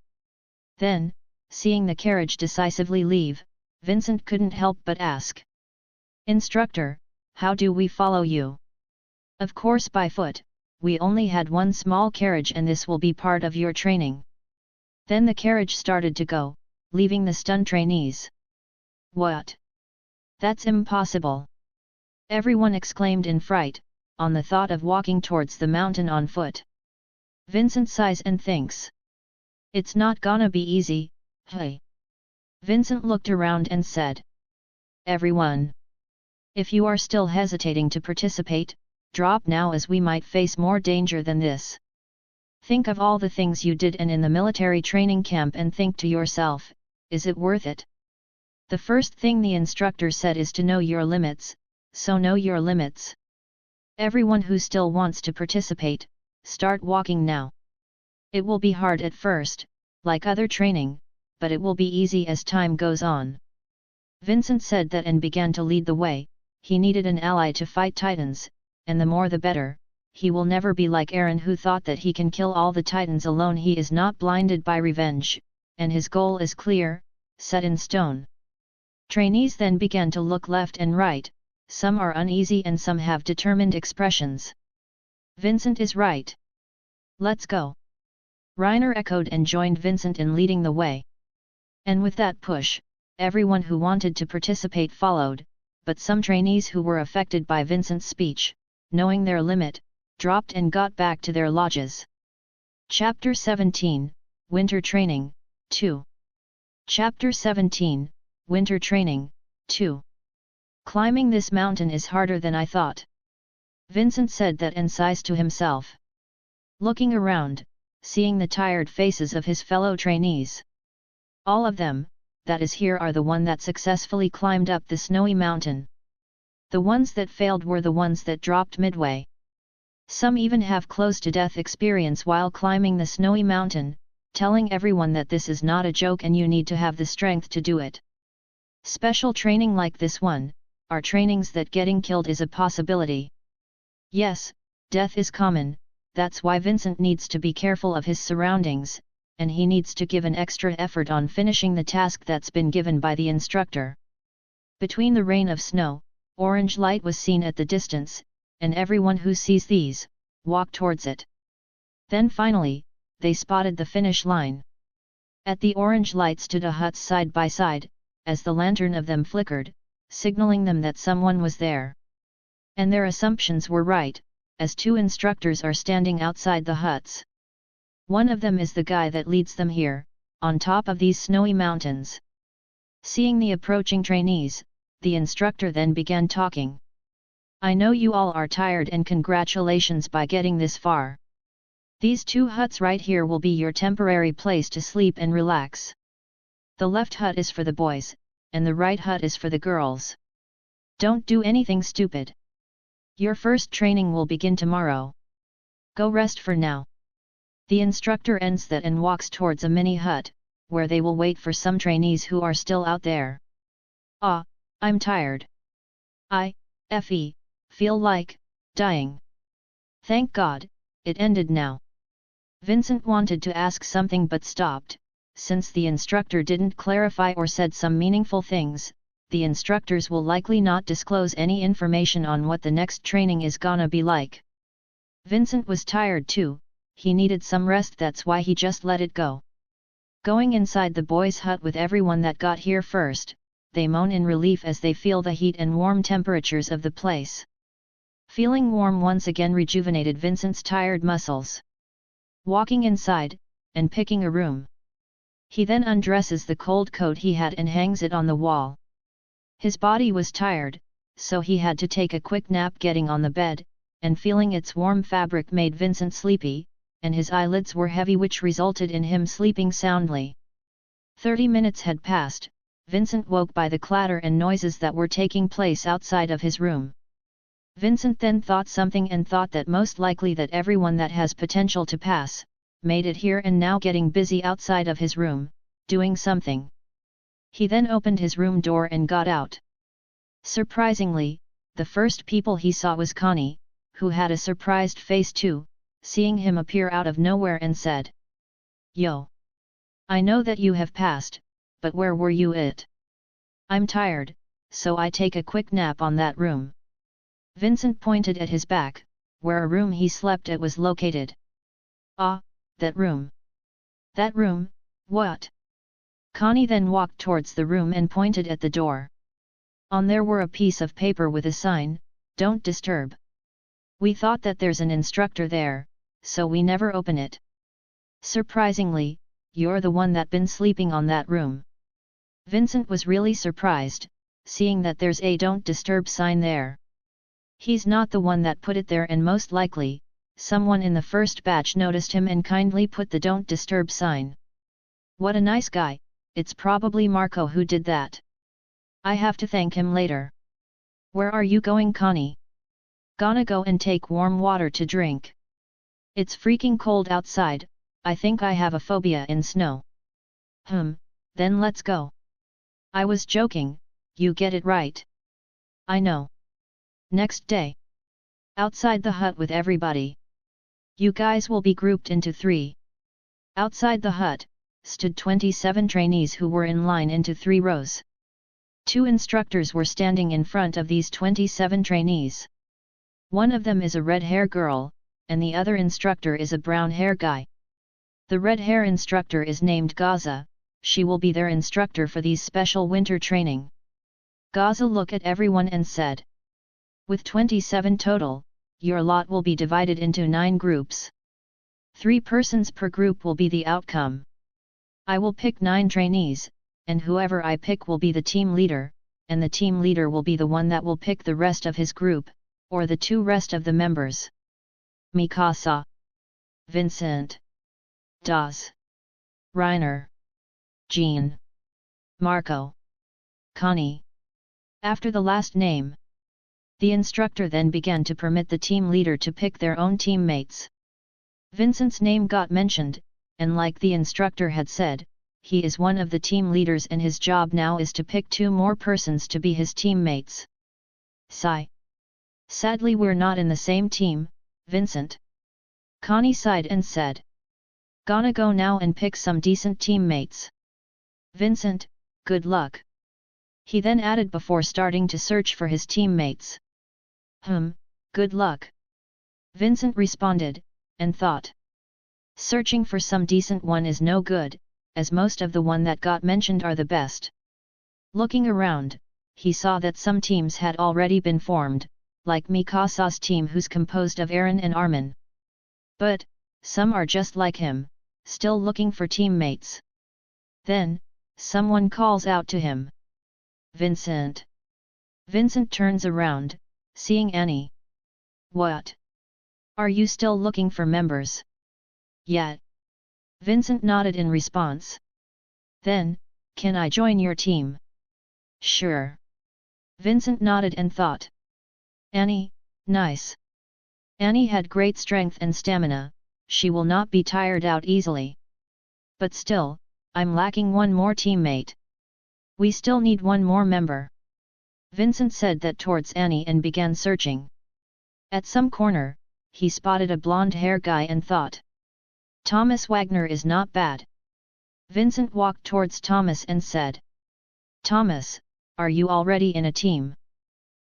A: Then, seeing the carriage decisively leave, Vincent couldn't help but ask, "Instructor, how do we follow you?" "Of course by foot. We only had one small carriage and this will be part of your training." Then the carriage started to go, leaving the stunned trainees. "What? That's impossible!" everyone exclaimed in fright, on the thought of walking towards the mountain on foot. Vincent sighs and thinks, "It's not gonna be easy, hey." Vincent looked around and said, "Everyone! If you are still hesitating to participate, drop now as we might face more danger than this. Think of all the things you did and in the military training camp and think to yourself, is it worth it?" The first thing the instructor said is to know your limits, so know your limits. Everyone who still wants to participate, start walking now. It will be hard at first, like other training, but it will be easy as time goes on. Vincent said that and began to lead the way. He needed an ally to fight titans, and the more the better. He will never be like Aaron who thought that he can kill all the titans alone. He is not blinded by revenge, and his goal is clear, set in stone. Trainees then began to look left and right, some are uneasy and some have determined expressions. Vincent is right. Let's go. Reiner echoed and joined Vincent in leading the way. And with that push, everyone who wanted to participate followed, but some trainees who were affected by Vincent's speech, knowing their limit, dropped and got back to their lodges. Chapter 17, Winter Training, 2. Chapter 17, Winter Training, 2. Climbing this mountain is harder than I thought. Vincent said that and sighs to himself. Looking around, seeing the tired faces of his fellow trainees. All of them, that is here are the one that successfully climbed up the snowy mountain. The ones that failed were the ones that dropped midway. Some even have close to death experience while climbing the snowy mountain, telling everyone that this is not a joke and you need to have the strength to do it. Special training like this one, are trainings that getting killed is a possibility. Yes, death is common, that's why Vincent needs to be careful of his surroundings, and he needs to give an extra effort on finishing the task that's been given by the instructor. Between the rain of snow, orange light was seen at the distance, and everyone who sees these, walk towards it. Then finally, they spotted the finish line. At the orange light stood a hut side by side, as the lantern of them flickered, signaling them that someone was there. And their assumptions were right, as two instructors are standing outside the huts. One of them is the guy that leads them here, on top of these snowy mountains. Seeing the approaching trainees, the instructor then began talking. "I know you all are tired and congratulations by getting this far. These two huts right here will be your temporary place to sleep and relax. The left hut is for the boys, and the right hut is for the girls. Don't do anything stupid. Your first training will begin tomorrow. Go rest for now. The instructor ends that and walks towards a mini hut, where they will wait for some trainees who are still out there. Ah, I'm tired. Feel like dying. Thank God, it ended now. Vincent wanted to ask something but stopped, since the instructor didn't clarify or said some meaningful things. The instructors will likely not disclose any information on what the next training is gonna be like. Vincent was tired too, he needed some rest, that's why he just let it go. Going inside the boys' hut with everyone that got here first, they moan in relief as they feel the heat and warm temperatures of the place. Feeling warm once again rejuvenated Vincent's tired muscles. Walking inside, and picking a room. He then undresses the cold coat he had and hangs it on the wall. His body was tired, so he had to take a quick nap. Getting on the bed, and feeling its warm fabric made Vincent sleepy, and his eyelids were heavy, which resulted in him sleeping soundly. 30 minutes had passed. Vincent woke by the clatter and noises that were taking place outside of his room. Vincent then thought something and thought that most likely that everyone that has potential to pass, made it here and now getting busy outside of his room, doing something. He then opened his room door and got out. Surprisingly, the first people he saw was Connie, who had a surprised face too, seeing him appear out of nowhere and said, "Yo! I know that you have passed, but where were you it? I'm tired, so I take a quick nap on that room." Vincent pointed at his back, where a room he slept at was located. "Ah, that room. That room, what?" Connie then walked towards the room and pointed at the door. On there were a piece of paper with a sign, "Don't disturb." "We thought that there's an instructor there, so we never open it." "Surprisingly, you're the one that been sleeping on that room." Vincent was really surprised, seeing that there's a "Don't disturb" sign there. He's not the one that put it there, and most likely, someone in the first batch noticed him and kindly put the "Don't disturb" sign. What a nice guy, it's probably Marco who did that. I have to thank him later. "Where are you going, Connie?" "Gonna go and take warm water to drink. It's freaking cold outside, I think I have a phobia in snow." Then let's go." "I was joking, you get it right." "I know." Next day. Outside the hut with everybody. "You guys will be grouped into 3. Outside the hut, stood 27 trainees who were in line into 3 rows. 2 instructors were standing in front of these 27 trainees. One of them is a red-hair girl, and the other instructor is a brown-hair guy. The red-hair instructor is named Gaza, she will be their instructor for these special winter training. Gaza looked at everyone and said, "With 27 total, your lot will be divided into 9 groups. 3 persons per group will be the outcome. I will pick 9 trainees, and whoever I pick will be the team leader, and the team leader will be the one that will pick the rest of his group, or the 2 rest of the members. Mikasa, Vincent, Das, Reiner, Jean, Marco, Connie." After the last name, the instructor then began to permit the team leader to pick their own teammates. Vincent's name got mentioned, and like the instructor had said, he is one of the team leaders and his job now is to pick 2 more persons to be his teammates. Sigh. "Sadly we're not in the same team, Vincent." Connie sighed and said, "Gonna go now and pick some decent teammates." "Vincent, good luck." He then added before starting to search for his teammates. Good luck." Vincent responded, and thought. Searching for some decent one is no good, as most of the one that got mentioned are the best. Looking around, he saw that some teams had already been formed, like Mikasa's team who's composed of Aaron and Armin. But, some are just like him, still looking for teammates. Then, someone calls out to him. "Vincent." Vincent turns around, seeing Annie. "What? Are you still looking for members?" "Yeah." Vincent nodded in response. Then, "Can I join your team?" "Sure." Vincent nodded and thought. "Annie, Nice. Annie had great strength and stamina, she will not be tired out easily. But still, I'm lacking one more teammate. We still need one more member. Vincent said that towards Annie and began searching. At some corner, he spotted a blonde-haired guy and thought, Thomas Wagner is not bad. Vincent walked towards Thomas and said, Thomas, are you already in a team?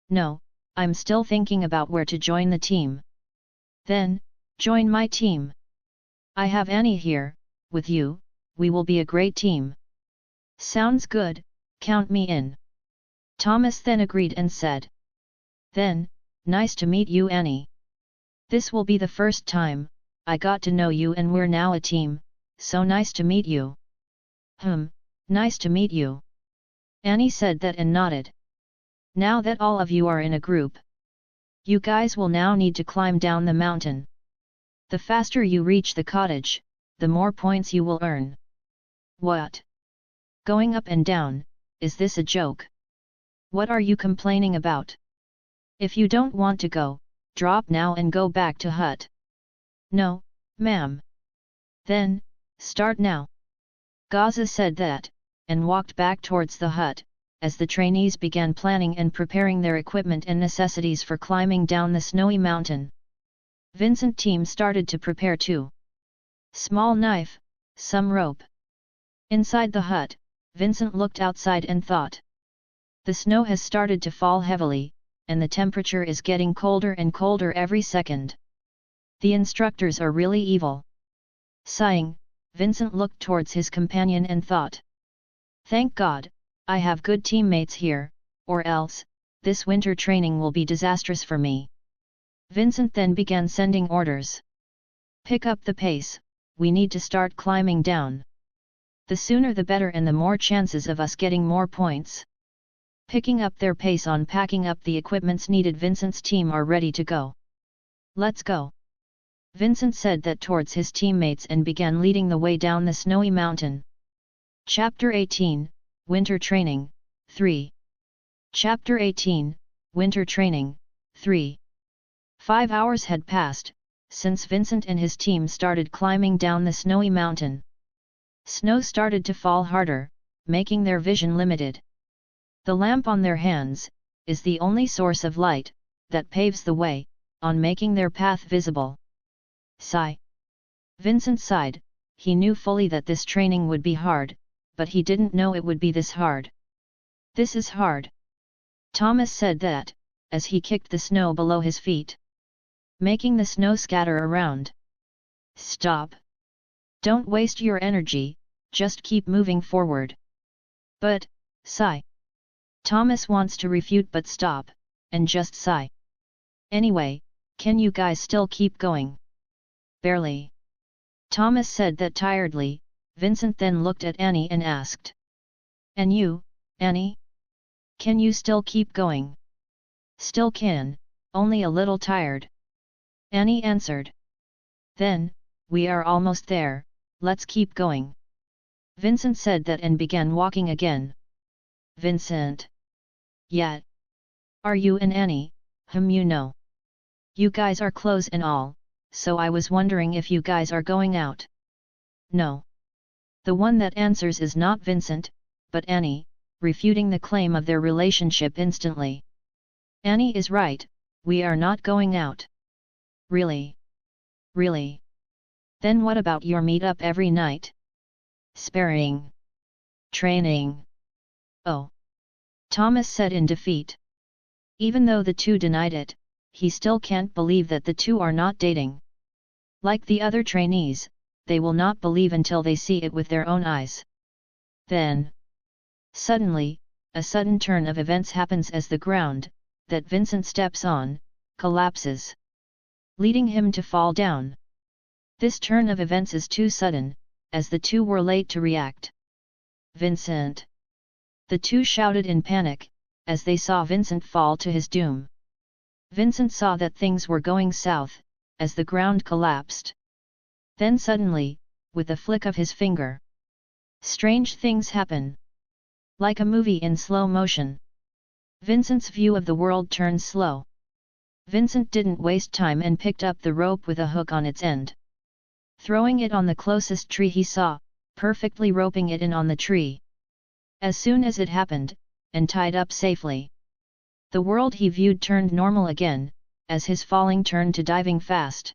A: No, I'm still thinking about where to join the team. Then, join my team. I have Annie here, with you, we will be a great team. Sounds good, count me in. Thomas then agreed and said. Then, nice to meet you Annie. This will be the first time, I got to know you and we're now a team, so nice to meet you. Nice to meet you. Annie said that and nodded. Now that all of you are in a group, you guys will now need to climb down the mountain. The faster you reach the cottage, the more points you will earn. What? Going up and down, is this a joke? What are you complaining about? If you don't want to go, drop now and go back to hut. No, ma'am. Then, start now. Gaza said that, and walked back towards the hut, as the trainees began planning and preparing their equipment and necessities for climbing down the snowy mountain. Vincent team started to prepare too. Small knife, some rope. Inside the hut, Vincent looked outside and thought. The snow has started to fall heavily, and the temperature is getting colder and colder every second. The instructors are really evil. Sighing, Vincent looked towards his companion and thought. Thank God, I have good teammates here, or else, this winter training will be disastrous for me. Vincent then began sending orders. Pick up the pace, we need to start climbing down. The sooner the better and the more chances of us getting more points. Picking up their pace on packing up the equipments needed, Vincent's team are ready to go. Let's go. Vincent said that towards his teammates and began leading the way down the snowy mountain. Chapter 18, Winter Training, 3. Chapter 18, Winter Training, 3. 5 hours had passed, since Vincent and his team started climbing down the snowy mountain. Snow started to fall harder, making their vision limited. The lamp on their hands is the only source of light that paves the way, on making their path visible. Sigh. Vincent sighed, he knew fully that this training would be hard, but he didn't know it would be this hard. This is hard. Thomas said that, as he kicked the snow below his feet, making the snow scatter around. Stop. Don't waste your energy, just keep moving forward. But, sigh. Thomas wants to refute but stop, and just sigh. Anyway, can you guys still keep going? Barely. Thomas said that tiredly. Vincent then looked at Annie and asked. And you, Annie? Can you still keep going? Still can, only a little tired. Annie answered. Then, we are almost there, let's keep going. Vincent said that and began walking again. Vincent. Yet. Are you and Annie, whom you know? You guys are close and all, so I was wondering if you guys are going out. No. The one that answers is not Vincent, but Annie, refuting the claim of their relationship instantly. Annie is right, we are not going out. Really? Really? Then what about your meet-up every night? Sparring. Training. Oh. Thomas said in defeat. Even though the two denied it, he still can't believe that the two are not dating. Like the other trainees, they will not believe until they see it with their own eyes. Then, suddenly, a sudden turn of events happens as the ground, that Vincent steps on, collapses, leading him to fall down. This turn of events is too sudden, as the two were late to react. Vincent! The two shouted in panic, as they saw Vincent fall to his doom. Vincent saw that things were going south, as the ground collapsed. Then suddenly, with a flick of his finger, strange things happen. Like a movie in slow motion. Vincent's view of the world turns slow. Vincent didn't waste time and picked up the rope with a hook on its end. Throwing it on the closest tree he saw, perfectly roping it in on the tree. As soon as it happened, and tied up safely, the world he viewed turned normal again, as his falling turned to diving fast.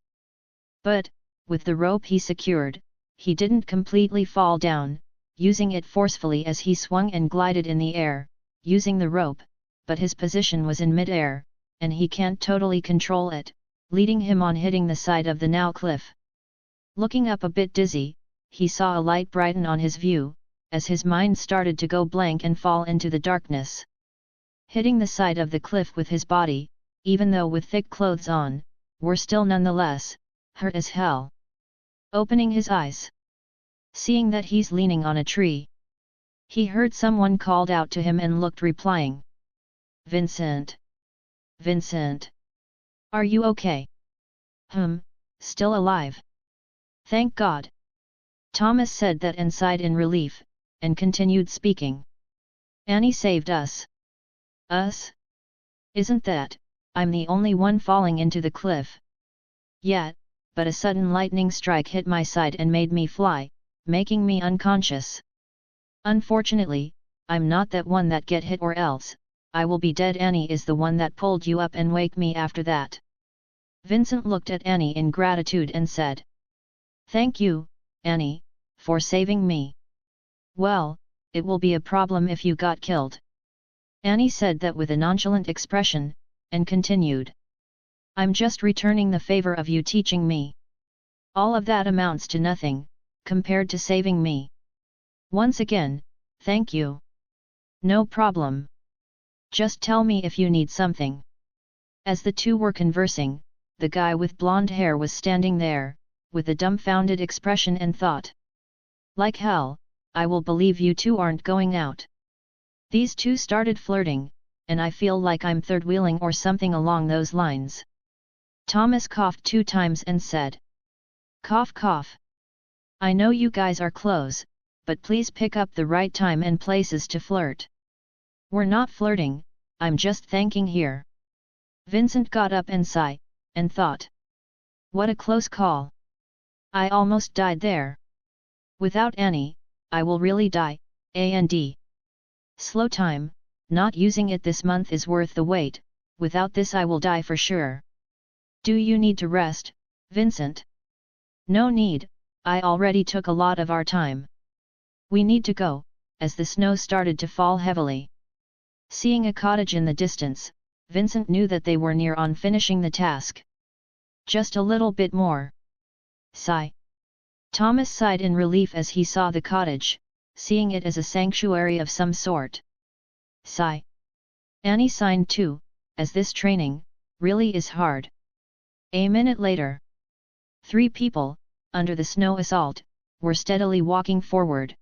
A: But, with the rope he secured, he didn't completely fall down, using it forcefully as he swung and glided in the air, using the rope, but his position was in mid-air, and he can't totally control it, leading him on hitting the side of the now cliff. Looking up a bit dizzy, he saw a light brighten on his view, as his mind started to go blank and fall into the darkness. Hitting the side of the cliff with his body, even though with thick clothes on, were still nonetheless, hurt as hell. Opening his eyes, seeing that he's leaning on a tree, he heard someone called out to him and looked replying. Vincent! Vincent! Are you okay? Still alive. Thank God. Thomas said that and sighed in relief, and continued speaking. Annie saved us. Us? Isn't that, I'm the only one falling into the cliff. Yet, but a sudden lightning strike hit my side and made me fly, making me unconscious. Unfortunately, I'm not that one that get hit or else, I will be dead. Annie is the one that pulled you up and wake me after that. Vincent looked at Annie in gratitude and said. Thank you, Annie, for saving me. Well, it will be a problem if you got killed. Annie said that with a nonchalant expression, and continued. I'm just returning the favor of you teaching me. All of that amounts to nothing, compared to saving me. Once again, thank you. No problem. Just tell me if you need something. As the two were conversing, the guy with blonde hair was standing there, with a dumbfounded expression and thought. Like hell, I will believe you two aren't going out. These two started flirting, and I feel like I'm third-wheeling or something along those lines. Thomas coughed 2 times and said. Cough cough. I know you guys are close, but please pick up the right time and places to flirt. We're not flirting, I'm just thanking here. Vincent got up and sighed, and thought. What a close call. I almost died there. Without Annie, I will really die, and slow time, not using it this month is worth the wait, without this I will die for sure. Do you need to rest, Vincent? No need, I already took a lot of our time. We need to go, as the snow started to fall heavily. Seeing a cottage in the distance, Vincent knew that they were near on finishing the task. Just a little bit more. Sigh. Thomas sighed in relief as he saw the cottage, seeing it as a sanctuary of some sort. Sigh. Annie sighed too, as this training, really is hard. A minute later. 3 people, under the snow assault, were steadily walking forward.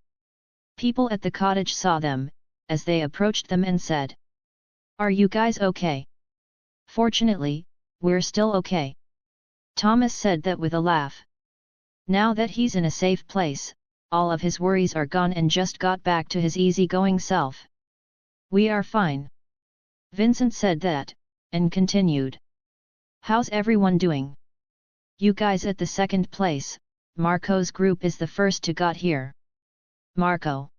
A: People at the cottage saw them, as they approached them and said. Are you guys okay? Fortunately, we're still okay. Thomas said that with a laugh. Now that he's in a safe place, all of his worries are gone and just got back to his easygoing self. We are fine. Vincent said that, and continued. How's everyone doing? You guys at the second place, Marco's group is the first to got here. Marco.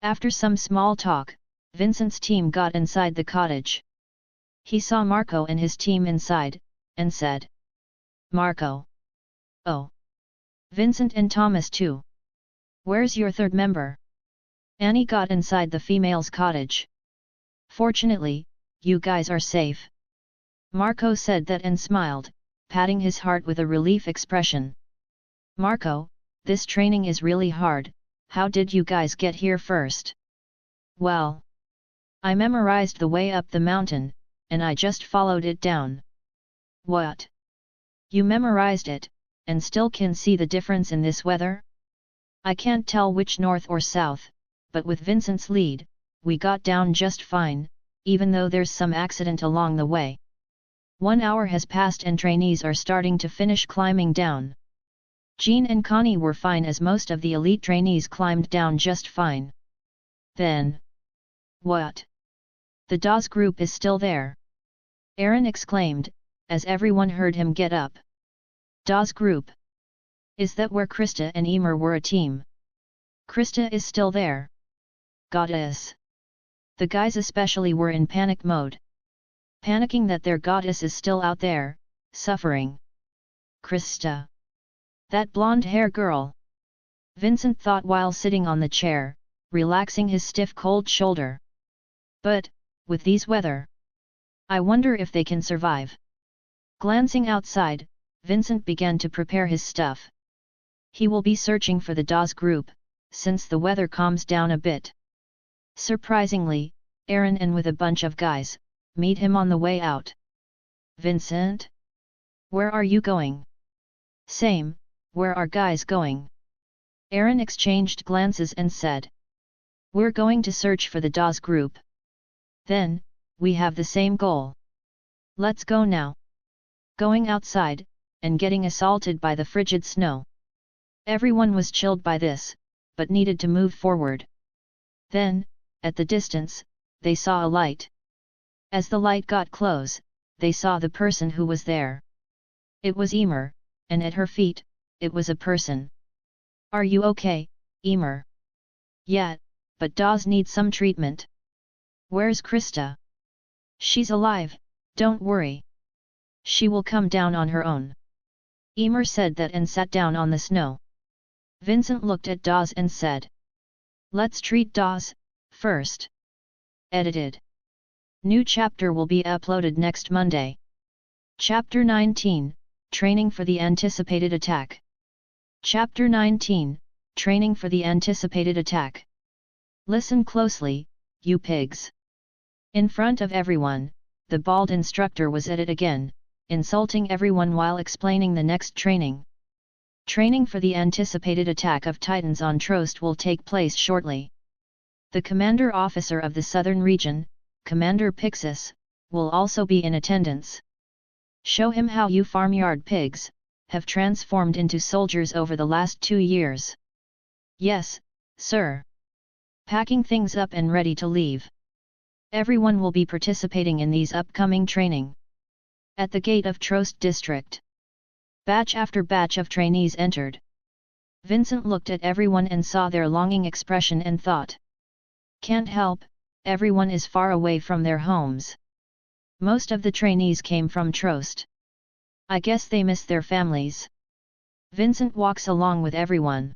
A: After some small talk, Vincent's team got inside the cottage. He saw Marco and his team inside, and said. Marco. Oh. Vincent and Thomas too. Where's your third member? Annie got inside the female's cottage. Fortunately, you guys are safe. Marco said that and smiled, patting his heart with a relief expression. Marco, this training is really hard, how did you guys get here first? Well. I memorized the way up the mountain, and I just followed it down. What? You memorized it, and still can see the difference in this weather? I can't tell which north or south, but with Vincent's lead, we got down just fine, even though there's some accident along the way. 1 hour has passed and trainees are starting to finish climbing down. Jean and Connie were fine as most of the elite trainees climbed down just fine. Then. What? The Dawes group is still there. Aaron exclaimed, as everyone heard him get up. Das group. Is that where Krista and Emer were a team? Krista is still there. Goddess. The guys especially were in panic mode. Panicking that their goddess is still out there, suffering. Krista. That blonde-hair girl. Vincent thought while sitting on the chair, relaxing his stiff cold shoulder. But, with these weather, I wonder if they can survive. Glancing outside, Vincent began to prepare his stuff. He will be searching for the Dawes group, since the weather calms down a bit. Surprisingly, Aaron and with a bunch of guys, meet him on the way out. Vincent? Where are you going? Same, where are guys going? Aaron exchanged glances and said. We're going to search for the Dawes group. Then, we have the same goal. Let's go now. Going outside, and getting assaulted by the frigid snow. Everyone was chilled by this, but needed to move forward. Then, at the distance, they saw a light. As the light got close, they saw the person who was there. It was Emer, and at her feet, it was a person. Are you okay, Emer? Yeah, but Dawes needs some treatment. Where's Krista? She's alive, don't worry. She will come down on her own. Emer said that and sat down on the snow. Vincent looked at Dawes and said. Let's treat Dawes, first. Edited. New chapter will be uploaded next Monday. Chapter 19, Training for the Anticipated Attack. Chapter 19, Training for the Anticipated Attack. Listen closely, you pigs. In front of everyone, the bald instructor was at it again, insulting everyone while explaining the next training. Training for the anticipated attack of Titans on Trost will take place shortly. The commander officer of the southern region, Commander Pixis, will also be in attendance. Show him how you farmyard pigs have transformed into soldiers over the last 2 years. Yes, sir. Packing things up and ready to leave. Everyone will be participating in these upcoming training. At the gate of Trost district. Batch after batch of trainees entered. Vincent looked at everyone and saw their longing expression and thought. Can't help, everyone is far away from their homes. Most of the trainees came from Trost. I guess they miss their families. Vincent walks along with everyone.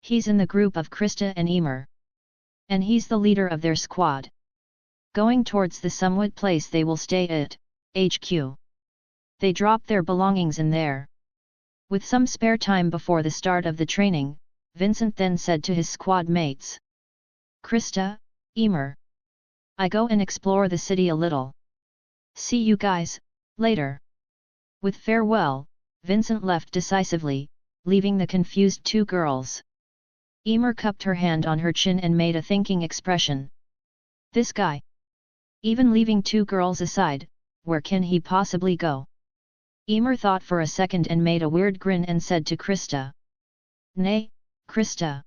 A: He's in the group of Krista and Emer. And he's the leader of their squad. Going towards the somewhat place they will stay at, HQ. They drop their belongings in there. With some spare time before the start of the training, Vincent then said to his squad mates. Krista, Emer. I go and explore the city a little. See you guys, later. With farewell, Vincent left decisively, leaving the confused 2 girls. Emer cupped her hand on her chin and made a thinking expression. This guy. Even leaving 2 girls aside, where can he possibly go? Emer thought for a second and made a weird grin and said to Krista. Nay, Krista.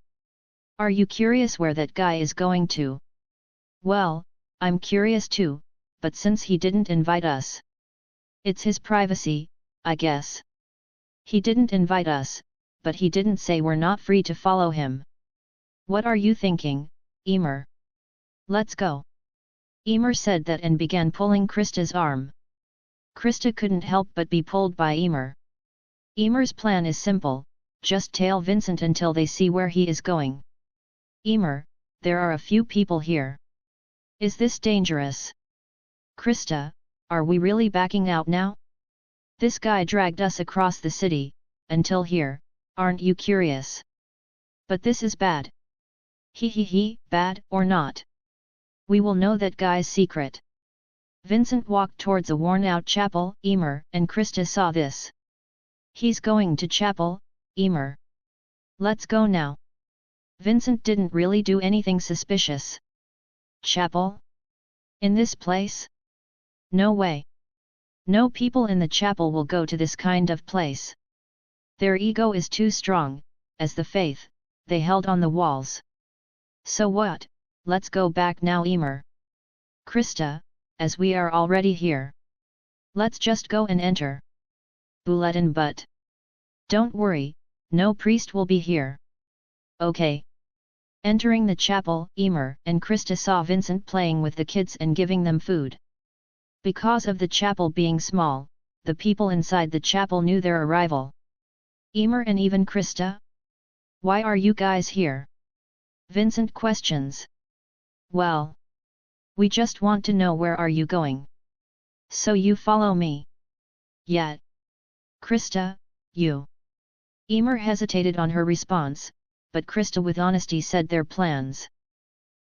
A: Are you curious where that guy is going to? Well, I'm curious too, but since he didn't invite us. It's his privacy, I guess. He didn't invite us, but he didn't say we're not free to follow him. What are you thinking, Emer? Let's go. Emer said that and began pulling Krista's arm. Krista couldn't help but be pulled by Emer. Emer's plan is simple, just tail Vincent until they see where he is going. Emer, there are a few people here. Is this dangerous? Krista, are we really backing out now? This guy dragged us across the city, until here, aren't you curious? But this is bad. Bad or not? We will know that guy's secret. Vincent walked towards a worn-out chapel. Emer and Krista saw this. He's going to chapel, Emer. Let's go now. Vincent didn't really do anything suspicious. Chapel? In this place? No way. No people in the chapel will go to this kind of place. Their ego is too strong, as the faith they held on the walls. So what, let's go back now, Emer. Krista, as we are already here. Let's just go and enter. Bulletin but. Don't worry, no priest will be here. Okay. Entering the chapel, Emer and Krista saw Vincent playing with the kids and giving them food. Because of the chapel being small, the people inside the chapel knew their arrival. Emer and even Krista? Why are you guys here? Vincent questions. Well, we just want to know where are you going. So you follow me. Yet. Krista, you. Emer hesitated on her response, but Krista with honesty said their plans.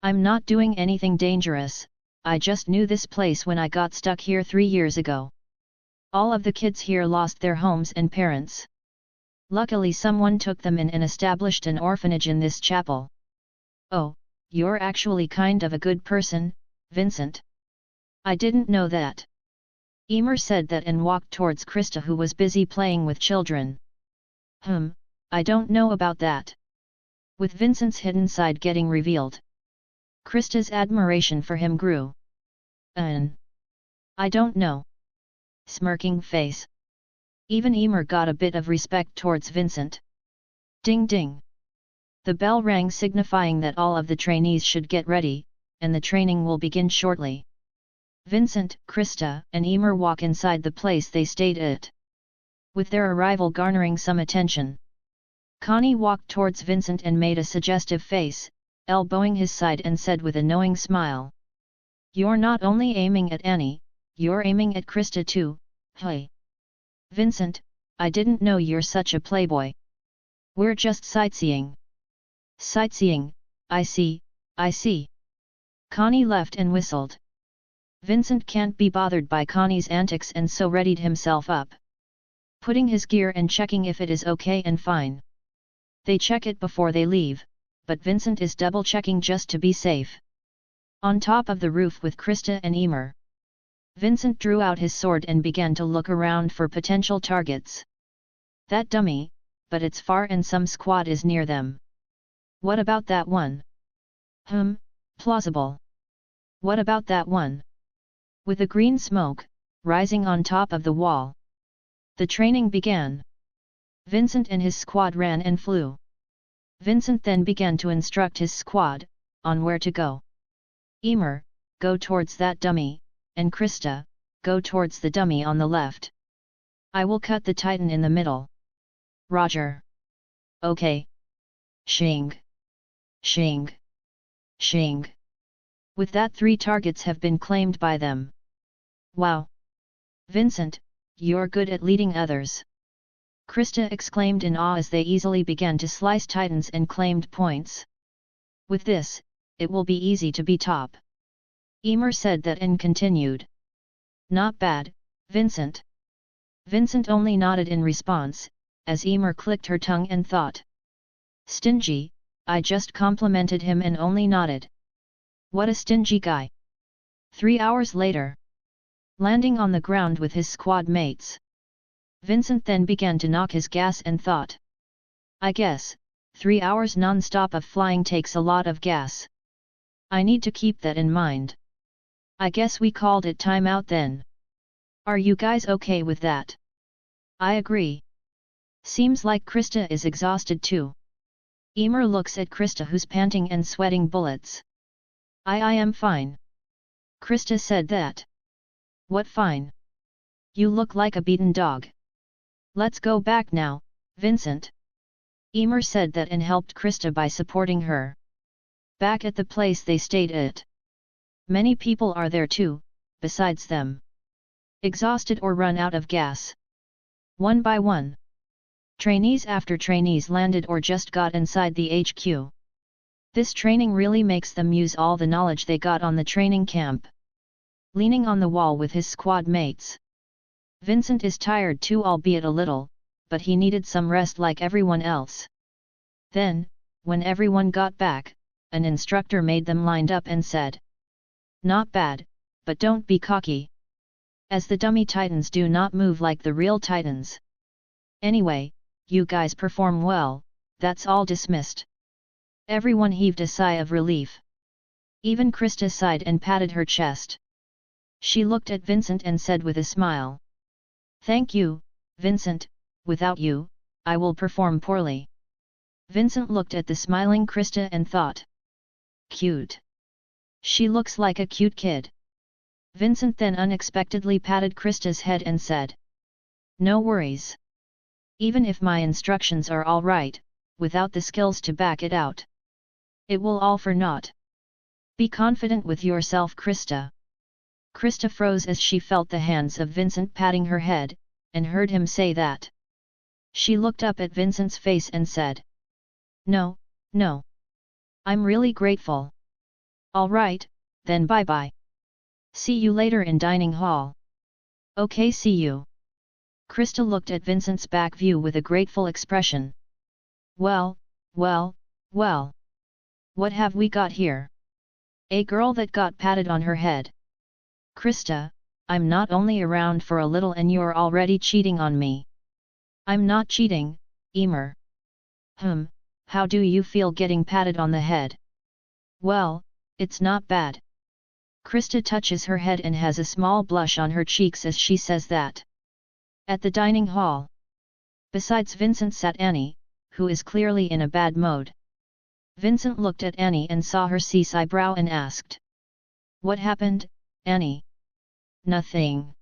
A: I'm not doing anything dangerous, I just knew this place when I got stuck here 3 years ago. All of the kids here lost their homes and parents. Luckily someone took them in and established an orphanage in this chapel. Oh, you're actually kind of a good person, Vincent. I didn't know that. Emer said that and walked towards Krista who was busy playing with children. I don't know about that. With Vincent's hidden side getting revealed, Krista's admiration for him grew. I don't know. Smirking face. Even Emer got a bit of respect towards Vincent. Ding ding. The bell rang signifying that all of the trainees should get ready, and the training will begin shortly. Vincent, Krista, and Emer walk inside the place they stayed at. With their arrival garnering some attention, Connie walked towards Vincent and made a suggestive face, elbowing his side and said with a knowing smile. You're not only aiming at Annie, you're aiming at Krista too, hey. Vincent, I didn't know you're such a playboy. We're just sightseeing. Sightseeing, I see, I see. Connie left and whistled. Vincent can't be bothered by Connie's antics and so readied himself up. Putting his gear and checking if it is okay and fine. They check it before they leave, but Vincent is double checking just to be safe. On top of the roof with Krista and Emer, Vincent drew out his sword and began to look around for potential targets. That dummy, but it's far and some squad is near them. What about that one? Plausible. What about that one? With a green smoke, rising on top of the wall. The training began. Vincent and his squad ran and flew. Vincent then began to instruct his squad, on where to go. Emer, go towards that dummy, and Krista, go towards the dummy on the left. I will cut the Titan in the middle. Roger. Okay. Shing. Shing. Shing. With that 3 targets have been claimed by them. Wow! Vincent, you're good at leading others. Krista exclaimed in awe as they easily began to slice Titans and claimed points. With this, it will be easy to be top. Emer said that and continued. Not bad, Vincent. Vincent only nodded in response, as Emer clicked her tongue and thought. Stingy, I just complimented him and only nodded. What a stingy guy. 3 hours later. Landing on the ground with his squad mates. Vincent then began to knock his gas and thought. I guess, 3 hours non-stop of flying takes a lot of gas. I need to keep that in mind. I guess we called it time out then. Are you guys okay with that? I agree. Seems like Krista is exhausted too. Emer looks at Krista who's panting and sweating bullets. I am fine. Krista said that. What fine? You look like a beaten dog. Let's go back now, Vincent. Emer said that and helped Krista by supporting her. Back at the place they stayed at. Many people are there too, besides them. Exhausted or run out of gas. One by one. Trainees after trainees landed or just got inside the HQ. This training really makes them use all the knowledge they got on the training camp. Leaning on the wall with his squad mates. Vincent is tired too, albeit a little, but he needed some rest like everyone else. Then, when everyone got back, an instructor made them lined up and said. Not bad, but don't be cocky. As the dummy Titans do not move like the real Titans. Anyway, you guys perform well, that's all dismissed. Everyone heaved a sigh of relief. Even Krista sighed and patted her chest. She looked at Vincent and said with a smile. Thank you, Vincent, without you, I will perform poorly. Vincent looked at the smiling Krista and thought. Cute. She looks like a cute kid. Vincent then unexpectedly patted Krista's head and said. No worries. Even if my instructions are all right, without the skills to back it out, it will all for naught. Be confident with yourself, Krista. Krista froze as she felt the hands of Vincent patting her head, and heard him say that. She looked up at Vincent's face and said. No, no. I'm really grateful. All right, then bye-bye. See you later in dining hall. Okay, see you. Krista looked at Vincent's back view with a grateful expression. Well, well, well. What have we got here? A girl that got patted on her head. Krista, I'm not only around for a little and you're already cheating on me. I'm not cheating, Emer. How do you feel getting patted on the head? Well, it's not bad. Krista touches her head and has a small blush on her cheeks as she says that. At the dining hall. Besides Vincent sat Annie, who is clearly in a bad mode. Vincent looked at Annie and saw her cease eyebrow and asked. What happened, Annie? Nothing.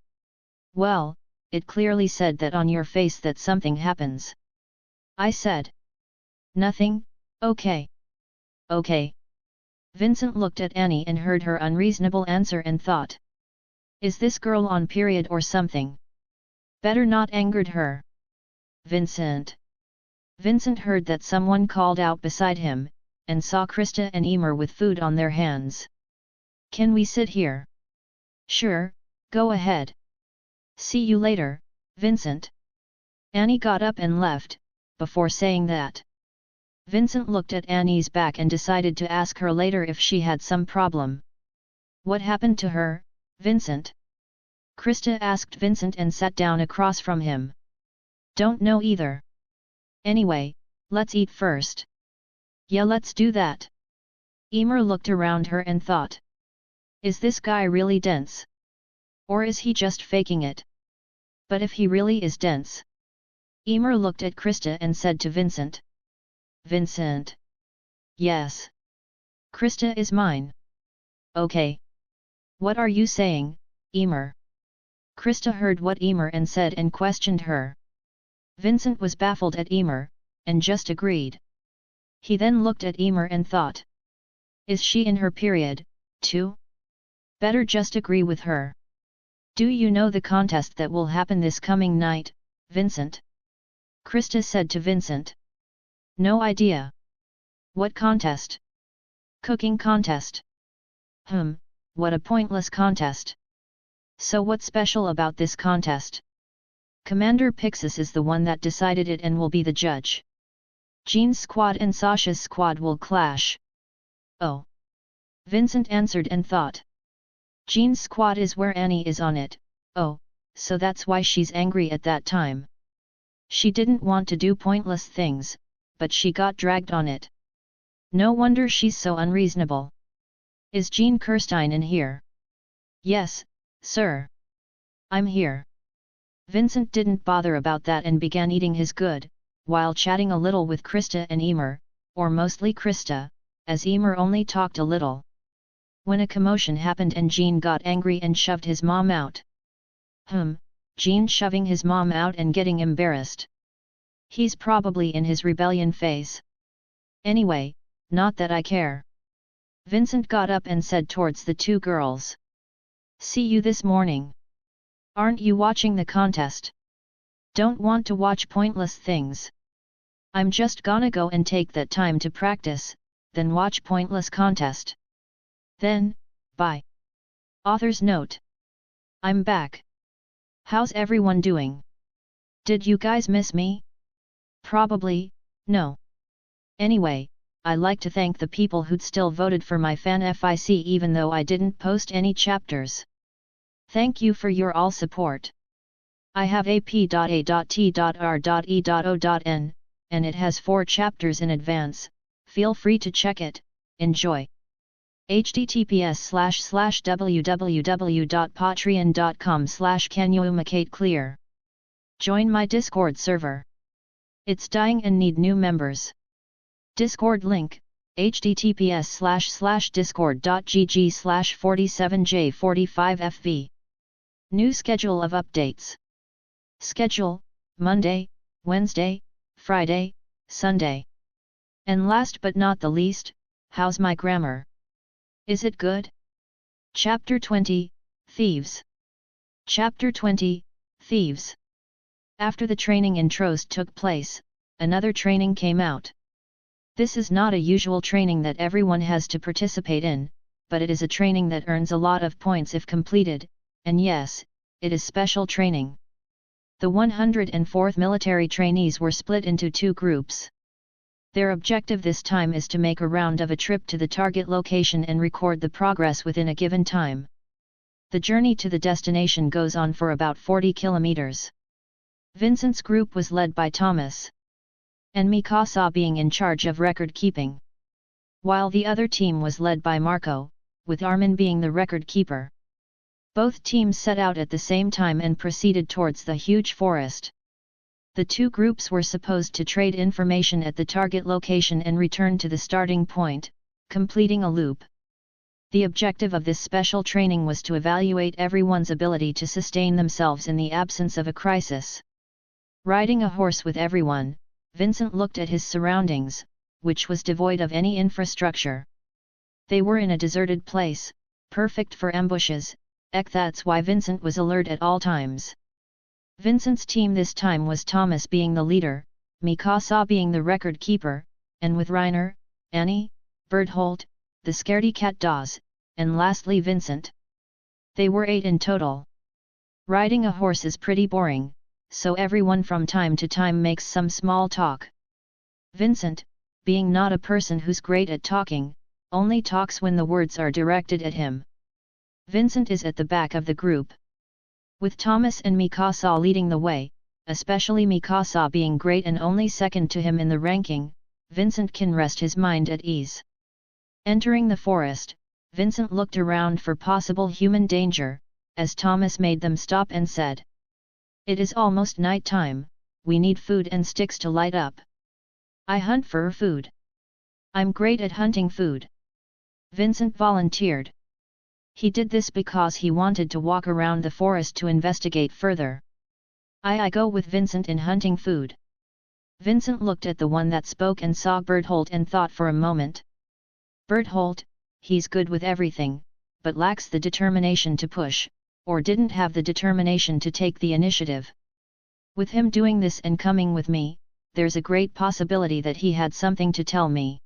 A: Well, it clearly said that on your face that something happens. I said. Nothing, okay. Okay. Vincent looked at Annie and heard her unreasonable answer and thought. Is this girl on period or something? Better not angered her. Vincent. Vincent heard that someone called out beside him, and saw Krista and Emer with food on their hands. Can we sit here? Sure, go ahead. See you later, Vincent. Annie got up and left, before saying that. Vincent looked at Annie's back and decided to ask her later if she had some problem. What happened to her, Vincent? Krista asked Vincent and sat down across from him. Don't know either. Anyway, let's eat first. Yeah, let's do that. Emer looked around her and thought. Is this guy really dense? Or is he just faking it? But if he really is dense. Emer looked at Krista and said to Vincent. Vincent. Yes. Krista is mine. Okay. What are you saying, Emer? Krista heard what Emer and said and questioned her. Vincent was baffled at Emer, and just agreed. He then looked at Emer and thought. Is she in her period, too? Better just agree with her. Do you know the contest that will happen this coming night, Vincent? Krista said to Vincent. No idea. What contest? Cooking contest. What a pointless contest. So what's special about this contest? Commander Pixis is the one that decided it and will be the judge. Jean's squad and Sasha's squad will clash. Oh. Vincent answered and thought. Jean's squad is where Annie is on it, oh, so that's why she's angry at that time. She didn't want to do pointless things, but she got dragged on it. No wonder she's so unreasonable. Is Jean Kirstein in here? Yes, sir. I'm here. Vincent didn't bother about that and began eating his good, while chatting a little with Krista and Emer, or mostly Krista, as Emer only talked a little. When a commotion happened and Jean got angry and shoved his mom out. Jean shoving his mom out and getting embarrassed. He's probably in his rebellion phase. Anyway, not that I care. Vincent got up and said towards the two girls. See you this morning. Aren't you watching the contest? Don't want to watch pointless things. I'm just gonna go and take that time to practice, then watch pointless contest. Then, bye. Author's note. I'm back. How's everyone doing? Did you guys miss me? Probably, no. Anyway, I like to thank the people who'd still voted for my fan FIC even though I didn't post any chapters. Thank you for your all support. I have ap.a.t.r.e.o.n, and it has 4 chapters in advance, feel free to check it, enjoy. https://www.patreon.com/canyoumakateclear. Join my Discord server. It's dying and need new members. Discord link, https://discord.gg/47j45fv. New schedule of updates. Schedule, Monday, Wednesday, Friday, Sunday. And last but not the least, how's my grammar? Is it good? Chapter 20, Thieves. Chapter 20, Thieves. After the training in Trost took place, another training came out. This is not a usual training that everyone has to participate in, but it is a training that earns a lot of points if completed, and yes, it is special training. The 104th military trainees were split into two groups. Their objective this time is to make a round of a trip to the target location and record the progress within a given time. The journey to the destination goes on for about 40 kilometers. Vincent's group was led by Thomas and Mikasa being in charge of record keeping, while the other team was led by Marco, with Armin being the record keeper. Both teams set out at the same time and proceeded towards the huge forest. The two groups were supposed to trade information at the target location and return to the starting point, completing a loop. The objective of this special training was to evaluate everyone's ability to sustain themselves in the absence of a crisis. Riding a horse with everyone, Vincent looked at his surroundings, which was devoid of any infrastructure. They were in a deserted place, perfect for ambushes, that's why Vincent was alert at all times. Vincent's team this time was Thomas being the leader, Mikasa being the record keeper, and with Reiner, Annie, Berthold, the scaredy cat Dawes, and lastly Vincent. They were 8 in total. Riding a horse is pretty boring, so everyone from time to time makes some small talk. Vincent, being not a person who's great at talking, only talks when the words are directed at him. Vincent is at the back of the group, with Thomas and Mikasa leading the way, especially Mikasa being great and only second to him in the ranking. Vincent can rest his mind at ease. Entering the forest, Vincent looked around for possible human danger, as Thomas made them stop and said, "It is almost night time, we need food and sticks to light up. I hunt for food. I'm great at hunting food." Vincent volunteered. He did this because he wanted to walk around the forest to investigate further. I go with Vincent in hunting food." Vincent looked at the one that spoke and saw Berthold and thought for a moment. Berthold, he's good with everything, but lacks the determination to push, or didn't have the determination to take the initiative. With him doing this and coming with me, there's a great possibility that he had something to tell me.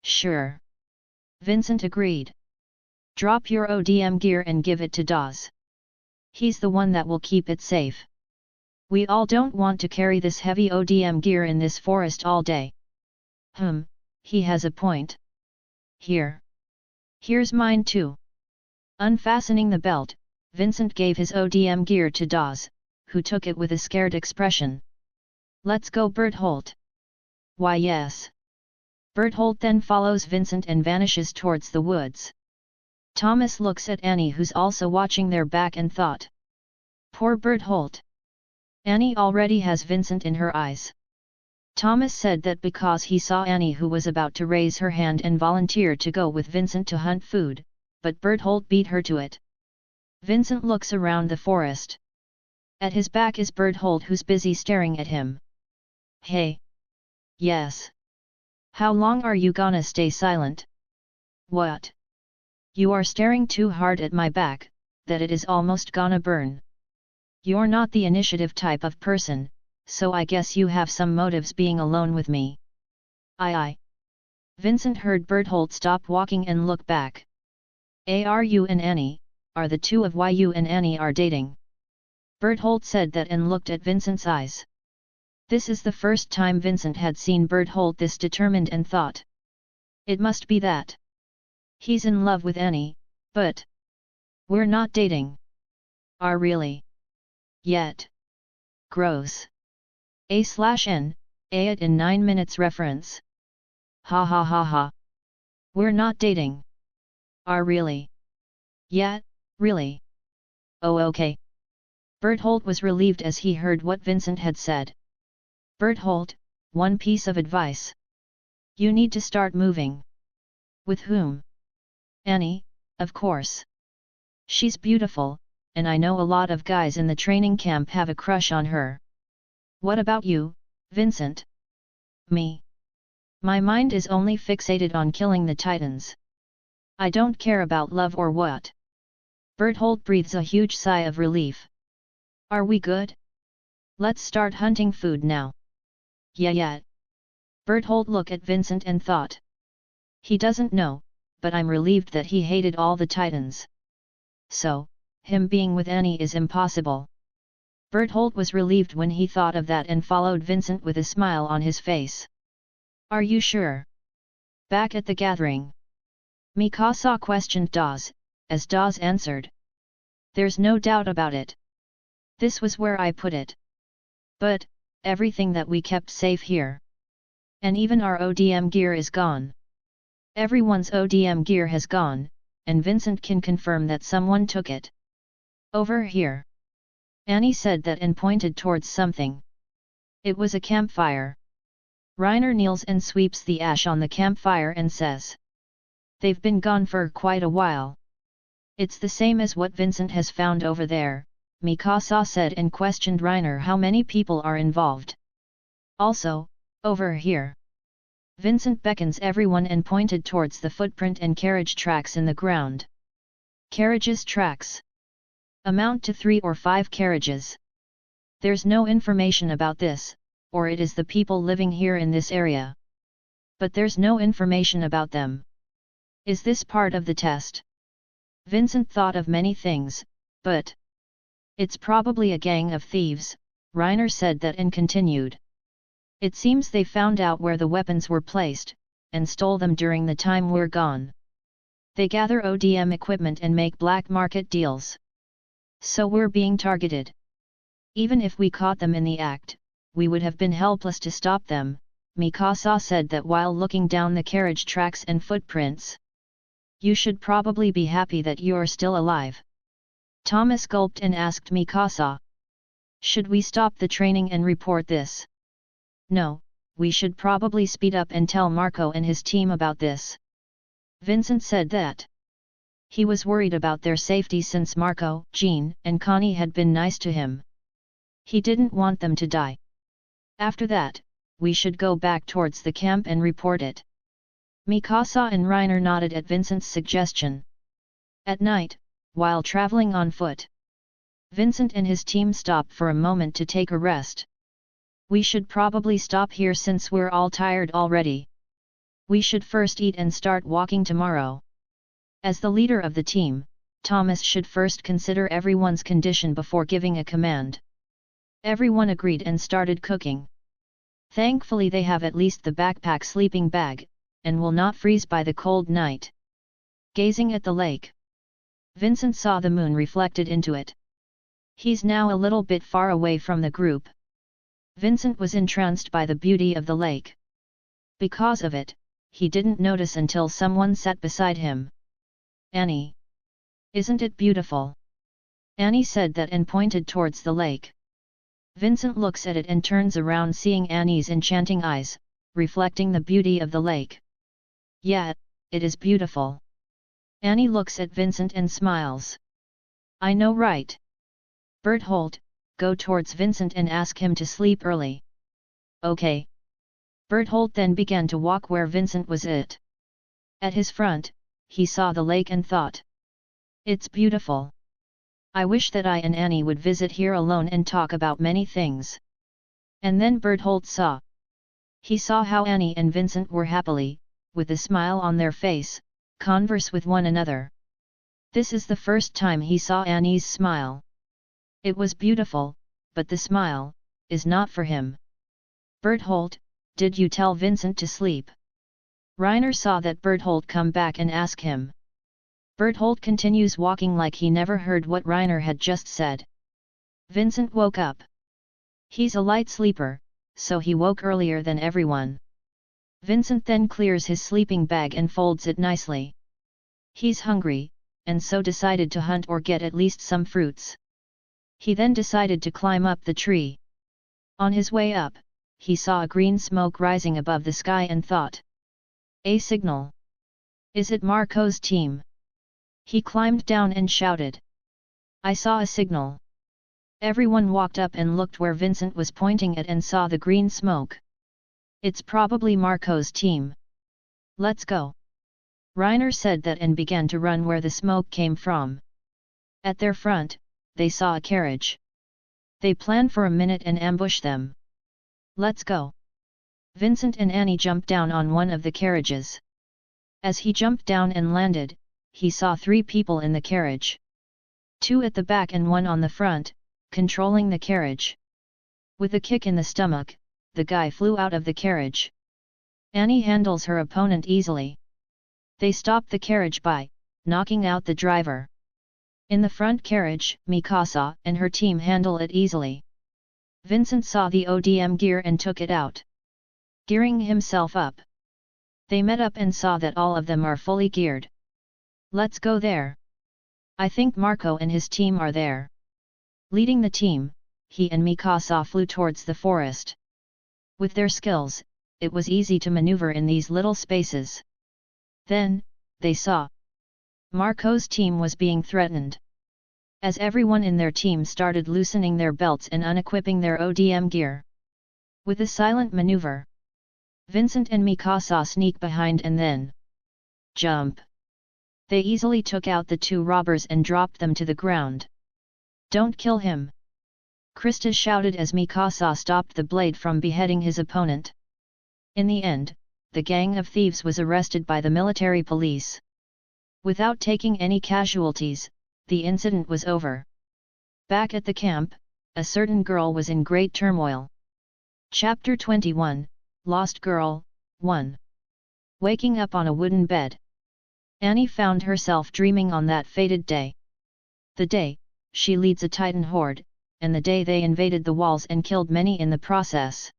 A: Sure. Vincent agreed. Drop your ODM gear and give it to Dawes. He's the one that will keep it safe. We all don't want to carry this heavy ODM gear in this forest all day. He has a point. Here's mine too. Unfastening the belt, Vincent gave his ODM gear to Dawes, who took it with a scared expression. Let's go, Berthold. Why yes. Berthold then follows Vincent and vanishes towards the woods. Thomas looks at Annie, who's also watching their back, and thought, poor Berthold. Annie already has Vincent in her eyes. Thomas said that because he saw Annie, who was about to raise her hand and volunteer to go with Vincent to hunt food, but Berthold beat her to it. Vincent looks around the forest. At his back is Berthold, who's busy staring at him. Hey. Yes. How long are you gonna stay silent? What? You are staring too hard at my back, that it is almost gonna burn. You're not the initiative type of person, so I guess you have some motives being alone with me. Aye. Vincent heard Berthold stop walking and look back. Are you and Annie, are the two of why you and Annie are dating? Berthold said that and looked at Vincent's eyes. This is the first time Vincent had seen Berthold this determined and thought, it must be that he's in love with Annie, but we're not dating. Are really? Yet. Gross. A/N, it in 9 minutes reference. Ha ha ha ha. We're not dating. Really? Yeah, really. Oh okay. Berthold was relieved as he heard what Vincent had said. Berthold, one piece of advice. You need to start moving. With whom? Annie, of course. She's beautiful, and I know a lot of guys in the training camp have a crush on her. What about you, Vincent? Me? My mind is only fixated on killing the Titans. I don't care about love or what. Berthold breathes a huge sigh of relief. Are we good? Let's start hunting food now. Yeah. Berthold looked at Vincent and thought. He doesn't know, but I'm relieved that he hated all the Titans. So, him being with Annie is impossible. Berthold was relieved when he thought of that and followed Vincent with a smile on his face. Are you sure? Back at the gathering, Mikasa questioned Dawes, as Dawes answered. There's no doubt about it. This was where I put it. But, everything that we kept safe here. And even our ODM gear is gone. Everyone's ODM gear has gone, and Vincent can confirm that someone took it. Over here. Annie said that and pointed towards something. It was a campfire. Reiner kneels and sweeps the ash on the campfire and says. They've been gone for quite a while. It's the same as what Vincent has found over there, Mikasa said and questioned Reiner how many people are involved. Also, over here. Vincent beckons everyone and pointed towards the footprint and carriage tracks in the ground. Carriages' tracks amount to 3 or 5 carriages. There's no information about this, or it is the people living here in this area. But there's no information about them. Is this part of the test? Vincent thought of many things, but it's probably a gang of thieves, Reiner said that and continued. It seems they found out where the weapons were placed, and stole them during the time we're gone. They gather ODM equipment and make black market deals. So we're being targeted. Even if we caught them in the act, we would have been helpless to stop them, Mikasa said that while looking down the carriage tracks and footprints. You should probably be happy that you're still alive. Thomas gulped and asked Mikasa. Should we stop the training and report this? No, we should probably speed up and tell Marco and his team about this. Vincent said that. He was worried about their safety since Marco, Jean, and Connie had been nice to him. He didn't want them to die. After that, we should go back towards the camp and report it. Mikasa and Reiner nodded at Vincent's suggestion. At night, while traveling on foot, Vincent and his team stopped for a moment to take a rest. We should probably stop here since we're all tired already. We should first eat and start walking tomorrow. As the leader of the team, Thomas should first consider everyone's condition before giving a command. Everyone agreed and started cooking. Thankfully they have at least the backpack sleeping bag, and will not freeze by the cold night. Gazing at the lake, Vincent saw the moon reflected into it. He's now a little bit far away from the group. Vincent was entranced by the beauty of the lake. Because of it, he didn't notice until someone sat beside him. Annie. Isn't it beautiful? Annie said that and pointed towards the lake. Vincent looks at it and turns around seeing Annie's enchanting eyes, reflecting the beauty of the lake. Yeah, it is beautiful. Annie looks at Vincent and smiles. I know, right? Berthold, go towards Vincent and ask him to sleep early. Okay. Berthold then began to walk where Vincent was at. At his front, he saw the lake and thought. It's beautiful. I wish that I and Annie would visit here alone and talk about many things. And then Berthold saw. He saw how Annie and Vincent were happily, with a smile on their face, converse with one another. This is the first time he saw Annie's smile. It was beautiful, but the smile is not for him. Berthold, did you tell Vincent to sleep? Reiner saw that Berthold come back and ask him. Berthold continues walking like he never heard what Reiner had just said. Vincent woke up. He's a light sleeper, so he woke earlier than everyone. Vincent then clears his sleeping bag and folds it nicely. He's hungry, and so decided to hunt or get at least some fruits. He then decided to climb up the tree. On his way up, he saw a green smoke rising above the sky and thought, "A signal. Is it Marco's team?" He climbed down and shouted, "I saw a signal." Everyone walked up and looked where Vincent was pointing at and saw the green smoke. "It's probably Marco's team. Let's go." Reiner said that and began to run where the smoke came from. At their front, they saw a carriage. They planned for a minute and ambushed them. "Let's go." Vincent and Annie jumped down on one of the carriages. As he jumped down and landed, he saw 3 people in the carriage. 2 at the back and 1 on the front, controlling the carriage. With a kick in the stomach, the guy flew out of the carriage. Annie handles her opponent easily. They stopped the carriage by knocking out the driver. In the front carriage, Mikasa and her team handle it easily. Vincent saw the ODM gear and took it out. Gearing himself up. They met up and saw that all of them are fully geared. "Let's go there. I think Marco and his team are there." Leading the team, he and Mikasa flew towards the forest. With their skills, it was easy to maneuver in these little spaces. Then, they saw Marco's team was being threatened. As everyone in their team started loosening their belts and unequipping their ODM gear. With a silent maneuver, Vincent and Mikasa sneak behind and then jump. They easily took out the 2 robbers and dropped them to the ground. "Don't kill him!" Krista shouted as Mikasa stopped the blade from beheading his opponent. In the end, the gang of thieves was arrested by the military police. Without taking any casualties, the incident was over. Back at the camp, a certain girl was in great turmoil. Chapter 21, Lost Girl, 1. Waking up on a wooden bed. Annie found herself dreaming on that fated day. The day she leads a Titan horde, and the day they invaded the walls and killed many in the process.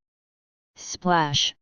A: Splash!